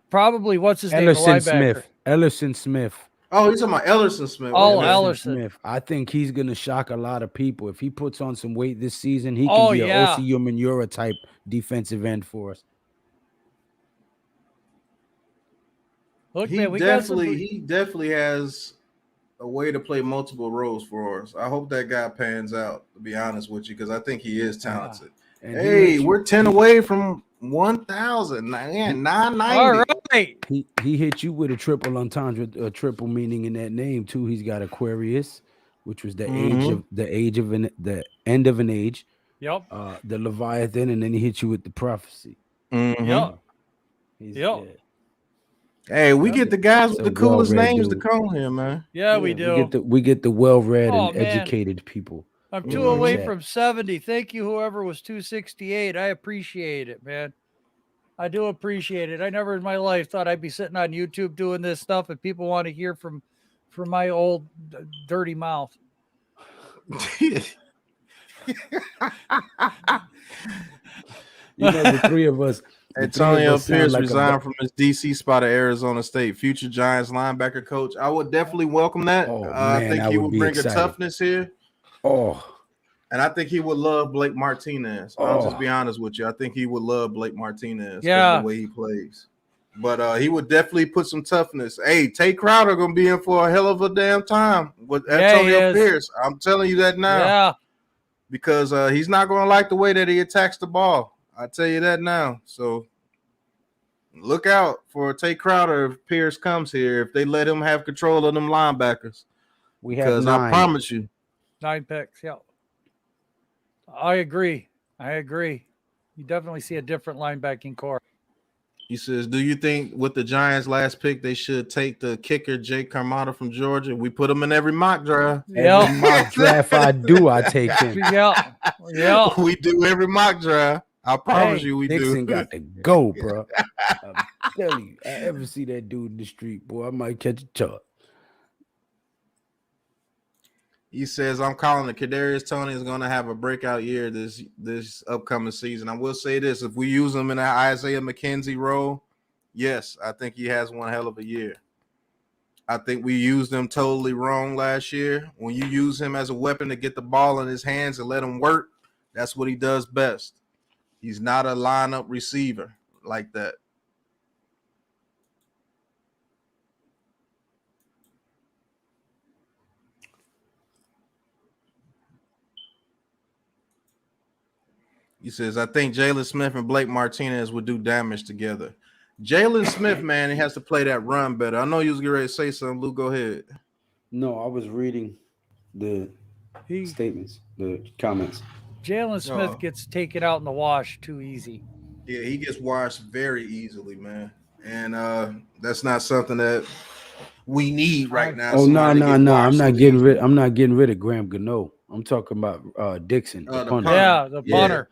Probably, what's his name? Ellison Smith. Oh, he's talking about Ellison Smith. Oh, Ellison Smith. I think he's going to shock a lot of people. If he puts on some weight this season, he can be an O.C. Umenyiora type defensive end for us. Look, he definitely has a way to play multiple roles for us. I hope that guy pans out, to be honest with you, because I think he is talented. Hey, we're 10 away from 1,000. 990. All right. He hit you with a triple entendre, a triple meaning in that name too. He's got Aquarius, which was the the end of an age. Yep. The Leviathan, and then he hit you with the prophecy. Yep. Hey, we get the guys with the coolest names to come here, man. Yeah, we do. We get the well-read and educated people. I'm 2 away from 70. Thank you, whoever was 268. I appreciate it, man. I do appreciate it. I never in my life thought I'd be sitting on YouTube doing this stuff and people want to hear from my old dirty mouth. The Antonio Pierce resigned from his DC spot at Arizona State. Future Giants linebacker coach. I would definitely welcome that. Oh, I think he would bring a toughness here. Oh. And I think he would love Blake Martinez. I'll just be honest with you. I think he would love Blake Martinez. Yeah. The way he plays. But he would definitely put some toughness. Hey, Tay Crowder going to be in for a hell of a damn time with Antonio Pierce. I'm telling you that now. Yeah. Because he's not going to like the way that he attacks the ball. I tell you that now. So look out for Tay Crowder if Pierce comes here. If they let him have control of them linebackers. Because I promise you. 9 picks, yeah. I agree. You definitely see a different linebacking core. He says, do you think with the Giants' last pick, they should take the kicker, Jake Carmona from Georgia? We put him in every mock draft. Every mock draft I take him. Yeah. We do every mock draft. I promise you we Dixon got to go, bro. I'm telling you, I ever see that dude in the street, boy, I might catch a charge. He says, I'm calling it. Kadarius Toney is going to have a breakout year this upcoming season. I will say this. If we use him in that Isaiah McKenzie role, yes, I think he has one hell of a year. I think we used him totally wrong last year. When you use him as a weapon to get the ball in his hands and let him work, that's what he does best. He's not a lineup receiver like that. He says, I think Jalen Smith and Blake Martinez would do damage together. Jalen Smith, man, he has to play that run better. I know you was getting ready to say something, Lou. Go ahead. No, I was reading the statements, the comments. Jalen Smith gets taken out in the wash too easy. Yeah, he gets washed very easily, man. And that's not something that we need right now. Oh, no. I'm not getting rid of Graham Gano. I'm talking about Dixon, the punter. Yeah, the punter.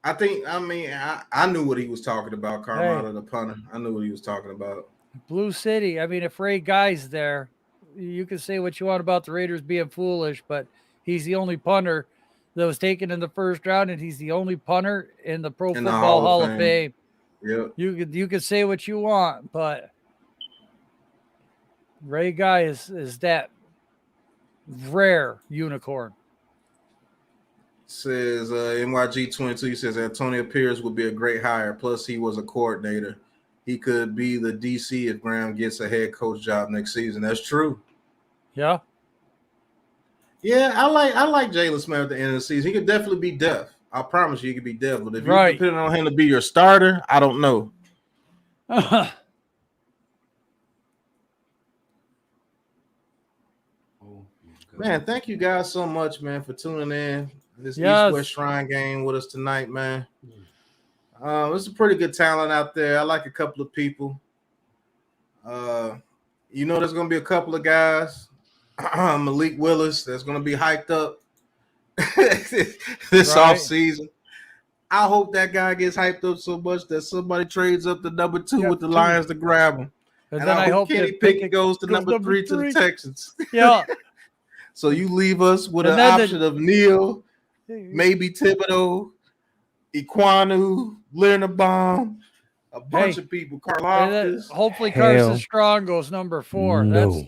I knew what he was talking about, Carmona, the punter. I knew what he was talking about. Blue City. I mean, if Ray Guy's there, you can say what you want about the Raiders being foolish, but he's the only punter that was taken in the first round, and he's the only punter in the Pro Football Hall of Fame. Yeah. You could say what you want, but Ray Guy is that rare unicorn. Says NYG22, he says Antonio Pierce would be a great hire. Plus, he was a coordinator. He could be the DC if Graham gets a head coach job next season. That's true. Yeah. Yeah, I like Jalen Smith at the end of the season. He could definitely be depth. I promise you he could be depth. But if you're depending on him to be your starter, I don't know. Man, thank you guys so much, man, for tuning in. This East-West Shrine game with us tonight, man. There's a pretty good talent out there. I like a couple of people. There's going to be a couple of guys. Malik Willis, that's going to be hyped up this offseason. I hope that guy gets hyped up so much that somebody trades up to number 2 with the Lions to grab him. And then I hope Kenny Pickett goes to number 3 to the Texans. Yeah. So you leave us with an option of Neal, maybe Thibodeau, Ekwonu, Linderbaum, a bunch of people. Karlaftis. Hopefully Carson Strong goes number 4. No.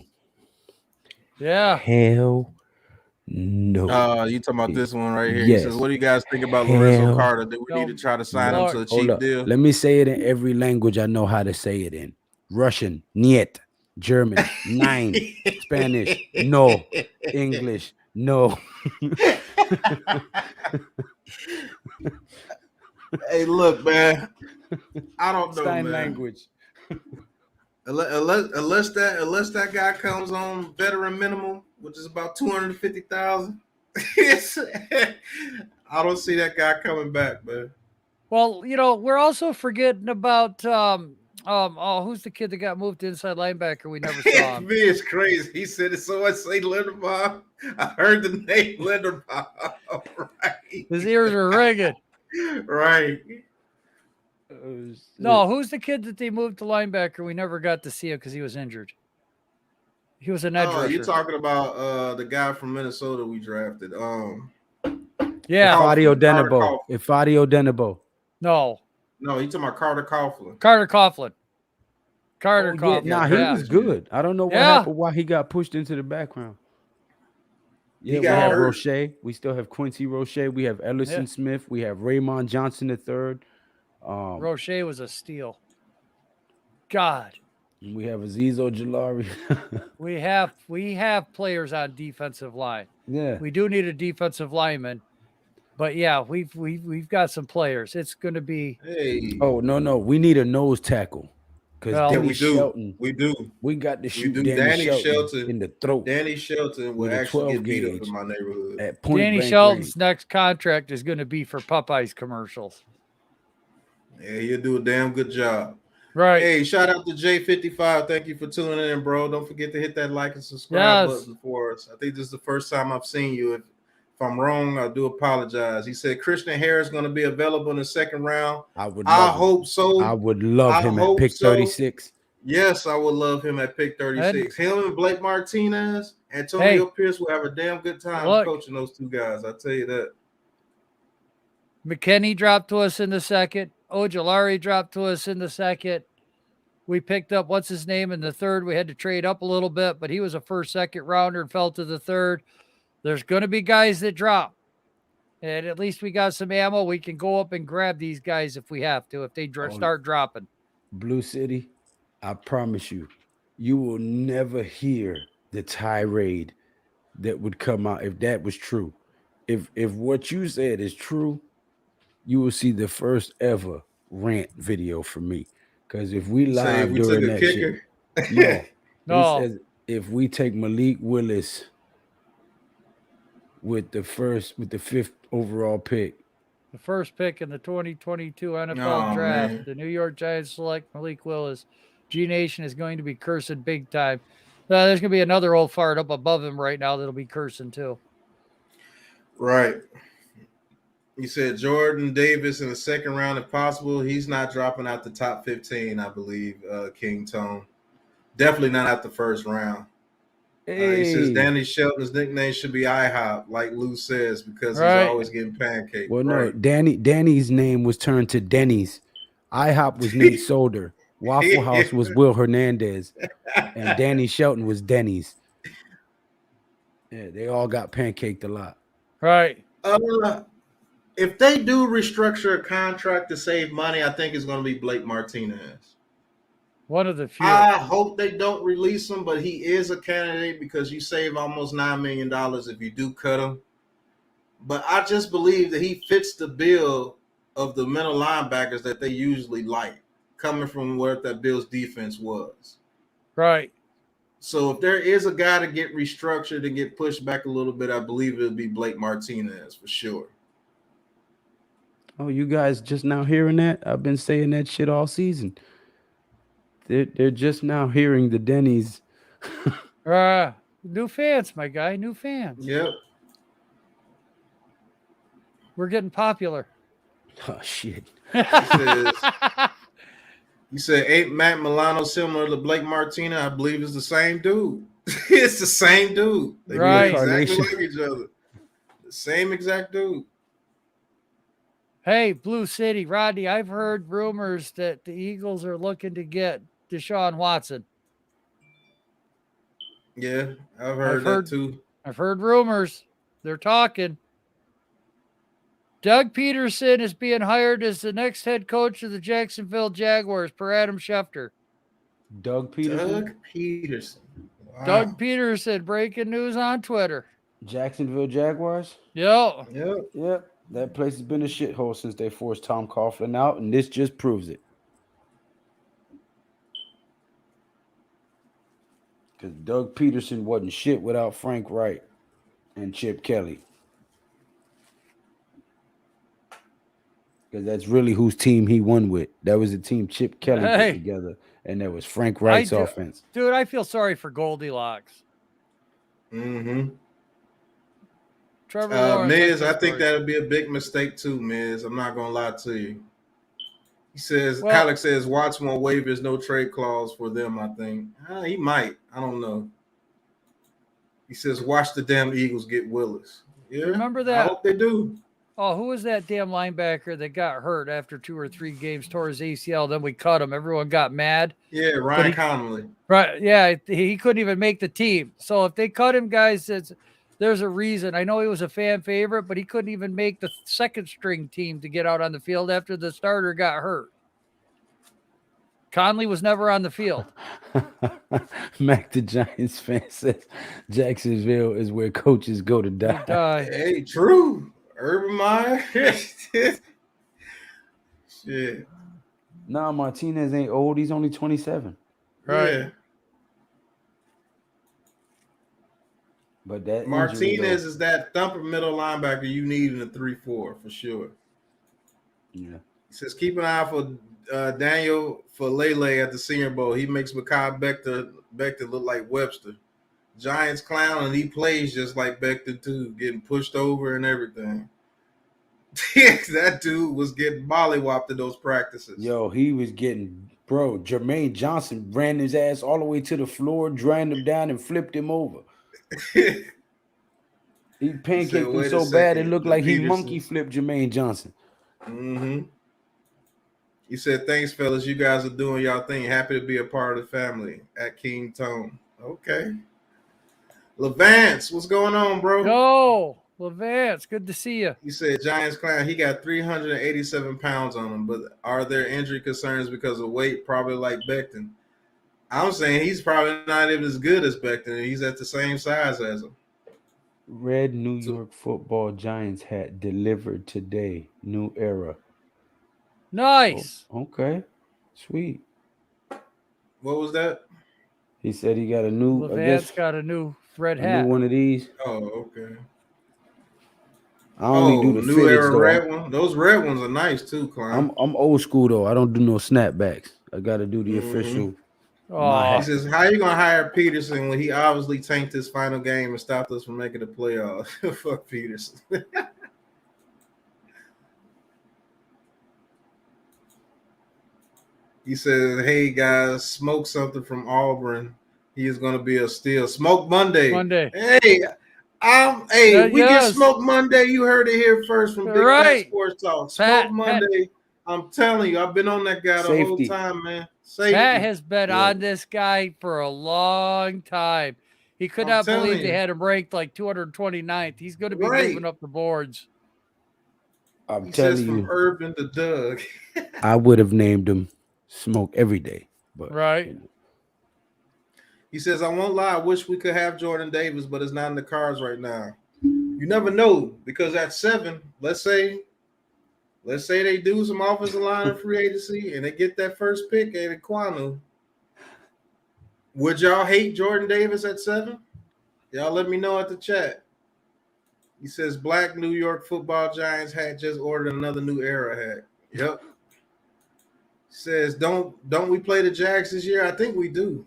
Yeah. Hell no. You talking about this one right here? Yes. He says, what do you guys think about Lorenzo Carter? Do we need to try to sign him to a cheap deal? Let me say it in every language I know how to say it in. Russian, niet. German, 9. Spanish, no. English, no. Hey, look, man. I don't know, Sign man. language. Unless that guy comes on veteran minimum, which is about $250,000, I don't see that guy coming back, man. Well, we're also forgetting about who's the kid that got moved to inside linebacker? We never saw him. Me is crazy. He said it so much. Say Linderbaum. I heard the name Linderbaum. Right. His ears are ringing. Right. No, who's the kid that they moved to linebacker? We never got to see him because he was injured. He was an edge rusher. You're talking about the guy from Minnesota we drafted. Yeah. Ifadio Denebo. No. No, he talking about Carter Coughlin. Carter Coughlin. Coughlin. Yeah, he was good. I don't know what happened, why he got pushed into the background. Yeah, we have Roche. We still have Quincy Roche. We have Ellison Smith. We have Raymond Johnson III. Roche was a steal. God. We have Azizo Jalari. we have players on defensive line. Yeah. We do need a defensive lineman. But yeah, we've got some players. It's going to be. Hey. Oh no, we need a nose tackle. Because we do. We got to shoot Danny Shelton in the throat. Danny Shelton will actually get beat up in my neighborhood. At point Danny Shelton's next contract is going to be for Popeyes commercials. Yeah, he'll do a damn good job. Right. Hey, shout out to J55. Thank you for tuning in, bro. Don't forget to hit that like and subscribe button for us. I think this is the first time I've seen you. If I'm wrong, I do apologize. He said Christian Harris is going to be available in the second round. I hope so. I would love him at pick 36. Yes, I would love him at pick 36. Him and Blake Martinez, Antonio Pierce will have a damn good time coaching those two guys. I'll tell you that. McKinney dropped to us in the second. Ojulari dropped to us in the second. We picked up, what's his name, in the third. We had to trade up a little bit, but he was a first, second rounder and fell to the third. There's going to be guys that drop. And at least we got some ammo. We can go up and grab these guys if we have to, if they start dropping. Blue City, I promise you, you will never hear the tirade that would come out if that was true. If what you said is true, you will see the first ever rant video from me. Because if we live during that shit, no. He says if we take Malik Willis with the fifth overall pick. The first pick in the 2022 NFL draft. Man. The New York Giants select Malik Willis. G-Nation is going to be cursing big time. There's going to be another old fart up above him right now that'll be cursing too. Right. You said Jordan Davis in the second round if possible. He's not dropping out the top 15, I believe, King Tone. Definitely not out the first round. He says Danny Shelton's nickname should be IHOP, like Lou says, because he's always getting pancaked. Well, no, Danny's name was turned to Denny's. IHOP was Nate Solder. Waffle House was Will Hernandez. And Danny Shelton was Denny's. Yeah, they all got pancaked a lot. Right. If they do restructure a contract to save money, I think it's going to be Blake Martinez. One of the few. I hope they don't release him, but he is a candidate because you save almost $9 million if you do cut him. But I just believe that he fits the bill of the middle linebackers that they usually like, coming from where that Bills defense was. Right. So if there is a guy to get restructured and get pushed back a little bit, I believe it'll be Blake Martinez for sure. Oh, you guys just now hearing that? I've been saying that shit all season. They're just now hearing the Denny's. New fans, my guy. New fans. Yep. We're getting popular. Oh, shit. He said, ain't Matt Milano similar to Blake Martinez? I believe it's the same dude. It's the same dude. They look exactly like each other. The same exact dude. Hey, Blue City, Rodney, I've heard rumors that the Eagles are looking to get Deshaun Watson. Yeah, I've heard that too. I've heard rumors. They're talking. Doug Peterson is being hired as the next head coach of the Jacksonville Jaguars, per Adam Schefter. Doug Peterson? Wow. Doug Peterson, breaking news on Twitter. Jacksonville Jaguars? Yep. That place has been a shithole since they forced Tom Coughlin out, and this just proves it. Because Doug Peterson wasn't shit without Frank Wright and Chip Kelly. Because that's really whose team he won with. That was the team Chip Kelly put together, and that was Frank Wright's offense. Dude, I feel sorry for Goldilocks. Mm-hmm. Trevor Miz, I think that would be a big mistake too, Miz. I'm not gonna lie to you. He says, Alex says, Watson won't waive his no trade clause for them. I think he might. I don't know. He says, watch the damn Eagles get Willis. Yeah, remember that? I hope they do. Oh, who was that damn linebacker that got hurt after 2 or 3 games, tore his ACL? Then we cut him. Everyone got mad. Yeah, Ryan Connolly. Right. Yeah, he couldn't even make the team. So if they cut him, guys, there's a reason. I know he was a fan favorite, but he couldn't even make the second string team to get out on the field after the starter got hurt. Conley was never on the field. Mac the Giants fan says Jacksonville is where coaches go to die. Hey, true. Urban Meyer. Shit. Nah, Martinez ain't old. He's only 27. Right. Yeah. But that Martinez is that thumper middle linebacker you need in a 3-4 for sure. Yeah. He says keep an eye for Daniel Falele at the Senior Bowl. He makes Mekhi Becton look like Webster. Giants clown, and he plays just like Becton too, getting pushed over and everything. That dude was getting mollywopped in those practices. Yo, he was getting, bro. Jermaine Johnson ran his ass all the way to the floor, dragged him down, and flipped him over. He pancaked him so bad it looked like he monkey flipped Jermaine Johnson. Mm-hmm. He said, thanks, fellas. You guys are doing y'all thing. Happy to be a part of the family at King Tone. Okay. Levance, what's going on, bro? Yo, Levance, good to see you. He said, Giants clown, he got 387 pounds on him, but are there injury concerns because of weight? Probably like Becton. I'm saying he's probably not even as good as Becton. He's at the same size as him. Red New York Football Giants hat delivered today. New era. Nice. Oh, okay. Sweet. What was that? He said he got a new. Levance got a new red hat. New one of these. Oh, okay. I only do the new fitteds, era though. red one. Those red ones are nice too, Klein. I'm old school though. I don't do no snapbacks. I got to do the official. He says, "How you gonna hire Peterson when he obviously tanked his final game and stopped us from making the playoffs?" Fuck Peterson. He says, "Hey guys, smoke something from Auburn. He is gonna be a steal. Smoke Monday. Hey, we get Smoke Monday. You heard it here first from Big Pat Sports Talk. Smoke Monday. I'm telling you, I've been on that guy the whole time, man. Safety. Pat has been on this guy for a long time. He could not believe they had him ranked like 229th. He's going to be moving up the boards. I'm telling you, from Urban to Doug. I would have named him Smoke every day, but He says, I won't lie, I wish we could have Jordan Davis, but it's not in the cards right now. You never know, because at 7, let's say they do some offensive line in free agency and they get that first pick at Kwanu. Would y'all hate Jordan Davis at 7? Y'all let me know at the chat. He says, Black New York Football Giants hat just ordered another new era hat. Yep. Says, don't we play the Jags this year? I think we do.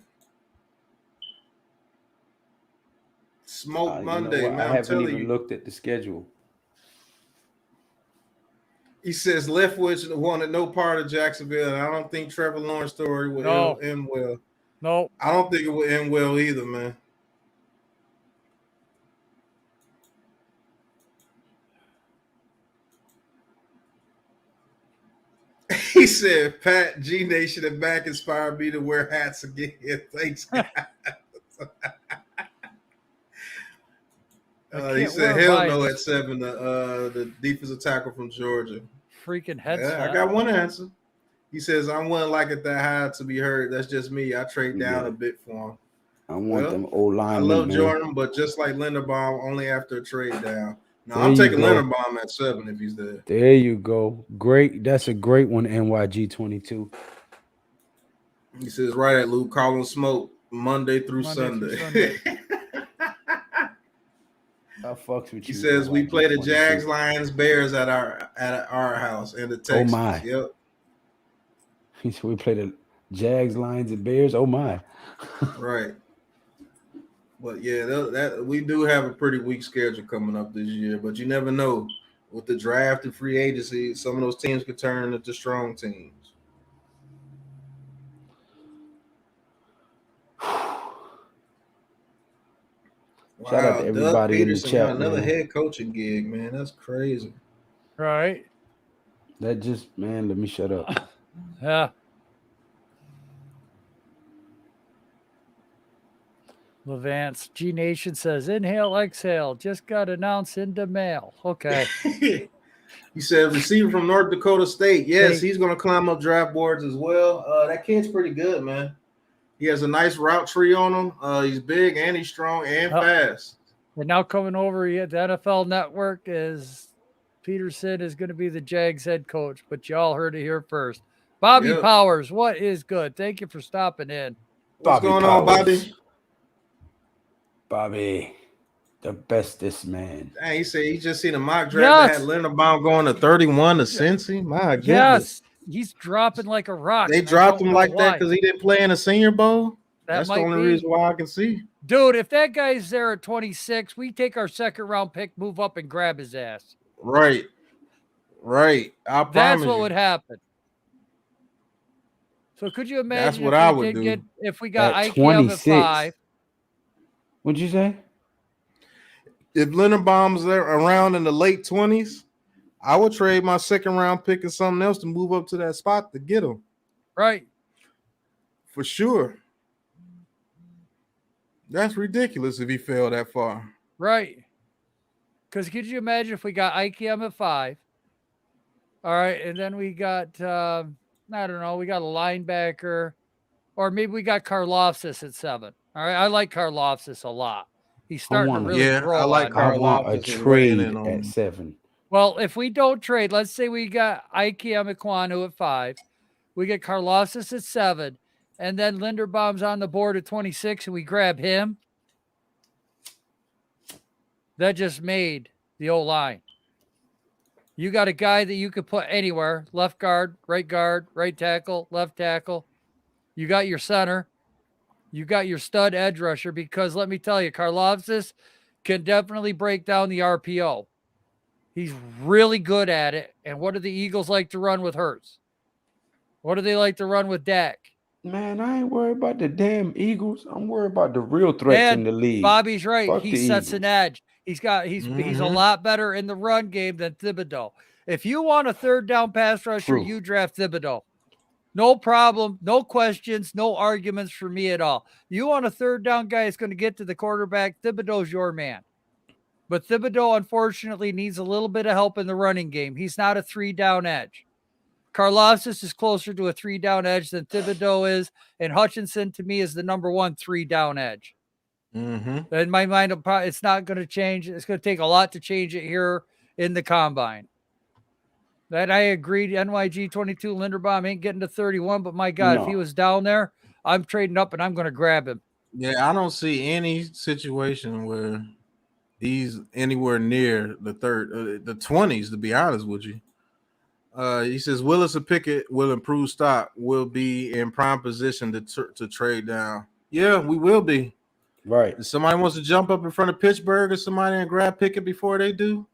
Smoke Monday, man. I haven't even looked at the schedule. He says Leftwich wanted no part of Jacksonville, and I don't think Trevor Lawrence's story would end well. No. I don't think it would end well either, man. He said, Pat, G Nation and back inspired me to wear hats again. Thanks, guys. He said, hell no at 7, the defensive tackle from Georgia. Freaking headset. Yeah, I got one answer. He says, I wouldn't like it that high to be heard. That's just me. I trade down a bit for him. I want them old linemen. I love Jordan, but just like Linderbaum, only after a trade down. No, I'm taking Linderbaum at 7 if he's there. There you go. Great. That's a great one, NYG22. He says, right at Luke, call him Smoke Monday through Sunday. I fucks with you. He says we play the Jags, Lions, Bears at our house in the Texas. Oh my! Yep. He said we play the Jags, Lions, and Bears. Oh my! Right. But yeah, that we do have a pretty weak schedule coming up this year. But you never know with the draft and free agency, some of those teams could turn into strong teams. Shout out to everybody in the chat. Another head coaching gig, man. That's crazy. Right. That just, man, let me shut up. Yeah. Levance, G Nation says, inhale, exhale, just got announced into mail. Okay. He said receiver from North Dakota State. Yes, he's going to climb up draft boards as well. That kid's pretty good, man. He has a nice route tree on him. He's big and he's strong and fast. And now coming over at the NFL Network is Peterson is going to be the Jags head coach, but y'all heard it here first. Bobby Powers, what is good? Thank you for stopping in. What's going on, Bobby? Bobby, the bestest man. Dang, he said he just seen a mock draft that had Linderbaum going to 31 to Cincy. My goodness. Yes, he's dropping like a rock. They dropped him like that because he didn't play in a Senior Bowl. That's the only reason why I can see. Dude, if that guy's there at 26, we take our second-round pick, move up, and grab his ass. Right. That's what would happen. So could you imagine that's what I would do. If we got IKM at 5? What'd you say? If Linderbaum's there around in the late 20s, I would trade my second-round pick and something else to move up to that spot to get him. Right. For sure. That's ridiculous if he fell that far. Right. Because could you imagine if we got IKM at 5? All right. And then we got, I don't know, we got a linebacker. Or maybe we got Karlaftis at 7. All right. I like Karlaftis a lot. He's starting to really grow. I like Karlaftis. I want a trade at 7. Well, if we don't trade, let's say we got Ike Ekwonu at 5. We get Karlaftis at 7. And then Linderbaum's on the board at 26 and we grab him. That just made the O-line. You got a guy that you could put anywhere. Left guard, right tackle, left tackle. You got your center. You got your stud edge rusher because let me tell you, Karlaftis can definitely break down the RPO. He's really good at it. And what do the Eagles like to run with Hurts? What do they like to run with Dak? Man, I ain't worried about the damn Eagles. I'm worried about the real threats in the league. Bobby's right. Fuck he sets an edge. He's a lot better in the run game than Thibodeau. If you want a third down pass rusher, you draft Thibodeau. No problem. No questions. No arguments for me at all. You want a third down guy that's going to get to the quarterback, Thibodeau's your man. But Thibodeau, unfortunately, needs a little bit of help in the running game. He's not a 3-down edge. Karlaftis is closer to a 3-down edge than Thibodeau is, and Hutchinson, to me, is the number 1 3-down edge. In my mind, it's not going to change. It's going to take a lot to change it here in the combine. That I agree. NYG 22 Linderbaum ain't getting to 31, but my God, if he was down there, I'm trading up and I'm going to grab him. Yeah, I don't see any situation where he's anywhere near the 20s, to be honest with you. He says Willis and Pickett will improve stock, will be in prime position to trade down. Yeah, we will be. Right. If somebody wants to jump up in front of Pittsburgh or somebody and grab Pickett before they do,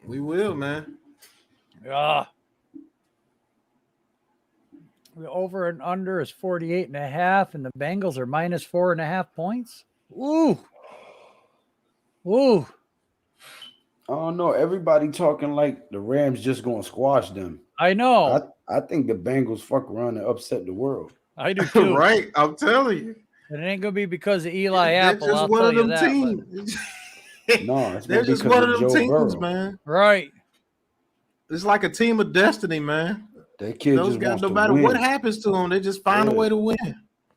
we will, man. Yeah. The over and under is 48.5, and the Bengals are minus 4.5 points. Ooh. I don't know. Everybody talking like the Rams just going to squash them. I know. I think the Bengals fuck around and upset the world. I do too. Right. I'm telling you. And it ain't going to be because of Eli Apple. Just I'll one tell of you them that. teams. No, it's they're just one of them teams, Burrow. man. Right. It's like a team of destiny, man. That kid Those just guys, wants no to matter win. what happens to them, they just find a way to win.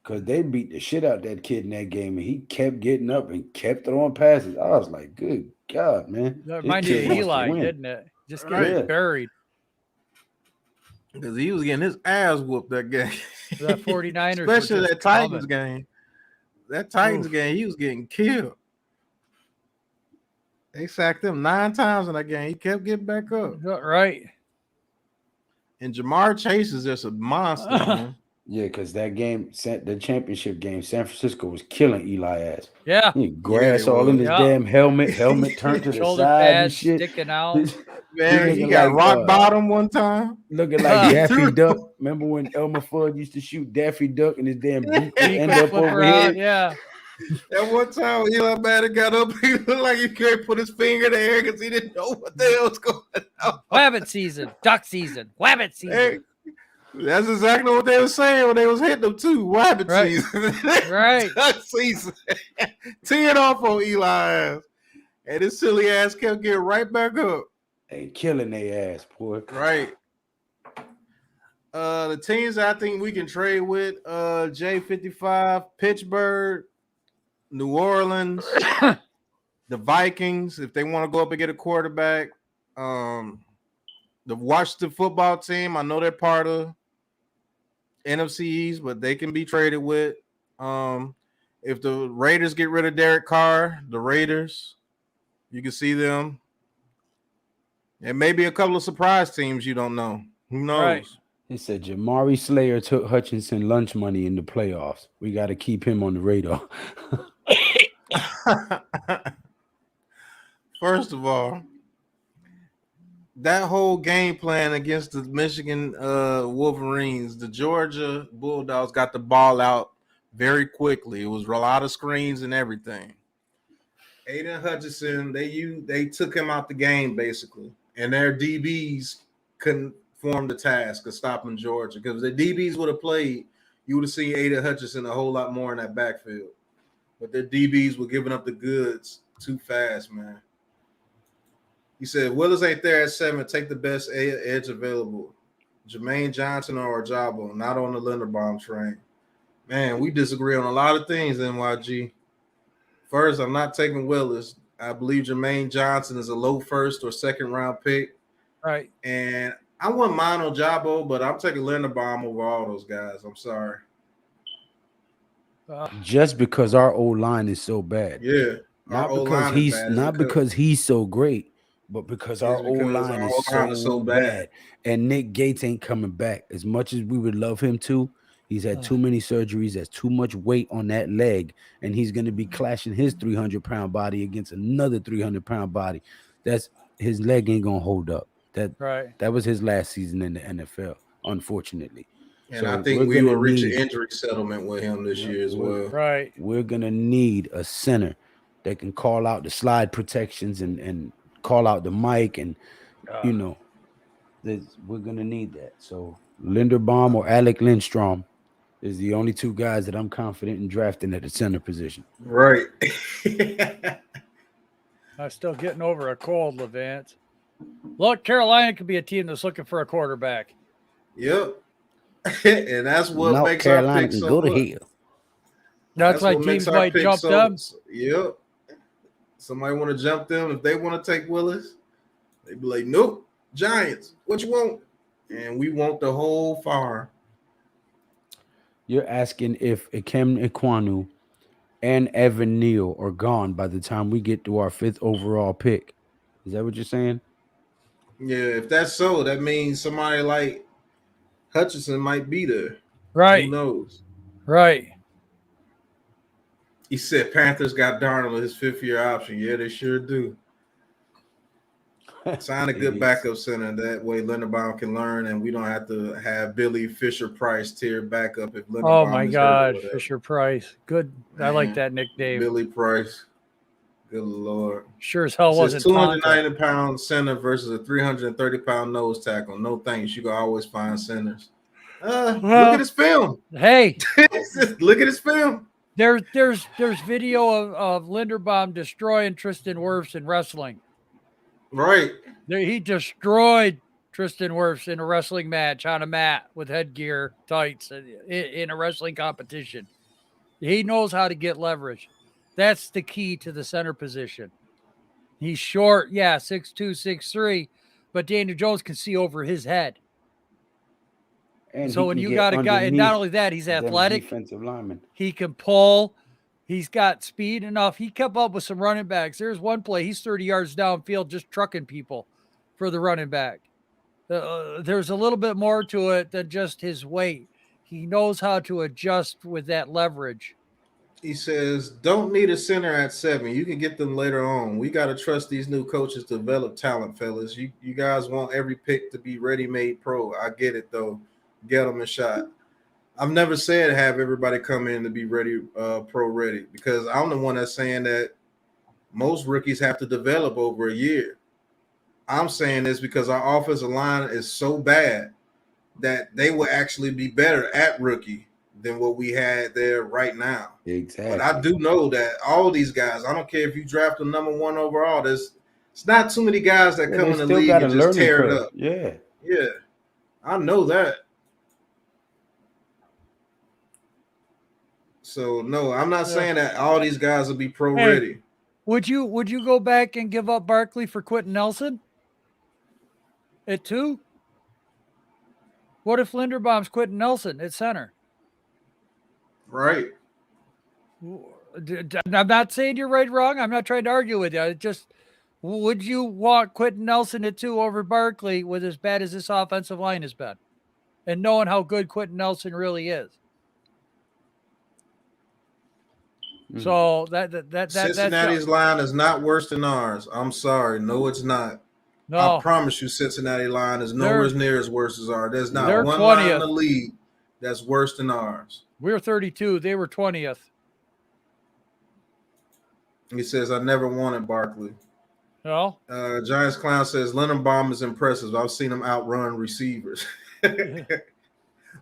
Because they beat the shit out that kid in that game, and he kept getting up and kept throwing passes. I was like, good God, man. That reminded you of Eli, didn't it? Just getting buried. Because he was getting his ass whooped that game. That 49ers. Especially that Titans game. That Titans game, he was getting killed. They sacked him 9 times in that game. He kept getting back up. Right. And Jamar Chase is just a monster, man. Yeah, because that game, the championship game, San Francisco was killing Eli ass. Yeah. He grass all in his damn helmet turned to the shoulder side pads and shit. sticking out. Man, he got rock bottom one time. Looking like Daffy Duck. Remember when Elmer Fudd used to shoot Daffy Duck and his damn beak end up over here? Yeah. At one time, Eli Manning got up. He looked like he can't put his finger in the air because he didn't know what the hell was going on. Wabbit season, duck season, wabbit season. Hey, that's exactly what they were saying when they was hitting them too. Wabbit season, right? Duck season. 10 off on Eli ass, and this silly ass kept getting right back up. They killing their ass, boy. Right. The teams I think we can trade with J55, Pittsburgh, New Orleans, the Vikings, if they want to go up and get a quarterback. The Washington football team, I know they're part of NFC East, but they can be traded with. If the Raiders get rid of Derek Carr, the Raiders, you can see them. And maybe a couple of surprise teams you don't know. Who knows? Right. He said Jamari Slayer took Hutchinson lunch money in the playoffs. We got to keep him on the radar. First of all, that whole game plan against the Michigan Wolverines, the Georgia Bulldogs got the ball out very quickly. It was a lot of screens and everything. Aiden Hutchinson, they took him out the game basically, and their DBs couldn't form the task of stopping Georgia, because if the DBs would have played, you would have seen Aiden Hutchinson a whole lot more in that backfield. But their DBs were giving up the goods too fast, man. He said, Willis ain't there at 7. Take the best edge available. Jermaine Johnson or Ajabo, not on the Linderbaum train. Man, we disagree on a lot of things, NYG. First, I'm not taking Willis. I believe Jermaine Johnson is a low first or second round pick. Right. And I wouldn't mind Ajabo, but I'm taking Linderbaum over all those guys. I'm sorry. Just because our O-line is so bad. Yeah. Not because he's so great, but because our O-line is so bad. And Nick Gates ain't coming back. As much as we would love him to, he's had too many surgeries. There's too much weight on that leg, and he's going to be clashing his 300-pound body against another 300-pound body. His leg ain't going to hold up. That was his last season in the NFL, unfortunately. And so I think we will reach an injury settlement with him this year as well. Right. We're going to need a center that can call out the slide protections and call out the mic, and, we're going to need that. So Linderbaum or Alec Lindstrom is the only two guys that I'm confident in drafting at the center position. Right. I'm still getting over a cold, Levant. Look, Carolina could be a team that's looking for a quarterback. Yep. And that's what makes Carolina our pick so go to hell. That's why teams might jump them. Yep. Somebody want to jump them. If they want to take Willis, they'd be like, nope, Giants, what you want? And we want the whole farm. You're asking if Ikem Ekwonu and Evan Neal are gone by the time we get to our 5th overall pick. Is that what you're saying? Yeah, if that's so, that means somebody like Hutchinson might be there. Right. Who knows? Right. He said Panthers got Darnold his 5th-year option. Yeah, they sure do. Sign a good backup center. That way Linderbaum can learn, and we don't have to have Billy Fisher-Price tier backup if Linderbaum Oh, my God. Fisher-Price. Good. I like that nickname. Billy Price. Good Lord. Sure as hell wasn't 290-pound center versus a 330-pound nose tackle. No thanks. You can always find centers. Look at his film. Hey. Look at his film. There's video of Linderbaum destroying Tristan Wirfs in wrestling. Right. He destroyed Tristan Wirfs in a wrestling match on a mat with headgear, tights, in a wrestling competition. He knows how to get leverage. That's the key to the center position. He's short, 6'2", 6'3", but Daniel Jones can see over his head. And so when you got a guy, and not only that, he's athletic. Defensive lineman. He can pull. He's got speed enough. He kept up with some running backs. There's one play, he's 30 yards downfield just trucking people for the running back. There's a little bit more to it than just his weight. He knows how to adjust with that leverage. He says, don't need a center at 7. You can get them later on. We got to trust these new coaches to develop talent, fellas. You guys want every pick to be ready-made pro. I get it, though. Get them a shot. I've never said have everybody come in to be ready, pro ready, because I'm the one that's saying that most rookies have to develop over a year. I'm saying this because our offensive line is so bad that they will actually be better at rookie than what we had there right now. Exactly. But I do know that all these guys, I don't care if you draft a number 1 overall, it's not too many guys that come in the league and just tear it up. Yeah. Yeah. I know that. So no, I'm not saying that all these guys will be pro ready. Would you go back and give up Barkley for Quentin Nelson at 2? What if Linderbaum's Quentin Nelson at center? Right. I'm not saying you're right or wrong. I'm not trying to argue with you. It just, would you want Quentin Nelson at 2 over Barkley with as bad as this offensive line has been, and knowing how good Quentin Nelson really is? So that Cincinnati's line is not worse than ours. I'm sorry, no, it's not. No, I promise you, Cincinnati line is nowhere near as worse as ours. There's not one 20th. Line in the league that's worse than ours. We're 32. They were 20th. He says, I never wanted Barkley. No. Giants Clown says, Linderbaum is impressive. I've seen him outrun receivers.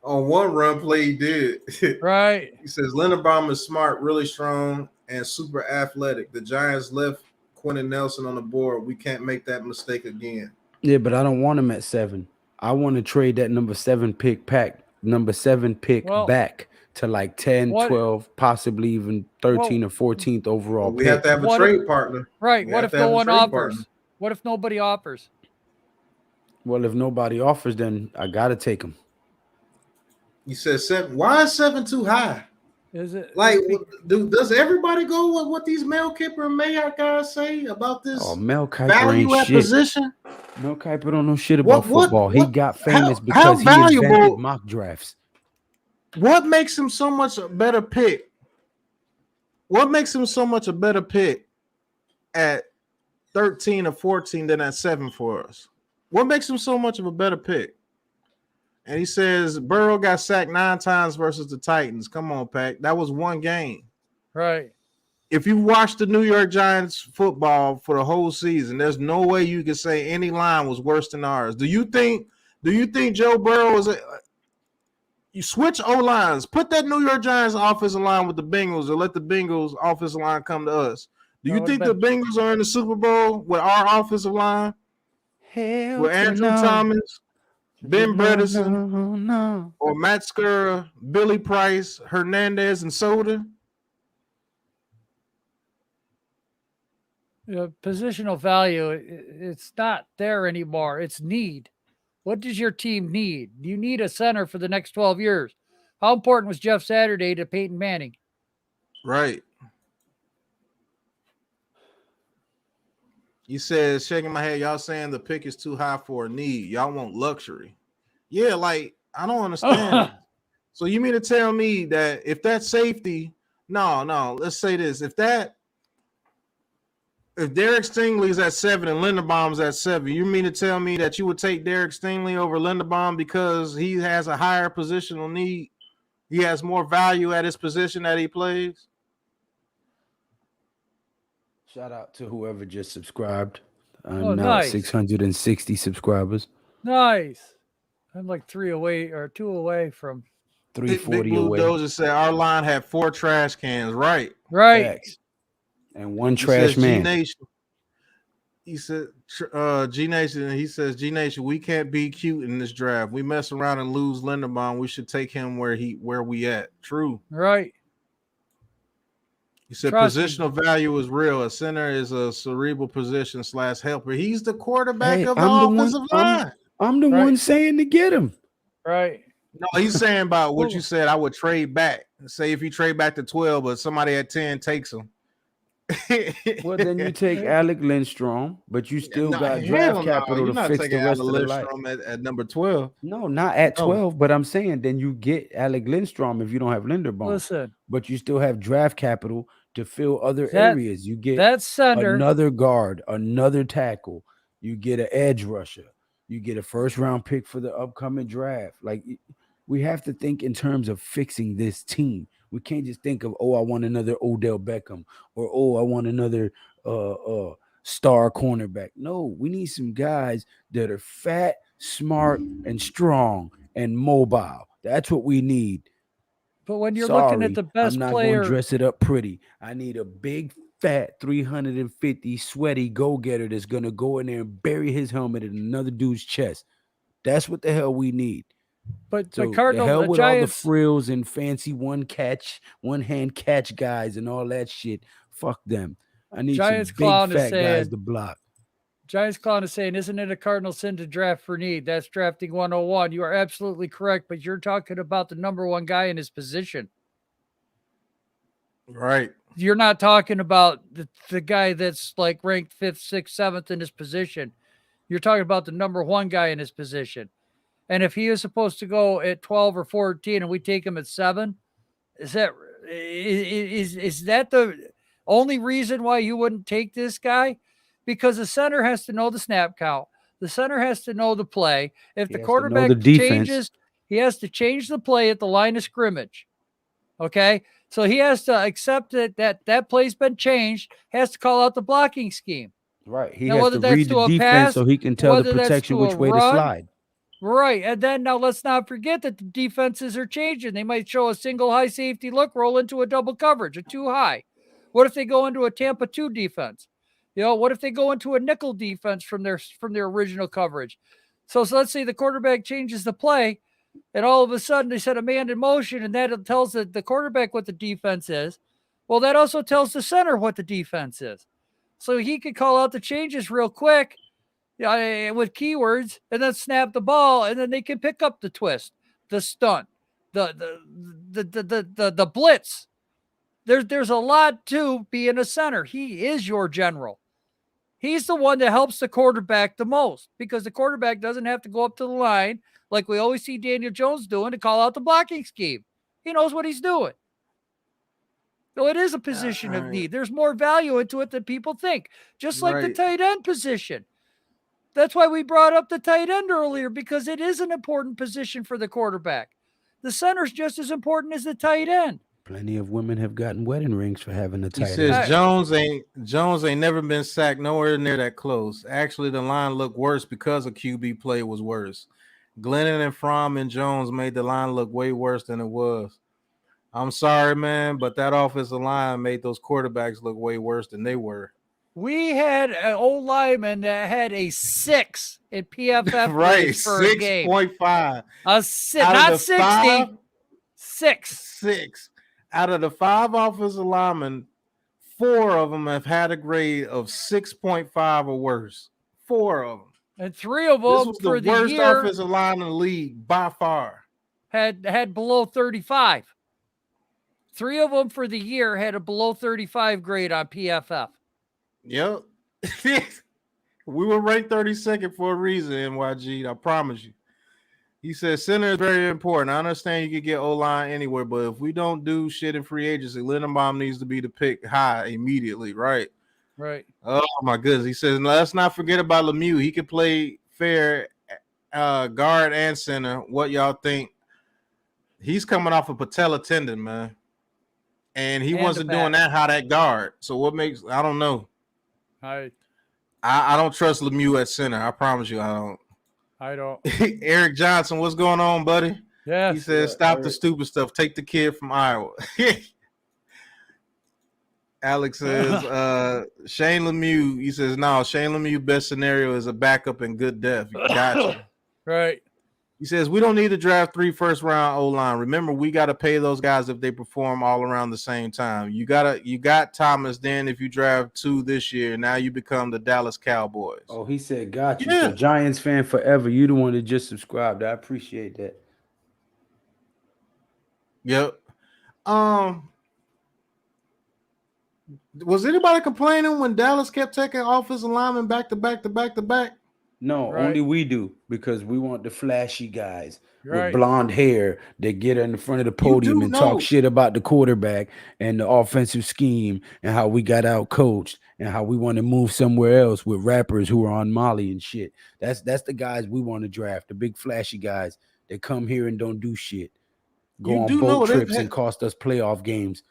On one run play, he did. Right. He says, Linderbaum is smart, really strong, and super athletic. The Giants left Quentin Nelson on the board. We can't make that mistake again. Yeah, but I don't want him at 7. I want to trade that number 7 pick back to like 10, 12, possibly even 13 or 14th overall. We have to have a trade partner. Right. What if no one offers? What if nobody offers? Well, if nobody offers, then I got to take him. You said 7. Why is 7 too high? Is it like does everybody go with what these Mel Kiper and Mayock guys say about this? Oh, Mel Kiper value at shit. Position. Mel Kiper don't know shit about football. He got famous because he invented mock drafts. What makes him so much a better pick? What makes him so much a better pick at 13 or 14 than at 7 for us? What makes him so much of a better pick? And he says Burrow got sacked 9 times versus the Titans. Come on, Pac. That was one game. Right. If you watch the New York Giants football for the whole season, there's no way you can say any line was worse than ours. Do you think Joe Burrow is you switch O-lines, put that New York Giants offensive line with the Bengals, or let the Bengals offensive line come to us? Do you think the Bengals are in the Super Bowl with our offensive line? Hell with Andrew Thomas, Ben Bredesen, or Matt Skura, Billy Price, Hernandez, and Soda? Positional value, it's not there anymore. It's need. What does your team need? You need a center for the next 12 years. How important was Jeff Saturday to Peyton Manning? Right. He says, shaking my head, y'all saying the pick is too high for a need. Y'all want luxury. Yeah, like, I don't understand. So you mean to tell me that if that safety, no, let's say this. If Derek Stingley's at 7 and Linderbaum's at 7, you mean to tell me that you would take Derek Stingley over Linderbaum because he has a higher positional need? He has more value at his position that he plays? Shout out to whoever just subscribed. Now nice. 660 subscribers. Nice. I'm like 3 away or 2 away from 340 Big Blue away. Doja said our line had 4 trash cans. Right. Facts. And 1 trash man. He said, G-Nation, he says, G-Nation, we can't be cute in this draft. We mess around and lose Linderbaum. We should take him where we at. True. Right. He said positional value is real. A center is a cerebral position / helper. He's the quarterback of the offensive line. I'm the one saying to get him. Right. No, he's saying about what you said. I would trade back. Say if you trade back to 12, but somebody at 10 takes him. Well, then you take Alec Lindstrom, but you still got draft capital to fix the rest of the life. At number 12. No, not at 12, but I'm saying then you get Alec Lindstrom if you don't have Linderbaum. Listen, but you still have draft capital to fill other areas. You get that center, another guard, another tackle. You get an edge rusher. You get a first-round pick for the upcoming draft. Like We have to think in terms of fixing this team. We can't just think of, oh, I want another Odell Beckham, or oh, I want another star cornerback. No, we need some guys that are fat, smart, and strong and mobile. That's what we need. But when you're looking at the best I'm not player, going to dress it up pretty. I need a big, fat, 350 sweaty go-getter that's going to go in there and bury his helmet in another dude's chest. That's what the hell we need. But so the Cardinals, the hell with Giants, all the frills and fancy one-hand catch guys and all that shit. Fuck them. I need Giants some big fat guys to block. Giants Clown is saying, isn't it a Cardinal sin to draft for need? That's drafting 101. You are absolutely correct, but you're talking about the number one guy in his position. Right. You're not talking about the guy that's like ranked 5th, 6th, 7th in his position. You're talking about the number one guy in his position. And if he is supposed to go at 12 or 14 and we take him at 7, is that the only reason why you wouldn't take this guy? Because the center has to know the snap count. The center has to know the play. If the quarterback changes, he has to change the play at the line of scrimmage. Okay? So he has to accept that play's been changed, has to call out the blocking scheme. Right. He has to read the defense so he can tell the protection which way to slide. Right. And then now let's not forget that the defenses are changing. They might show a single high safety look, roll into a double coverage, a 2 high. What if they go into a Tampa 2 defense? What if they go into a nickel defense from their original coverage? So let's say the quarterback changes the play, and all of a sudden they set a man in motion, and that tells the quarterback what the defense is. Well, that also tells the center what the defense is. So he could call out the changes real quick with keywords, and then snap the ball, and then they can pick up the twist, the stunt, the blitz. There's a lot to being a center. He is your general. He's the one that helps the quarterback the most because the quarterback doesn't have to go up to the line like we always see Daniel Jones doing to call out the blocking scheme. He knows what he's doing. So it is a position of need. There's more value into it than people think, just like the tight end position. That's why we brought up the tight end earlier, because it is an important position for the quarterback. The center's just as important as the tight end. Plenty of women have gotten wedding rings for having a tight end. He says Jones ain't never been sacked nowhere near that close. Actually, the line looked worse because a QB play was worse. Glennon and Fromm and Jones made the line look way worse than it was. I'm sorry, man, but that offensive line made those quarterbacks look way worse than they were. We had an old lineman that had a 6 in PFF right, for a game. 6.5. Not 60. 6. Out of the 5 offensive linemen, 4 of them have had a grade of 6.5 or worse. 4 of them. And 3 of them this was for the worst year offensive line in the league by far. Had below 35. 3 of them for the year had a below 35 grade on PFF. Yep. We were ranked 32nd for a reason, NYG. I promise you. He says center is very important. I understand you can get O-line anywhere, but if we don't do shit in free agency, Lindenbaum needs to be the pick high immediately, right? Right. Oh, my goodness. He says, let's not forget about Lemieux. He could play fair guard and center. What y'all think? He's coming off a patella tendon, man. And he wasn't doing that hot at guard. So what makes – I don't know. I don't trust Lemieux at center. I promise you I don't. Eric Johnson, what's going on, buddy? Yeah. He says, stop the stupid stuff. Take the kid from Iowa. Alex says, Shane Lemieux. He says, no, Shane Lemieux best scenario is a backup in good depth. Gotcha. Right. He says, we don't need to draft 3 first-round O-line. Remember, we got to pay those guys if they perform all around the same time. You got Thomas, then if you draft 2 this year, now you become the Dallas Cowboys. Oh, he said, got you. Yeah. So Giants fan forever. You the one that just subscribed. I appreciate that. Yep. Was anybody complaining when Dallas kept taking offensive linemen back to back to back to back? No, only we do, because we want the flashy guys with blonde hair that get in the front of the podium and talk shit about the quarterback and the offensive scheme and how we got out coached and how we want to move somewhere else with rappers who are on Molly and shit. That's the guys we want to draft, the big flashy guys They come here and don't do shit. Go on boat trips and cost us playoff games.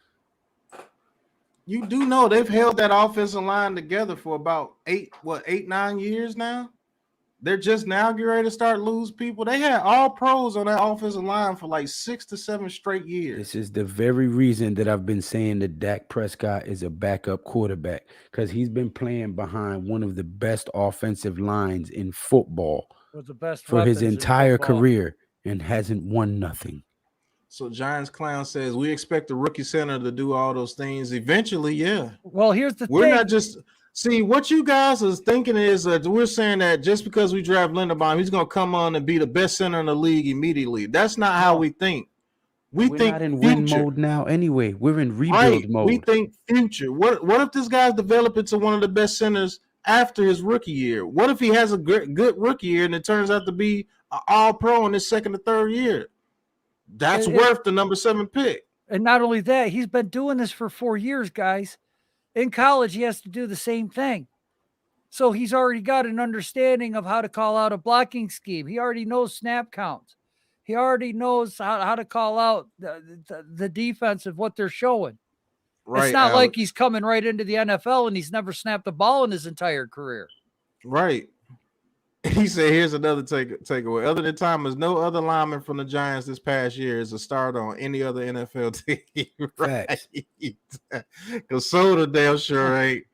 You do know they've held that offensive line together for about 8-9 years now. They're just now getting ready to start lose people. They had all pros on that offensive line for like 6 to 7 straight years. This is the very reason that I've been saying that Dak Prescott is a backup quarterback, because he's been playing behind one of the best offensive lines in football for his entire career and hasn't won nothing. So Giants Clown says, we expect the rookie center to do all those things eventually. Yeah. Well, here's the thing. We're not just see what you guys is thinking is that we're saying that just because we draft Linderbaum, he's going to come on and be the best center in the league immediately. That's not how we think. We're think not in win mode now anyway. We're in rebuild mode. We think future. What if this guy's developed into one of the best centers after his rookie year? What if he has a good rookie year and it turns out to be an all-pro in his second or third year? That's worth the number 7 pick. And not only that, he's been doing this for 4 years, guys. In college, he has to do the same thing. So he's already got an understanding of how to call out a blocking scheme. He already knows snap counts. He already knows how to call out the defense of what they're showing. Right, it's not like he's coming right into the NFL and he's never snapped the ball in his entire career. Right. He said, here's another takeaway. Other than Thomas, no other lineman from the Giants this past year is a starter on any other NFL team. Right? Because Soderdale sure ain't.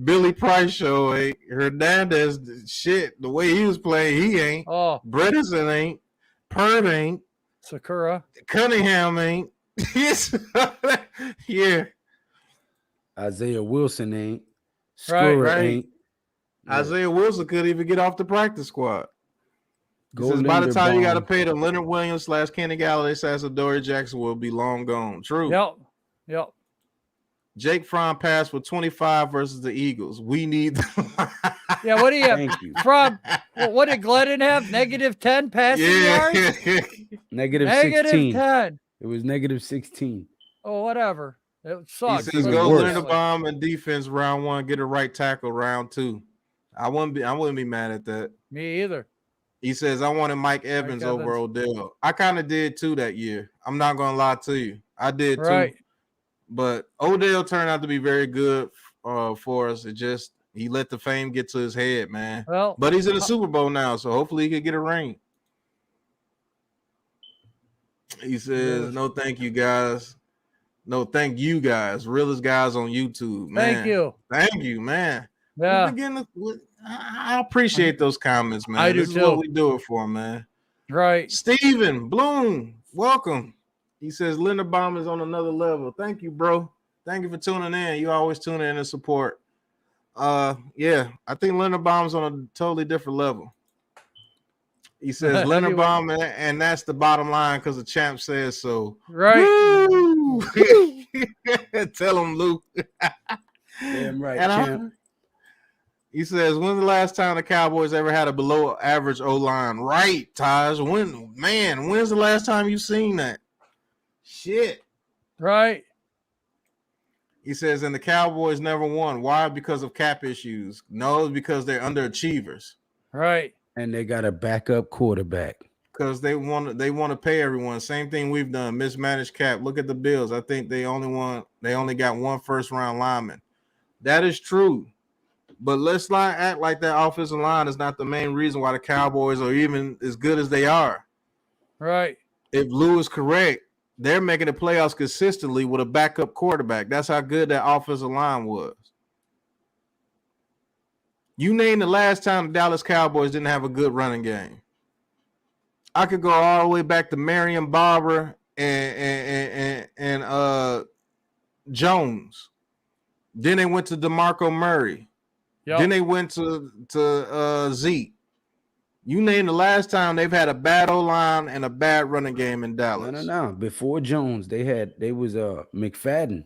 Billy Price sure ain't. Hernandez, shit, the way he was playing, he ain't. Oh. Bredesen ain't. Pert ain't. Sakura. Cunningham ain't. Yeah. Isaiah Wilson ain't. Skura ain't. Yeah. Isaiah Wilson couldn't even get off the practice squad. Says by the time you got to pay the Leonard Williams / Kenny Galladay / Dory Jackson will be long gone. True. Yep. Jake Fromm passed for 25 versus the Eagles. We need. Yeah, what do you have? Thank you. From what did Glennon have? -10 passing yards? -16. 10. It was -16. Oh, whatever. It sucks. He says go Linderbaum and defense round 1, get a right tackle round 2. I wouldn't be mad at that. Me either. He says I wanted Mike Evans over Odell. I kind of did too that year. I'm not gonna lie to you. I did too. But Odell turned out to be very good for us. It just he let the fame get to his head, man. Well, but he's in the Super Bowl now, so hopefully he can get a ring. He says, no, thank you guys. No, thank you guys. Realest guys on YouTube, man. Thank you, man. Yeah. I appreciate those comments, man. I do this too. Is what we do it for, man. Right. Steven Bloom, welcome. He says Linderbaum is on another level. Thank you, bro. Thank you for tuning in. You always tune in and support. Yeah, I think Linderbaum's on a totally different level. He says Linderbaum, and that's the bottom line because the champ says so. Right. Tell him, Luke. Damn right, champ. He says, when's the last time the Cowboys ever had a below average O-line? Right, Taj. When's the last time you seen that? Shit. Right. He says, and the Cowboys never won. Why? Because of cap issues. No, because they're underachievers. Right. And they got a backup quarterback. Because they want to pay everyone. Same thing we've done. Mismanaged cap. Look at the Bills. I think they only got one first-round lineman. That is true. But let's not act like that offensive line is not the main reason why the Cowboys are even as good as they are. Right. If Lou is correct, they're making the playoffs consistently with a backup quarterback. That's how good that offensive line was. You name the last time the Dallas Cowboys didn't have a good running game. I could go all the way back to Marion Barber and Jones. Then they went to DeMarco Murray. Yep. Then they went to Zeke. You name the last time they've had a bad O-line and a bad running game in Dallas. No. Before Jones, they was McFadden.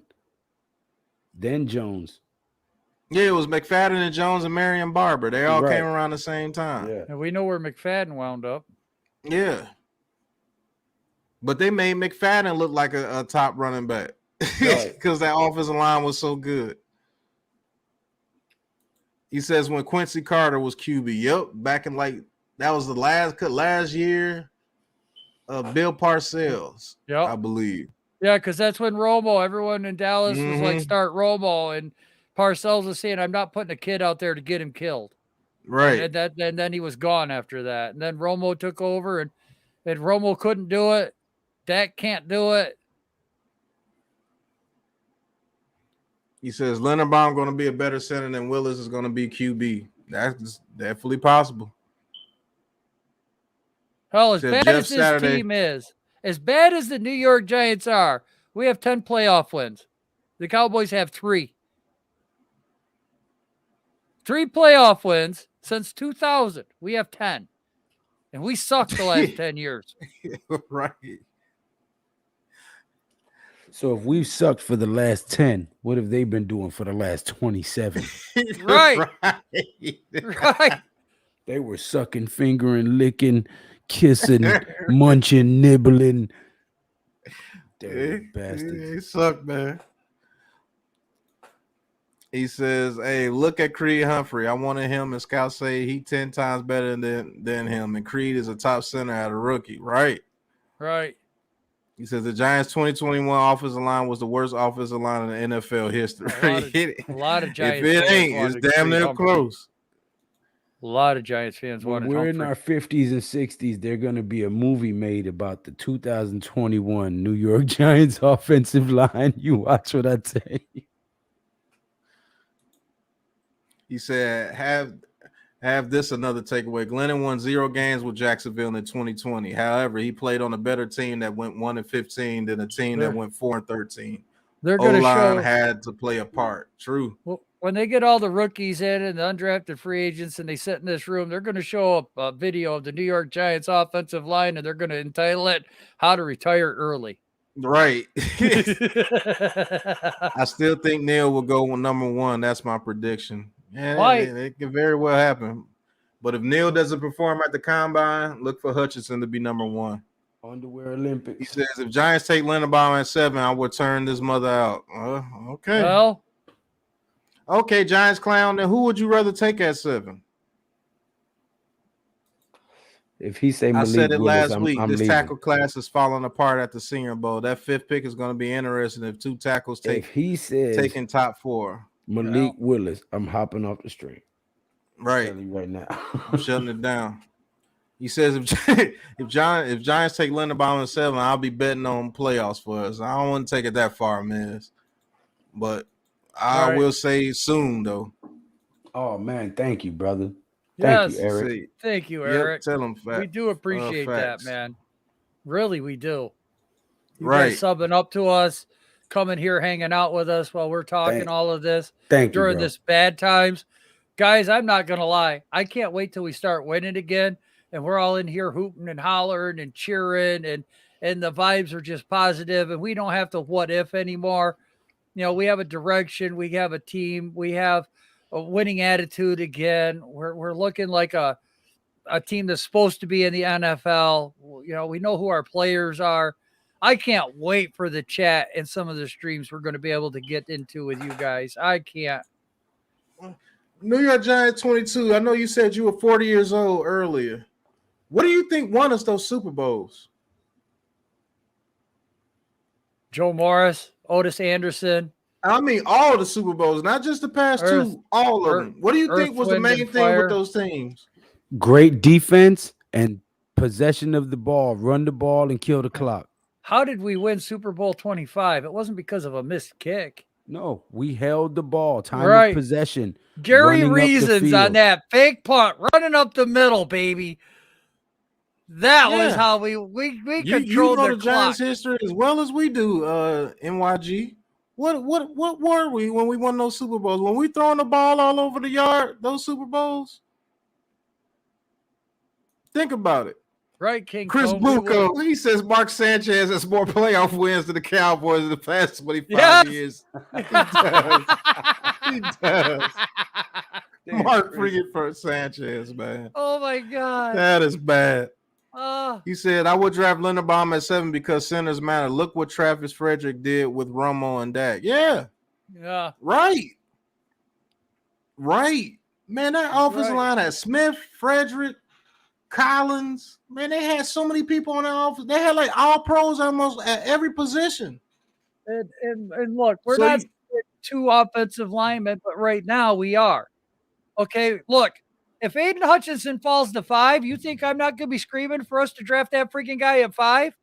Then Jones. Yeah, it was McFadden and Jones and Marion Barber. They all came around the same time. Yeah. And we know where McFadden wound up. Yeah. But they made McFadden look like a top running back because that offensive line was so good. He says when Quincy Carter was QB. Yep, back in that was the last year. Bill Parcells, I believe. Yeah, because that's when everyone in Dallas was like, start Romo, and Parcells was saying, I'm not putting a kid out there to get him killed. Right. And then he was gone after that. And then Romo took over, and Romo couldn't do it. Dak can't do it. He says Linderbaum going to be a better center than Willis is going to be QB. That's definitely possible. Hell, as bad as this team is, as bad as the New York Giants are, we have 10 playoff wins. The Cowboys have 3. 3 playoff wins since 2000. We have 10. And we sucked the last 10 years. Right. So if we've sucked for the last 10, what have they been doing for the last 27? Right. Right. They were sucking, fingering, licking, kissing, munching, nibbling. Dirty bastards. They suck, man. He says, hey, look at Creed Humphrey. I wanted him, and scouts say he 10 times better than him. And Creed is a top center at a rookie. Right. Right. He says the Giants' 2021 offensive line was the worst offensive line in NFL history. A lot of Giants if it ain't, it's damn near close. A lot of Giants fans wanted When we're Humphrey. in our 50s and 60s, they're going to be a movie made about the 2021 New York Giants offensive line. You watch what I tell you. He said, have this another takeaway. Glennon won 0 games with Jacksonville in 2020. However, he played on a better team that went 1-15 than a team that went 4-13. They're going to show had to play a part. True. Well, when they get all the rookies in and the undrafted free agents and they sit in this room, they're going to show a video of the New York Giants offensive line, and they're going to entitle it "How to Retire Early." Right. I still think Neil will go with number 1. That's my prediction. Yeah, it can very well happen. But if Neil doesn't perform at the combine, look for Hutchinson to be number 1. Underwear Olympics. He says, if Giants take Linderbaum at 7, I will turn this mother out. Okay. Well, okay, Giants clown. Then who would you rather take at 7? If he say Malik, I said it Willis, last week. I'm this leaving. tackle class is falling apart at the Senior Bowl. That 5th pick is going to be interesting if 2 tackles take. If he says taking top 4, Malik Willis, I'm hopping off the street. Right. Right now, I'm shutting it down. He says if Giants take Linderbaum at 7, I'll be betting on playoffs for us. I don't want to take it that far, man. But I will say soon, though. Oh man, thank you, brother. Yes. Thank you, Eric. Thank you, Eric. Tell him we do appreciate that, man. Really, we do. You guys subbing up to us, coming here, hanging out with us while we're talking all of this. Thank during you, bro. this bad times. Guys, I'm not going to lie. I can't wait till we start winning again. And we're all in here hooting and hollering and cheering, and the vibes are just positive, and we don't have to what if anymore. You know, we have a direction, we have a team, we have a winning attitude again. We're looking like a team that's supposed to be in the NFL. You know, we know who our players are. I can't wait for the chat and some of the streams we're going to be able to get into with you guys. I can't. New York Giants 22. I know you said you were 40 years old earlier. What do you think won us those Super Bowls? Joe Morris, Otis Anderson. I mean, all the Super Bowls, not just the past 2, all of them. What do you think was the main thing with those teams? Great defense and possession of the ball, run the ball and kill the clock. How did we win Super Bowl 25? It wasn't because of a missed kick. No, we held the ball, time of possession. Gary Reasons on that fake punt, running up the middle, baby. That was how we controlled the Giants history as well as we do, NYG. What were we when we won those Super Bowls? When we throwing the ball all over the yard, those Super Bowls? Think about it. Right, King. Chris Bucco, he says Mark Sanchez has more playoff wins than the Cowboys in the past 25 years. He does. He does. Mark freaking for Sanchez, man. Oh my God. That is bad. He said, I would draft Linderbaum at 7 because centers matter. Look what Travis Frederick did with Romo and Dak. Yeah. Right. Man, that offensive line had Smith, Frederick, Collins, man, they had so many people on the offense. They had like all pros almost at every position. And look, we're not two offensive linemen, but right now we are. Okay, look, if Aiden Hutchinson falls to 5, you think I'm not going to be screaming for us to draft that freaking guy at 5?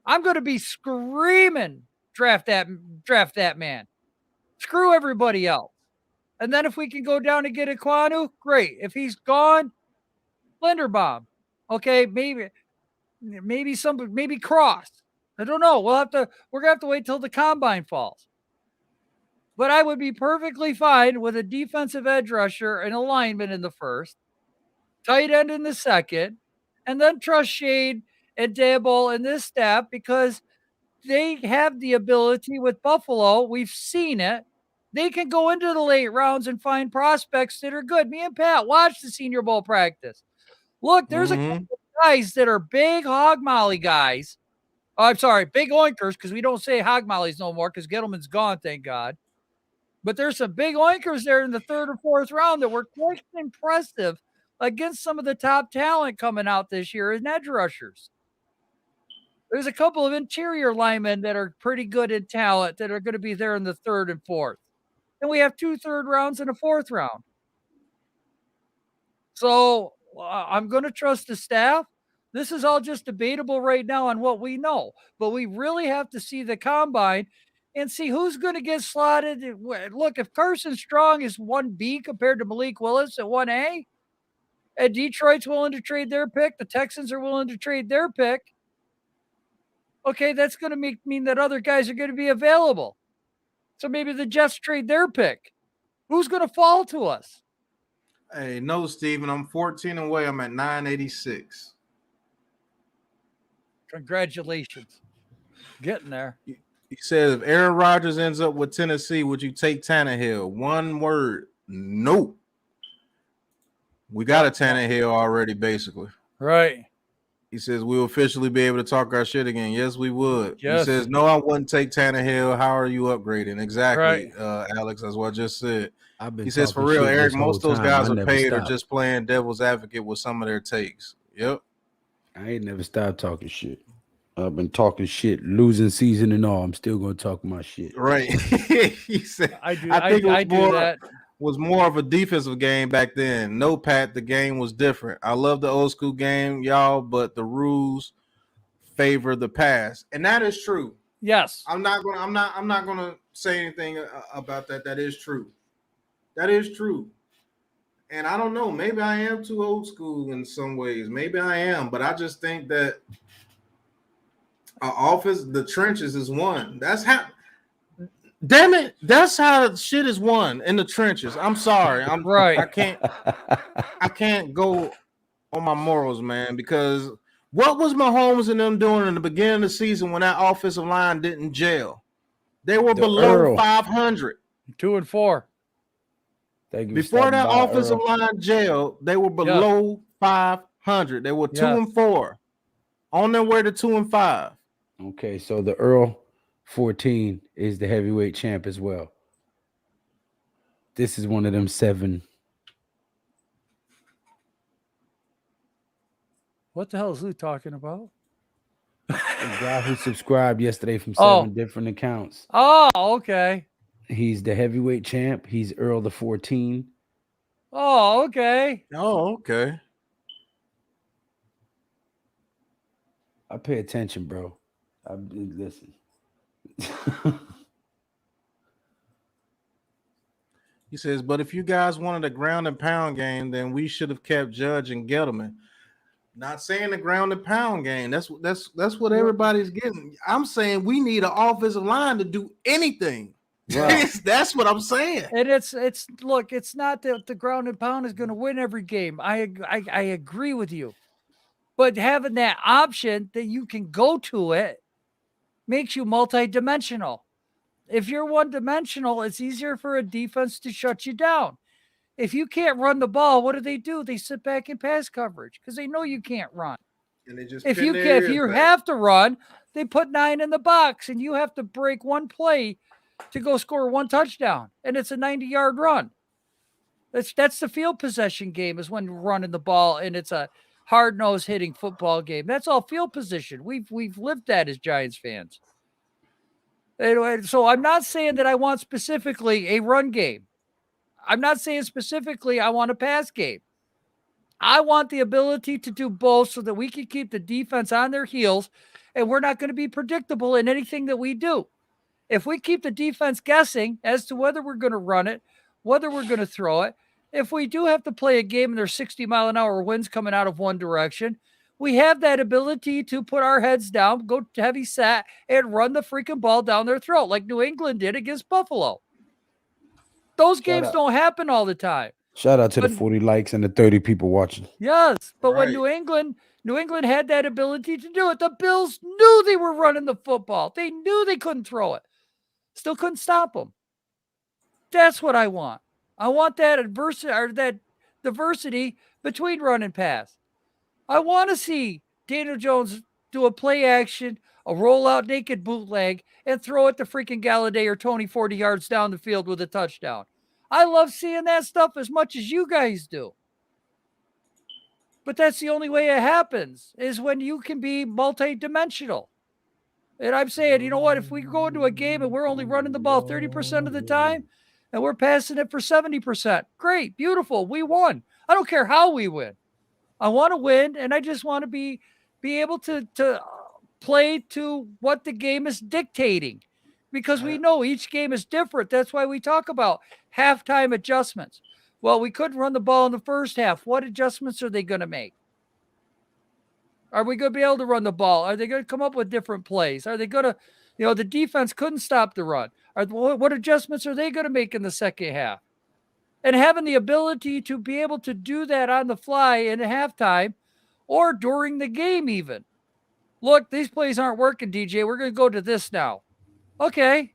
I'm going to be screaming, draft that man. Screw everybody else. And then if we can go down and get Ekwonu, great. If he's gone, Linderbaum. Okay, maybe Cross. I don't know. We're gonna have to wait till the combine falls. But I would be perfectly fine with a defensive edge rusher and a lineman in the first, tight end in the second, and then trust Shade and Daboll and this staff because they have the ability with Buffalo. We've seen it. They can go into the late rounds and find prospects that are good. Me and Pat watched the Senior Bowl practice. Look, there's a couple of guys that are big hog molly guys. Oh, I'm sorry, big oinkers, because we don't say hog mollies no more because Gettleman's gone, thank God. But there's some big oinkers there in the 3rd or 4th round that were quite impressive against some of the top talent coming out this year as edge rushers. There's a couple of interior linemen that are pretty good in talent that are going to be there in the 3rd and 4th. And we have 2 3rd rounds and a 4th round. So I'm going to trust the staff. This is all just debatable right now on what we know. But we really have to see the combine and see who's going to get slotted. Look, if Carson Strong is 1B compared to Malik Willis at 1A, and Detroit's willing to trade their pick, the Texans are willing to trade their pick, okay, that's going to mean that other guys are going to be available. So maybe the Jets trade their pick. Who's going to fall to us? Hey, no, Steven, I'm 14 away. I'm at 986. Congratulations. Getting there. He says, if Aaron Rodgers ends up with Tennessee, would you take Tannehill? One word, no. We got a Tannehill already, basically. Right. He says, we'll officially be able to talk our shit again. Yes, we would. Yes. He says, no, I wouldn't take Tannehill. How are you upgrading? Exactly, right. Alex, that's what I just said. He says, for real, Eric, most of those guys are paid or just playing devil's advocate with some of their takes. Yep. I ain't never stopped talking shit. I've been talking shit, losing season and all. I'm still going to talk my shit. Right. He said, I think it was more of a defensive game back then. No, Pat, the game was different. I love the old school game, y'all, but the rules favor the pass. And that is true. Yes. I'm not gonna say anything about that. That is true. That is true. And I don't know, maybe I am too old school in some ways. Maybe I am, but I just think that offense, the trenches is one. That's how, damn it, that's how shit is won, in the trenches. I'm sorry. I'm right. I can't go on my morals, man, because what was Mahomes and them doing in the beginning of the season when that offensive line didn't gel? They were below 500. 2-4. Before that offensive line gel, they were below 500. They were 2-4. On their way to 2-5. Okay, so the Earl 14 is the heavyweight champ as well. This is one of them 7. What the hell is Lou talking about? The guy who subscribed yesterday from 7 different accounts. Oh, okay. He's the heavyweight champ. He's Earl the 14. Oh, okay. Oh, okay. I pay attention, bro. Listen. He says, but if you guys wanted a ground and pound game, then we should have kept Judge and Gettleman. Not saying the ground and pound game. That's what everybody's getting. I'm saying we need an offensive line to do anything. Right. That's what I'm saying. And it's look, it's not that the ground and pound is going to win every game. I agree with you. But having that option that you can go to it makes you multi-dimensional. If you're one-dimensional, it's easier for a defense to shut you down. If you can't run the ball, what do? They sit back in pass coverage because they know you can't run. And they just if you have to run, they put 9 in the box, and you have to break one play to go score 1 touchdown, and it's a 90-yard run. That's the field possession game, is when we're running the ball and it's a hard-nosed hitting football game. That's all field position. We've lived that as Giants fans. Anyway, so I'm not saying that I want specifically a run game. I'm not saying specifically I want a pass game. I want the ability to do both so that we can keep the defense on their heels and we're not going to be predictable in anything that we do. If we keep the defense guessing as to whether we're going to run it, whether we're going to throw it, if we do have to play a game and there's 60-mile-an-hour winds coming out of one direction, we have that ability to put our heads down, go heavy set, and run the freaking ball down their throat like New England did against Buffalo. Those games don't happen all the time. Shout out to the 40 likes and the 30 people watching. Yes, but when New England had that ability to do it, the Bills knew they were running the football. They knew they couldn't throw it. Still couldn't stop them. That's what I want. I want that adversity or that diversity between run and pass. I want to see Daniel Jones do a play action, a rollout naked bootleg, and throw it to freaking Galladay or Tony 40 yards down the field with a touchdown. I love seeing that stuff as much as you guys do. But that's the only way it happens, is when you can be multi-dimensional. And I'm saying, you know what, if we go into a game and we're only running the ball 30% of the time and we're passing it for 70%, great, beautiful, we won. I don't care how we win. I want to win, and I just want to be able to play to what the game is dictating, because we know each game is different. That's why we talk about halftime adjustments. Well, we couldn't run the ball in the first half. What adjustments are they going to make? Are we going to be able to run the ball? Are they going to come up with different plays? Are they going to, the defense couldn't stop the run. What adjustments are they going to make in the second half? And having the ability to be able to do that on the fly in halftime or during the game even. Look, these plays aren't working, DJ. We're going to go to this now. Okay.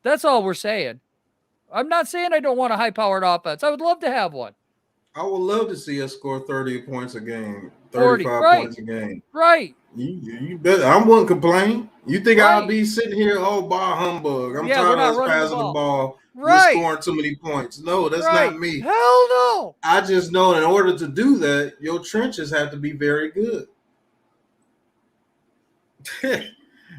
That's all we're saying. I'm not saying I don't want a high-powered offense. I would love to have one. I would love to see us score 30 points a game, 35 points a game. Right. You bet. I wouldn't complain. You think I'll be sitting here, bah humbug. I'm tired of us passing the ball. We're scoring too many points. No, that's not me. Hell no. I just know in order to do that, your trenches have to be very good.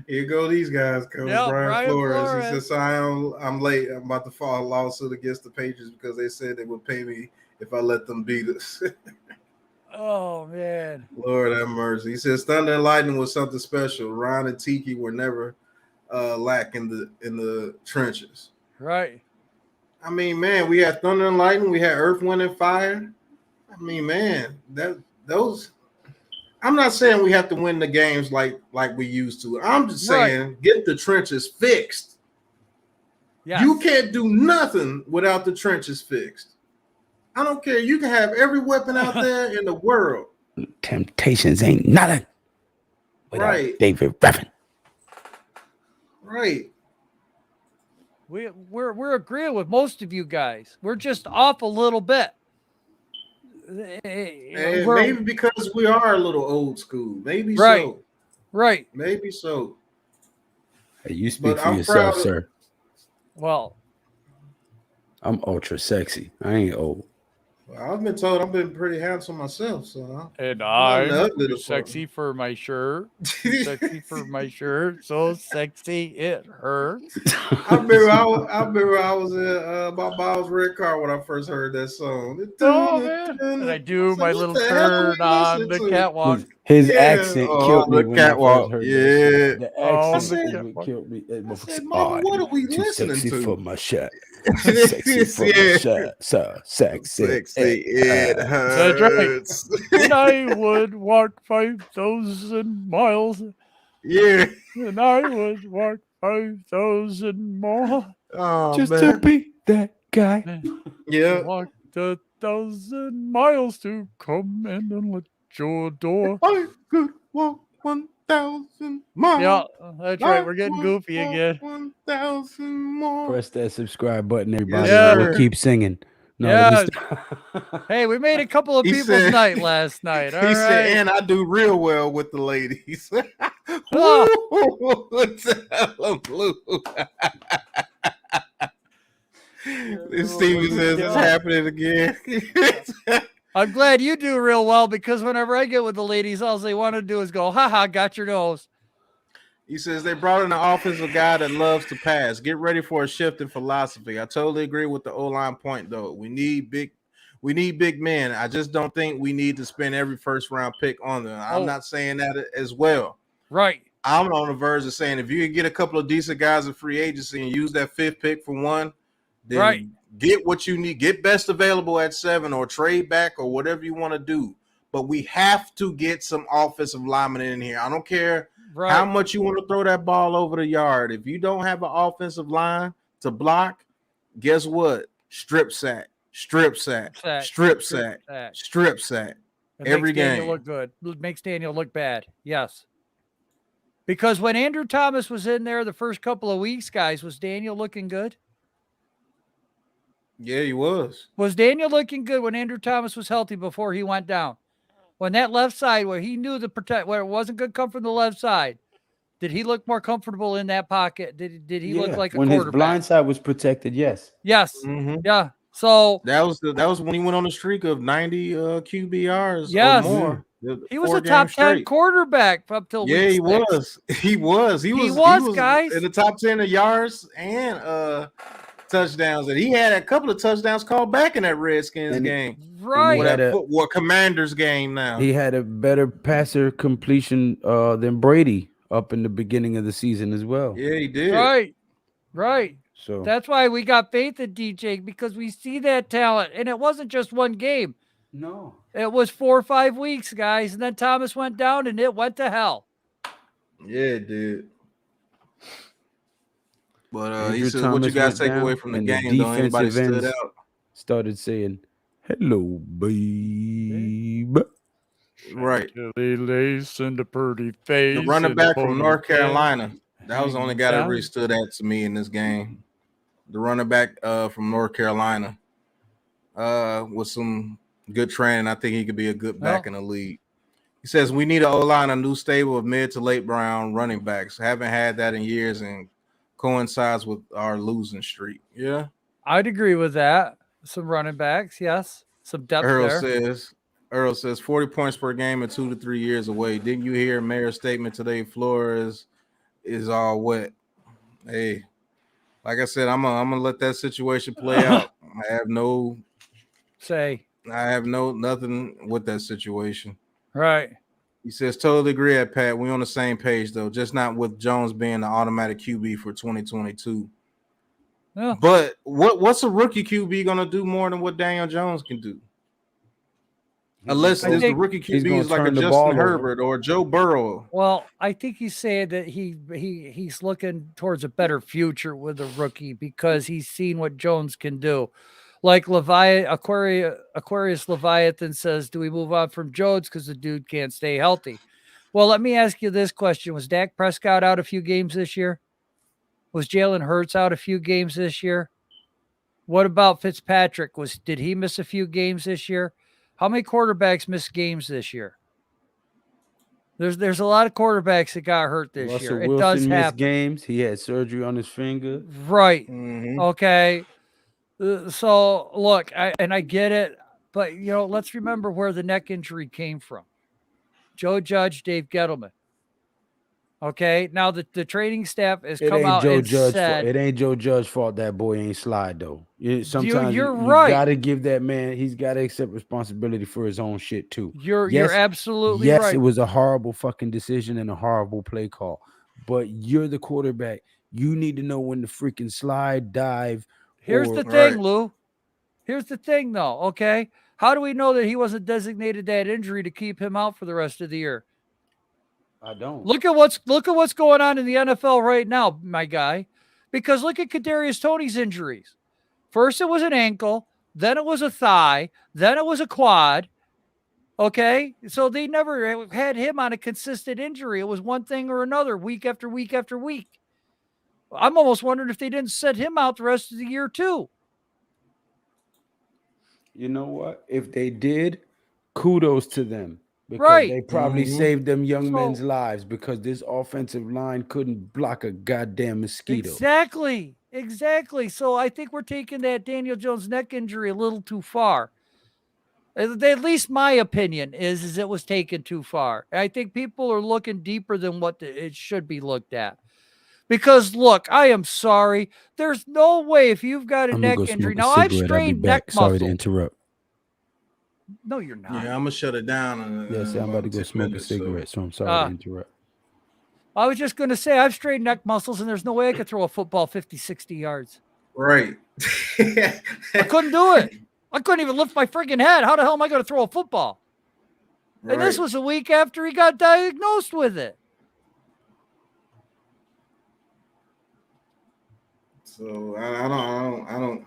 Here go these guys. Comes Brian Flores. He says, I'm late. I'm about to file a lawsuit against the Patriots because they said they would pay me if I let them beat us. Oh, man. Lord have mercy. He says Thunder and Lightning was something special. Ron and Tiki were never lack in the trenches. Right. I mean, man, we had Thunder and Lightning. We had Earth, Wind, and Fire. I mean, man, those. I'm not saying we have to win the games like we used to. I'm just saying get the trenches fixed. Yes. You can't do nothing without the trenches fixed. I don't care. You can have every weapon out there in the world. Temptations ain't nothing without David Ruffin. Right. We're agreeing with most of you guys. We're just off a little bit. Maybe because we are a little old school. Maybe so. Right. Maybe so. Hey, you speak for yourself, sir. Well, I'm ultra sexy. I ain't old. Well, I've been told I've been pretty handsome myself, so. And I'm sexy for my shirt. Sexy for my shirt. So sexy it hurts. I remember I was in Bob Bob's red car when I first heard that song. Oh, man. And I do my little turn on the catwalk. His accent killed me. The catwalk. The accent killed me. I said, Mama, what are we listening sexy to? For my shirt. Sexy for my shirt. So sexy it hurts. That's right. And I would walk 5,000 miles. Yeah. And I would walk 5,000 more. Oh, just to be that guy. Yeah. Walked 1,000 miles to come in and let your door. I could walk 1,000 miles. Yeah, that's right. We're getting goofy again. 1,000 more. Press that subscribe button, everybody. Yeah. We'll keep singing. No, yeah. Hey, we made a couple of people's night last night. All right. Said, and I do real well with the ladies. Steve says it's happening again. I'm glad you do real well because whenever I get with the ladies, all they want to do is go, "Ha, got your nose." He says they brought in an offensive guy that loves to pass. Get ready for a shift in philosophy. I totally agree with the O-line point, though. We need big men. I just don't think we need to spend every first-round pick on them. I'm not saying that as well. Right. I'm on the verge of saying if you can get a couple of decent guys in free agency and use that 5th pick for one, then get what you need. Get best available at 7 or trade back or whatever you want to do. But we have to get some offensive linemen in here. I don't care how much you want to throw that ball over the yard. If you don't have an offensive line to block, guess what? Strip sack. Every game. Daniel look good. It makes Daniel look bad. Yes. Because when Andrew Thomas was in there the first couple of weeks, guys, was Daniel looking good? Yeah, he was. Was Daniel looking good when Andrew Thomas was healthy before he went down? When that left side, where he knew where it wasn't going to come from the left side, did he look more comfortable in that pocket? Did he look like a quarterback? When his blind side was protected, yes. Yes. Mm-hmm. Yeah. So that was when he went on the streak of 90 QBRs or more. He was a top 10 quarterback up till week 6. He was, guys, in the top 10 of yards and touchdowns, and he had a couple of touchdowns called back in that Redskins game. Right. What Commanders game now. He had a better passer completion than Brady up in the beginning of the season as well. Yeah, he did. Right. So that's why we got faith in DJ, because we see that talent. And it wasn't just one game. No. It was 4 or 5 weeks, guys. And then Thomas went down and it went to hell. Yeah, it did. But he said, what you guys take away from the game, though? Anybody stood out? Started saying, hello, babe. Right. Lace and the pretty face. The running back from North Carolina. That was the only guy that really stood out to me in this game. The running back from North Carolina with some good training. I think he could be a good back in the league. He says, we need an O-line, a new stable of mid to late round running backs. Haven't had that in years and coincides with our losing streak. Yeah. I'd agree with that. Some running backs, yes. Some depth there. Earl says 40 points per game in 2 to 3 years away. Didn't you hear Mayor's statement today? Flores is all wet. Hey, like I said, I'm gonna let that situation play out. I have nothing with that situation. Right. He says, totally agree at Pat. We on the same page though, just not with Jones being the automatic QB for 2022. Yeah. But what's a rookie QB gonna do more than what Daniel Jones can do? Unless the rookie QB is like a Justin Herbert or Joe Burrow. Well, I think he's saying that he's looking towards a better future with a rookie because he's seen what Jones can do. Like Aquarius Leviathan says, do we move on from Jones because the dude can't stay healthy? Well, let me ask you this question. Was Dak Prescott out a few games this year? Was Jalen Hurts out a few games this year? What about Fitzpatrick? Did he miss a few games this year? How many quarterbacks missed games this year? There's a lot of quarterbacks that got hurt this year. It does happen. Missed games. He had surgery on his finger. Right. Mm-hmm. Okay. So look, I get it, but let's remember where the neck injury came from. Joe Judge, Dave Gettleman. Okay, now the training staff has come out and said it ain't Joe Judge's fault that boy ain't slide though. Sometimes you're right. You gotta give that man. He's got to accept responsibility for his own shit too. You're absolutely right. Yes, it was a horrible fucking decision and a horrible play call, but you're the quarterback. You need to know when to freaking slide, dive. Here's the thing, Lou. Here's the thing, though. Okay, how do we know that he wasn't designated that injury to keep him out for the rest of the year? I don't. Look at what's going on in the NFL right now, my guy. Because look at Kadarius Toney's injuries. First it was an ankle, then it was a thigh, then it was a quad. Okay? So they never had him on a consistent injury. It was one thing or another, week after week after week. I'm almost wondering if they didn't set him out the rest of the year too. You know what? If they did, kudos to them. Because they probably saved them young men's lives because this offensive line couldn't block a goddamn mosquito. Exactly. Exactly. So I think we're taking that Daniel Jones neck injury a little too far. At least my opinion is it was taken too far. I think people are looking deeper than what it should be looked at. Because look, I am sorry. There's no way if you've got a neck injury. Now I've strained neck muscles. Sorry to interrupt. No, you're not. Yeah, I'm gonna shut it down. Yes, I'm about to go smoke a cigarette, so I'm sorry to interrupt. I was just going to say I've strained neck muscles, and there's no way I could throw a football 50, 60 yards. Right. I couldn't do it. I couldn't even lift my freaking head. How the hell am I going to throw a football? Right. And this was a week after he got diagnosed with it. So I don't.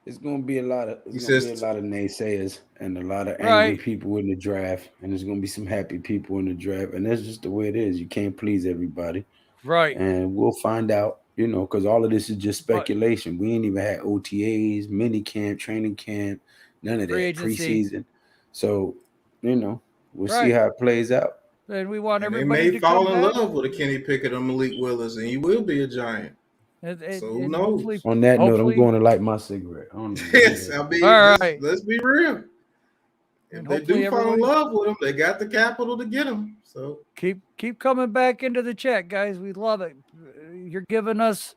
It's gonna be a lot of naysayers and a lot of angry people in the draft, and there's gonna be some happy people in the draft, and that's just the way it is. You can't please everybody, right? And we'll find out, because all of this is just speculation. We ain't even had OTAs, mini camp, training camp, none of that preseason. So, we'll see how it plays out. And we want everybody to fall in love with a Kenny Pickett or Malik Willis, and he will be a giant. So who knows? On that note, I'm going to light my cigarette. Yes, let's be real. If they do fall in love with him, they got the capital to get him. So keep coming back into the chat, guys. We love it. You're giving us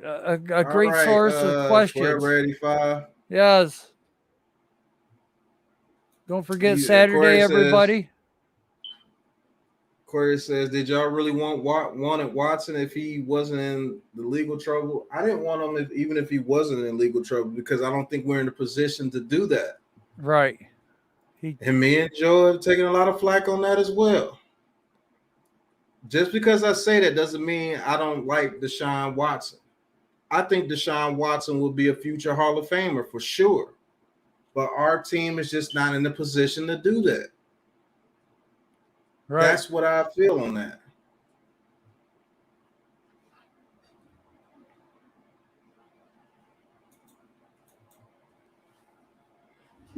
a great source of questions. Forever 85. Yes. Don't forget Saturday, everybody. Corey says, did y'all really wanted Watson if he wasn't in the legal trouble? I didn't want him even if he wasn't in legal trouble, because I don't think we're in a position to do that. Right. And me and Joe have taken a lot of flack on that as well. Just because I say that doesn't mean I don't like Deshaun Watson. I think Deshaun Watson will be a future Hall of Famer for sure. But our team is just not in the position to do that. Right. That's what I feel on that.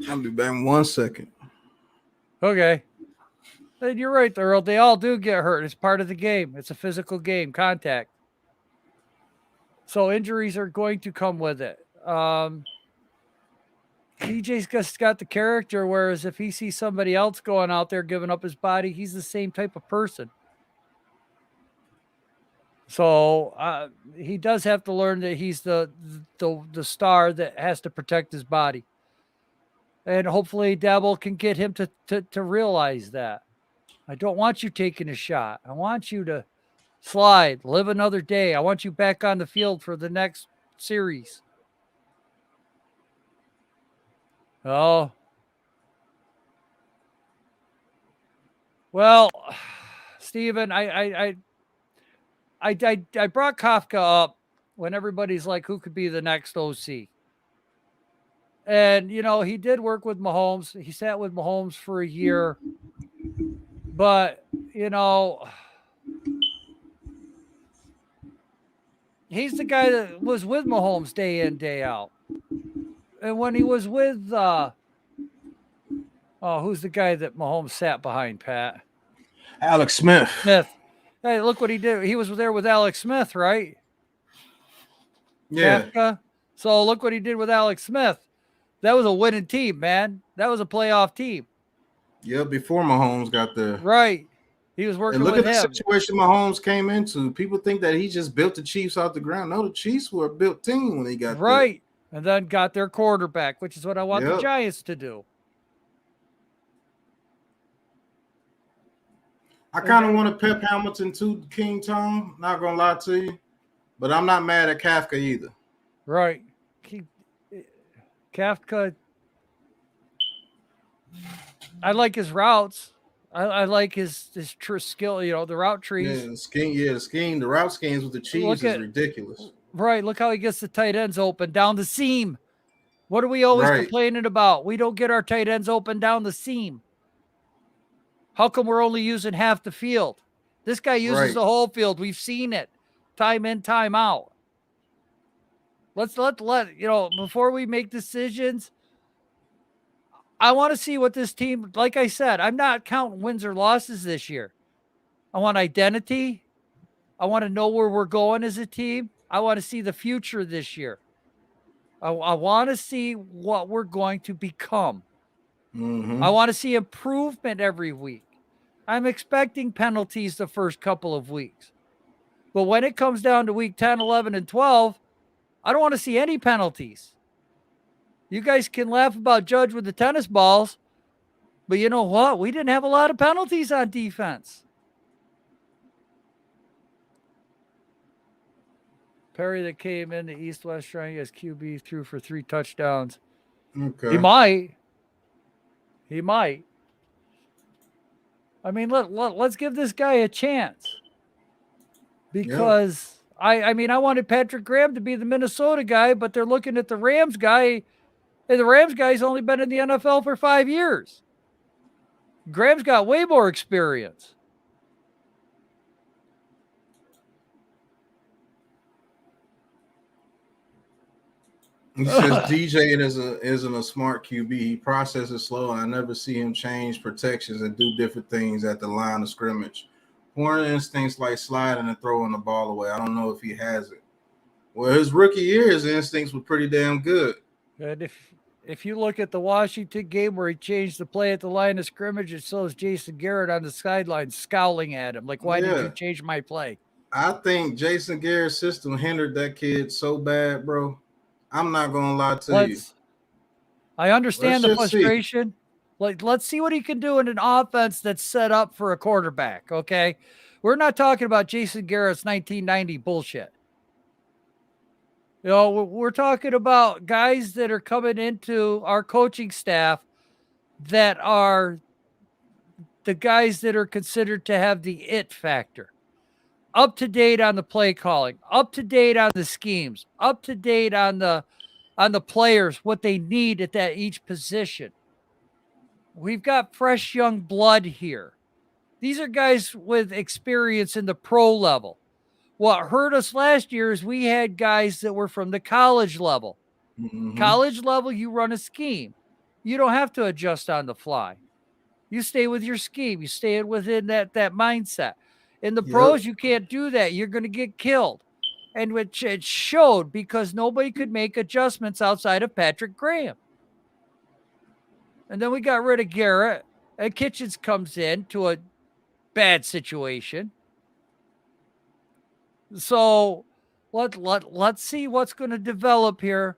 I'll be back in 1 second. Okay. And you're right, Earl. They all do get hurt. It's part of the game. It's a physical game, contact. So injuries are going to come with it. DJ's just got the character, whereas if he sees somebody else going out there giving up his body, he's the same type of person. So he does have to learn that he's the star that has to protect his body. And hopefully Dabble can get him to realize that. I don't want you taking a shot. I want you to slide, live another day. I want you back on the field for the next series. Oh. Well, Steven, I brought Kafka up when everybody's like, who could be the next OC? And, he did work with Mahomes. He sat with Mahomes for a year. But, he's the guy that was with Mahomes day in, day out. And when he was with, who's the guy that Mahomes sat behind, Pat? Alex Smith. Hey, look what he did. He was there with Alex Smith, right? Yeah. Kafka. So look what he did with Alex Smith. That was a winning team, man. That was a playoff team. Yeah, before Mahomes got there. Right. He was working with him. And look at the situation Mahomes came into. People think that he just built the Chiefs out the ground. No, the Chiefs were a built team when he got there. Right. And then got their quarterback, which is what I want the Giants to do. I kind of want to Pep Hamilton too, King Tom. Not going to lie to you. But I'm not mad at Kafka either. Right. Kafka, I like his routes. I like his true skill, the route trees. Yeah, the scheme. The route schemes with the Chiefs is ridiculous. Right. Look how he gets the tight ends open down the seam. What are we always complaining about? We don't get our tight ends open down the seam. How come we're only using half the field? This guy uses the whole field. We've seen it time in, time out. Let's let before we make decisions, I want to see what this team, like I said, I'm not counting wins or losses this year. I want identity. I want to know where we're going as a team. I want to see the future this year. I want to see what we're going to become. I want to see improvement every week. I'm expecting penalties the first couple of weeks. But when it comes down to week 10, 11, and 12, I don't want to see any penalties. You guys can laugh about Judge with the tennis balls, but you know what? We didn't have a lot of penalties on defense. Perry that came in the East-West Triangle as QB threw for 3 touchdowns. Okay. He might. I mean, let's give this guy a chance. Because, I mean, I wanted Patrick Graham to be the Minnesota guy, but they're looking at the Rams guy, and the Rams guy's only been in the NFL for 5 years. Graham's got way more experience. He says DJ isn't a smart QB. He processes slow, and I never see him change protections and do different things at the line of scrimmage. Poor instincts like sliding and throwing the ball away. I don't know if he has it. Well, his rookie year, his instincts were pretty damn good. And if you look at the Washington game where he changed the play at the line of scrimmage, it shows Jason Garrett on the sideline scowling at him. Like, why did you change my play? I think Jason Garrett's system hindered that kid so bad, bro. I'm not going to lie to you. I understand the frustration. Let's see what he can do in an offense that's set up for a quarterback, okay? We're not talking about Jason Garrett's 1990 bullshit. You know, we're talking about guys that are coming into our coaching staff that are the guys that are considered to have the it factor. Up to date on the play calling, up to date on the schemes, up to date on the players, what they need at each position. We've got fresh young blood here. These are guys with experience in the pro level. What hurt us last year is we had guys that were from the college level. College level, you run a scheme. You don't have to adjust on the fly. You stay with your scheme. You stay within that mindset. In the pros, you can't do that. You're going to get killed. And which it showed because nobody could make adjustments outside of Patrick Graham. And then we got rid of Garrett, and Kitchens comes in to a bad situation. So let's see what's going to develop here.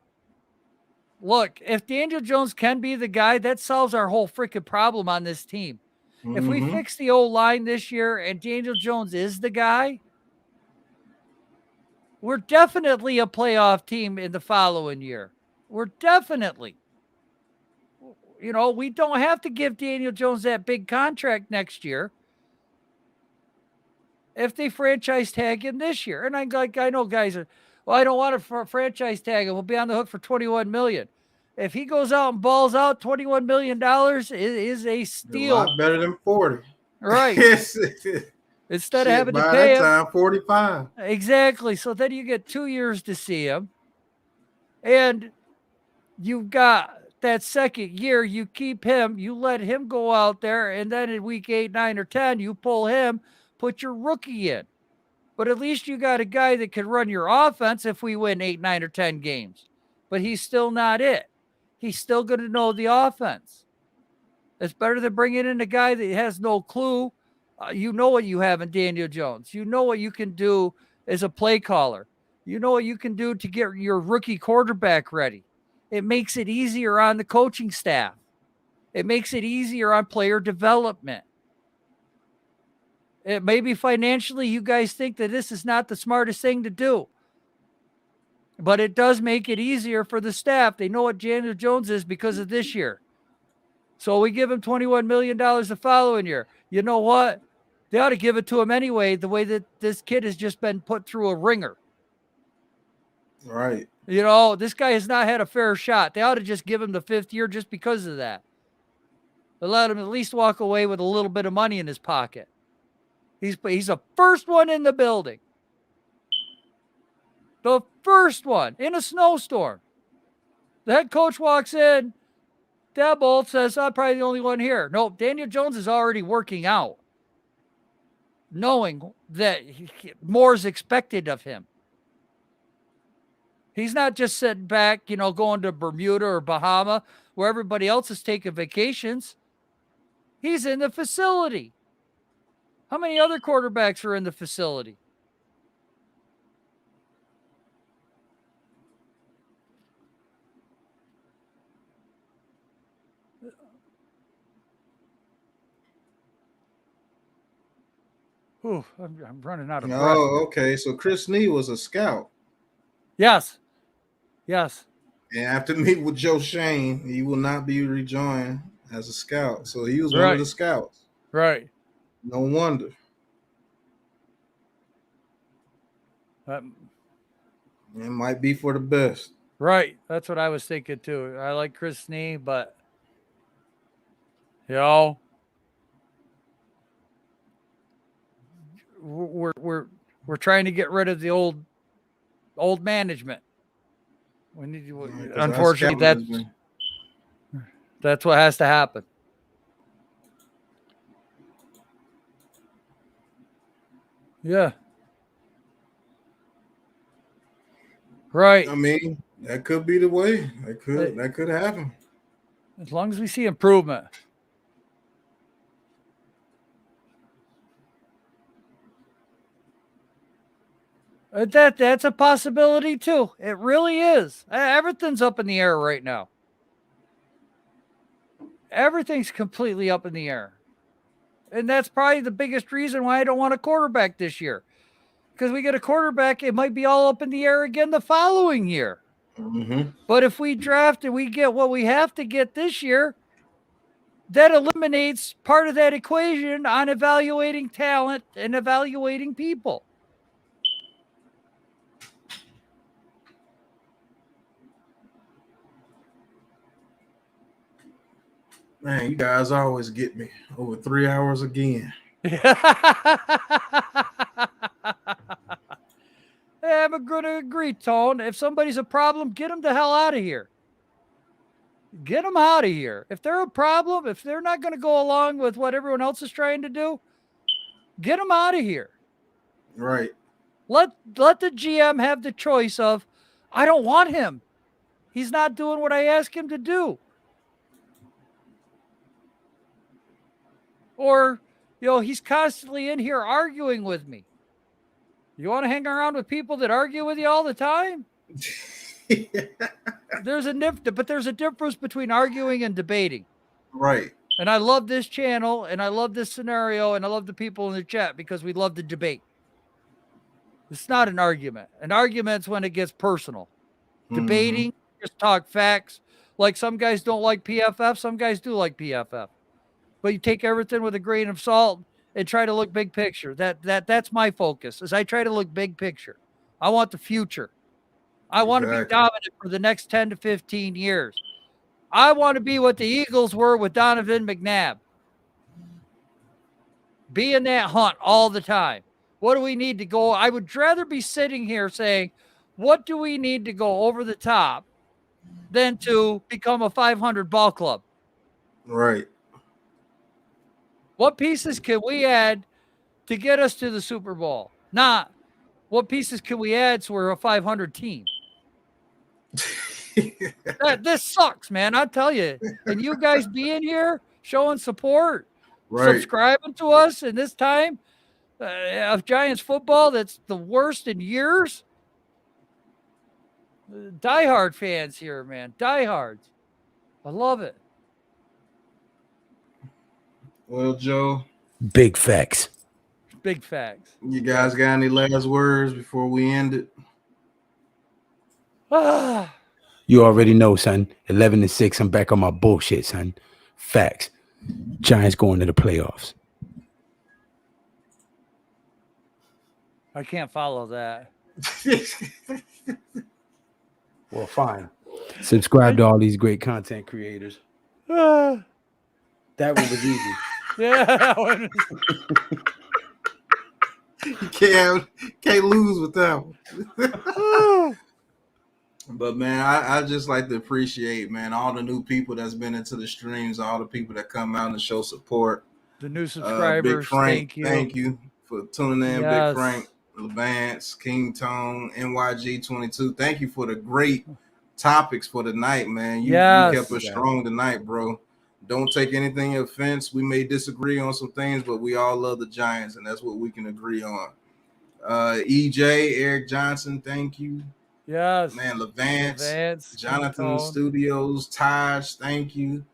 Look, if Daniel Jones can be the guy, that solves our whole freaking problem on this team. If we fix the O-line this year and Daniel Jones is the guy, we're definitely a playoff team in the following year. We're definitely. You know, we don't have to give Daniel Jones that big contract next year if they franchise tag him this year. And I know guys are, well, I don't want to franchise tag him. We'll be on the hook for $21 million. If he goes out and balls out, $21 million is a steal. A lot better than 40. Right. Instead of having to pay him. Time, 45. Exactly. So then you get 2 years to see him. And you've got that second year, you keep him, you let him go out there, and then in week 8, 9, or 10, you pull him, put your rookie in. But at least you got a guy that can run your offense if we win 8, 9, or 10 games. But he's still not it. He's still going to know the offense. It's better than bringing in a guy that has no clue. You know what you have in Daniel Jones. You know what you can do as a play caller. You know what you can do to get your rookie quarterback ready. It makes it easier on the coaching staff. It makes it easier on player development. It maybe financially you guys think that this is not the smartest thing to do. But it does make it easier for the staff. They know what Daniel Jones is because of this year. So we give him $21 million the following year. You know what? They ought to give it to him anyway, the way that this kid has just been put through a ringer. Right. You know, this guy has not had a fair shot. They ought to just give him the 5th year just because of that. They let him at least walk away with a little bit of money in his pocket. He's the first one in the building. The first one in a snowstorm. The head coach walks in. Debolt says, I'm probably the only one here. Nope, Daniel Jones is already working out, knowing that more is expected of him. He's not just sitting back, going to Bermuda or Bahama where everybody else is taking vacations. He's in the facility. How many other quarterbacks are in the facility? Ooh, I'm running out of breath. Oh, okay. So Chris Nee was a scout. Yes. And after meeting with Joe Shane, he will not be rejoined as a scout. So he was one of the scouts. Right. No wonder. It might be for the best. Right. That's what I was thinking too. I like Chris Nee, but we're trying to get rid of the old management. We need unfortunately that's what has to happen. Yeah. Right. I mean, that could be the way. That could happen. As long as we see improvement. That's a possibility too. It really is. Everything's up in the air right now. Everything's completely up in the air. And that's probably the biggest reason why I don't want a quarterback this year. Because we get a quarterback, it might be all up in the air again the following year. Mm-hmm. But if we draft and we get what we have to get this year, that eliminates part of that equation on evaluating talent and evaluating people. Man, you guys always get me over 3 hours again. I'm going to agree, Tone. If somebody's a problem, get them the hell out of here. Get them out of here. If they're a problem, if they're not going to go along with what everyone else is trying to do, get them out of here. Right. Let the GM have the choice of, I don't want him. He's not doing what I ask him to do. Or, he's constantly in here arguing with me. You want to hang around with people that argue with you all the time? There's a difference between arguing and debating. Right. And I love this channel, and I love this scenario, and I love the people in the chat because we love to debate. It's not an argument. An argument's when it gets personal. Mm-hmm. Debating, just talk facts. Like some guys don't like PFF, some guys do like PFF. But you take everything with a grain of salt and try to look big picture. That's my focus, is I try to look big picture. I want the future. I want to be dominant for the next 10 to 15 years. I want to be what the Eagles were with Donovan McNabb. Be in that hunt all the time. What do we need to go? I would rather be sitting here saying, what do we need to go over the top than to become a 500 ball club? Right. What pieces can we add to get us to the Super Bowl? Not what pieces can we add so we're a 500 team? This sucks, man. I'll tell you. And you guys being here, showing support, subscribing to us in this time of Giants football that's the worst in years. Diehard fans here, man. Diehards. I love it. Well, Joe. Big facts. Big facts. You guys got any last words before we end it? You already know, son. 11-6. I'm back on my bullshit, son. Facts. Giants going to the playoffs. I can't follow that. Well, fine. Subscribe to all these great content creators. That one was easy. Yeah, that one. You can't lose with that one. But man, I just like to appreciate, man, all the new people that's been into the streams, all the people that come out and show support. The new subscribers, Big Frank, thank you for tuning in, yes. Big Frank. Levance, King Tone, NYG22. Thank you for the great topics for the night, man. You kept us strong tonight, bro. Don't take anything offense. We may disagree on some things, but we all love the Giants, and that's what we can agree on. EJ, Eric Johnson, thank you. Yes. Man, Levance, Jonathan Studios, Taj, thank you.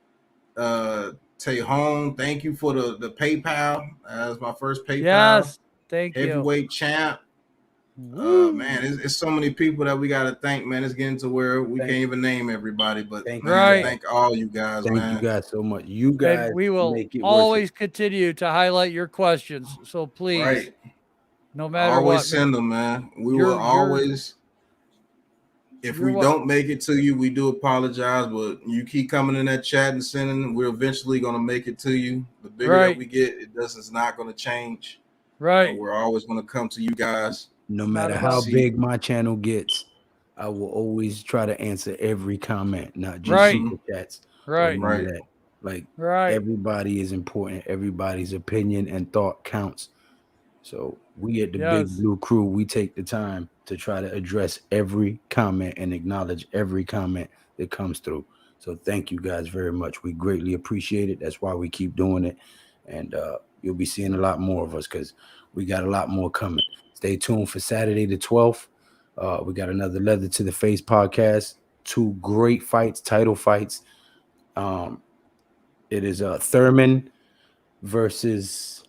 Tejon, thank you for the PayPal. That was my first PayPal. Yes, thank you. Heavyweight champ. Man, it's so many people that we got to thank, man. It's getting to where we can't even name everybody, but thank all you guys, man. Thank you guys so much. You guys, and we will always continue to highlight your questions. So please, no matter what, send them, man. We will always. If we don't make it to you, we do apologize, but you keep coming in that chat and sending, we're eventually going to make it to you. The bigger that we get, it's not going to change. Right. So we're always going to come to you guys. No matter how big my channel gets, I will always try to answer every comment, not just super chats. Right. Everybody is important. Everybody's opinion and thought counts. So we at the Big Blue Crew, we take the time to try to address every comment and acknowledge every comment that comes through. So thank you guys very much. We greatly appreciate it. That's why we keep doing it. And you'll be seeing a lot more of us because we got a lot more coming. Stay tuned for Saturday the 12th. We got another Leather to the Face podcast. 2 great fights, title fights. It is Thurman versus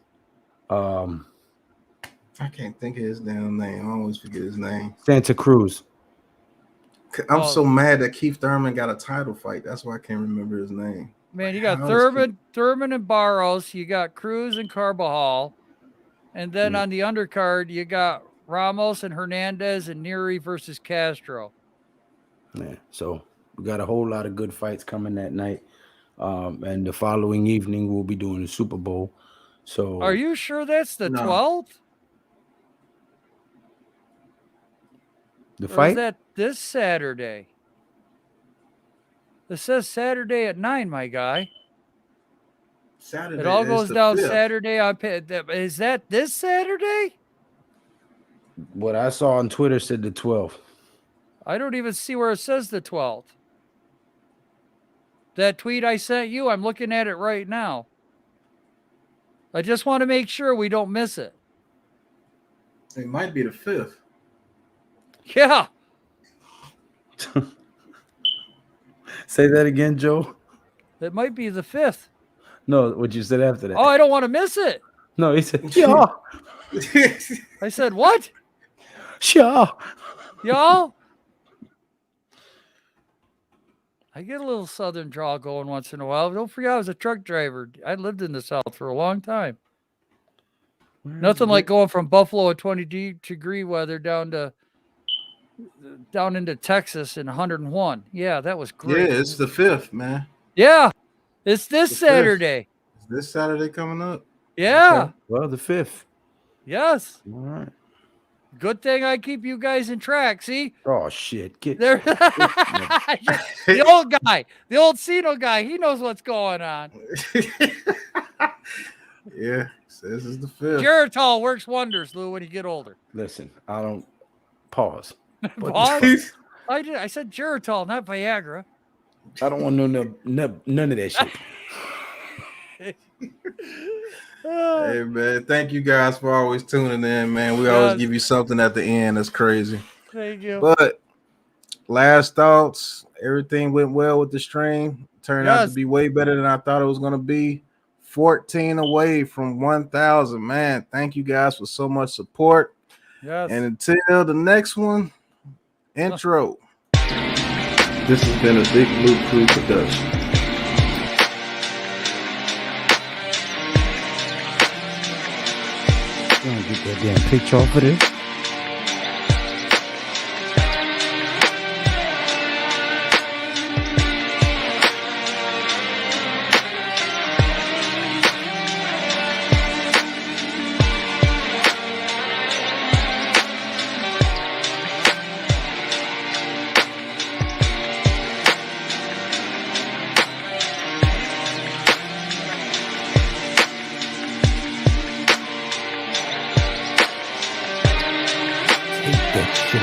I can't think of his damn name. I always forget his name. Santa Cruz. I'm so mad that Keith Thurman got a title fight. That's why I can't remember his name. Man, you got Thurman and Barros. You got Cruz and Carbajal. And then on the undercard, you got Ramos and Hernandez and Neary versus Castro. Yeah, so we got a whole lot of good fights coming that night. And the following evening, we'll be doing the Super Bowl. So, are you sure that's the 12th? The fight? Or is that this Saturday? It says Saturday at 9, my guy. Saturday. It all goes down 5th. Saturday. Is that this Saturday? What I saw on Twitter said the 12th. I don't even see where it says the 12th. That tweet I sent you, I'm looking at it right now. I just want to make sure we don't miss it. It might be the 5th. Yeah. Say that again, Joe. It might be the 5th. No, what you said after that. Oh, I don't want to miss it. No, he said, yeah. I said, what? Sure. Y'all? I get a little southern drawl going once in a while. Don't forget I was a truck driver. I lived in the South for a long time. Nothing like going from Buffalo at 20-degree weather down into Texas in 101. Yeah, that was great. Yeah, it's the 5th, man. Yeah, it's this Saturday. Is this Saturday coming up? Yeah. Okay. Well, the 5th. Yes. All right. Good thing I keep you guys in track. See? Oh shit! Get there. The old guy, the old Cino guy. He knows what's going on. Yeah, this is the 5th. Geritol works wonders, Lou, when you get older. Listen, I don't pause. Pause? I said Geritol, not Viagra. I don't want none of that shit. Hey man, thank you guys for always tuning in, man. We always give you something at the end. That's crazy. Thank you. But last thoughts, everything went well with the stream. Turned out to be way better than I thought it was going to be. 14 away from 1,000, man. Thank you guys for so much support. Yes. And until the next one, intro. This has been a Big Blue Crew production. Get that damn picture off of this. that shit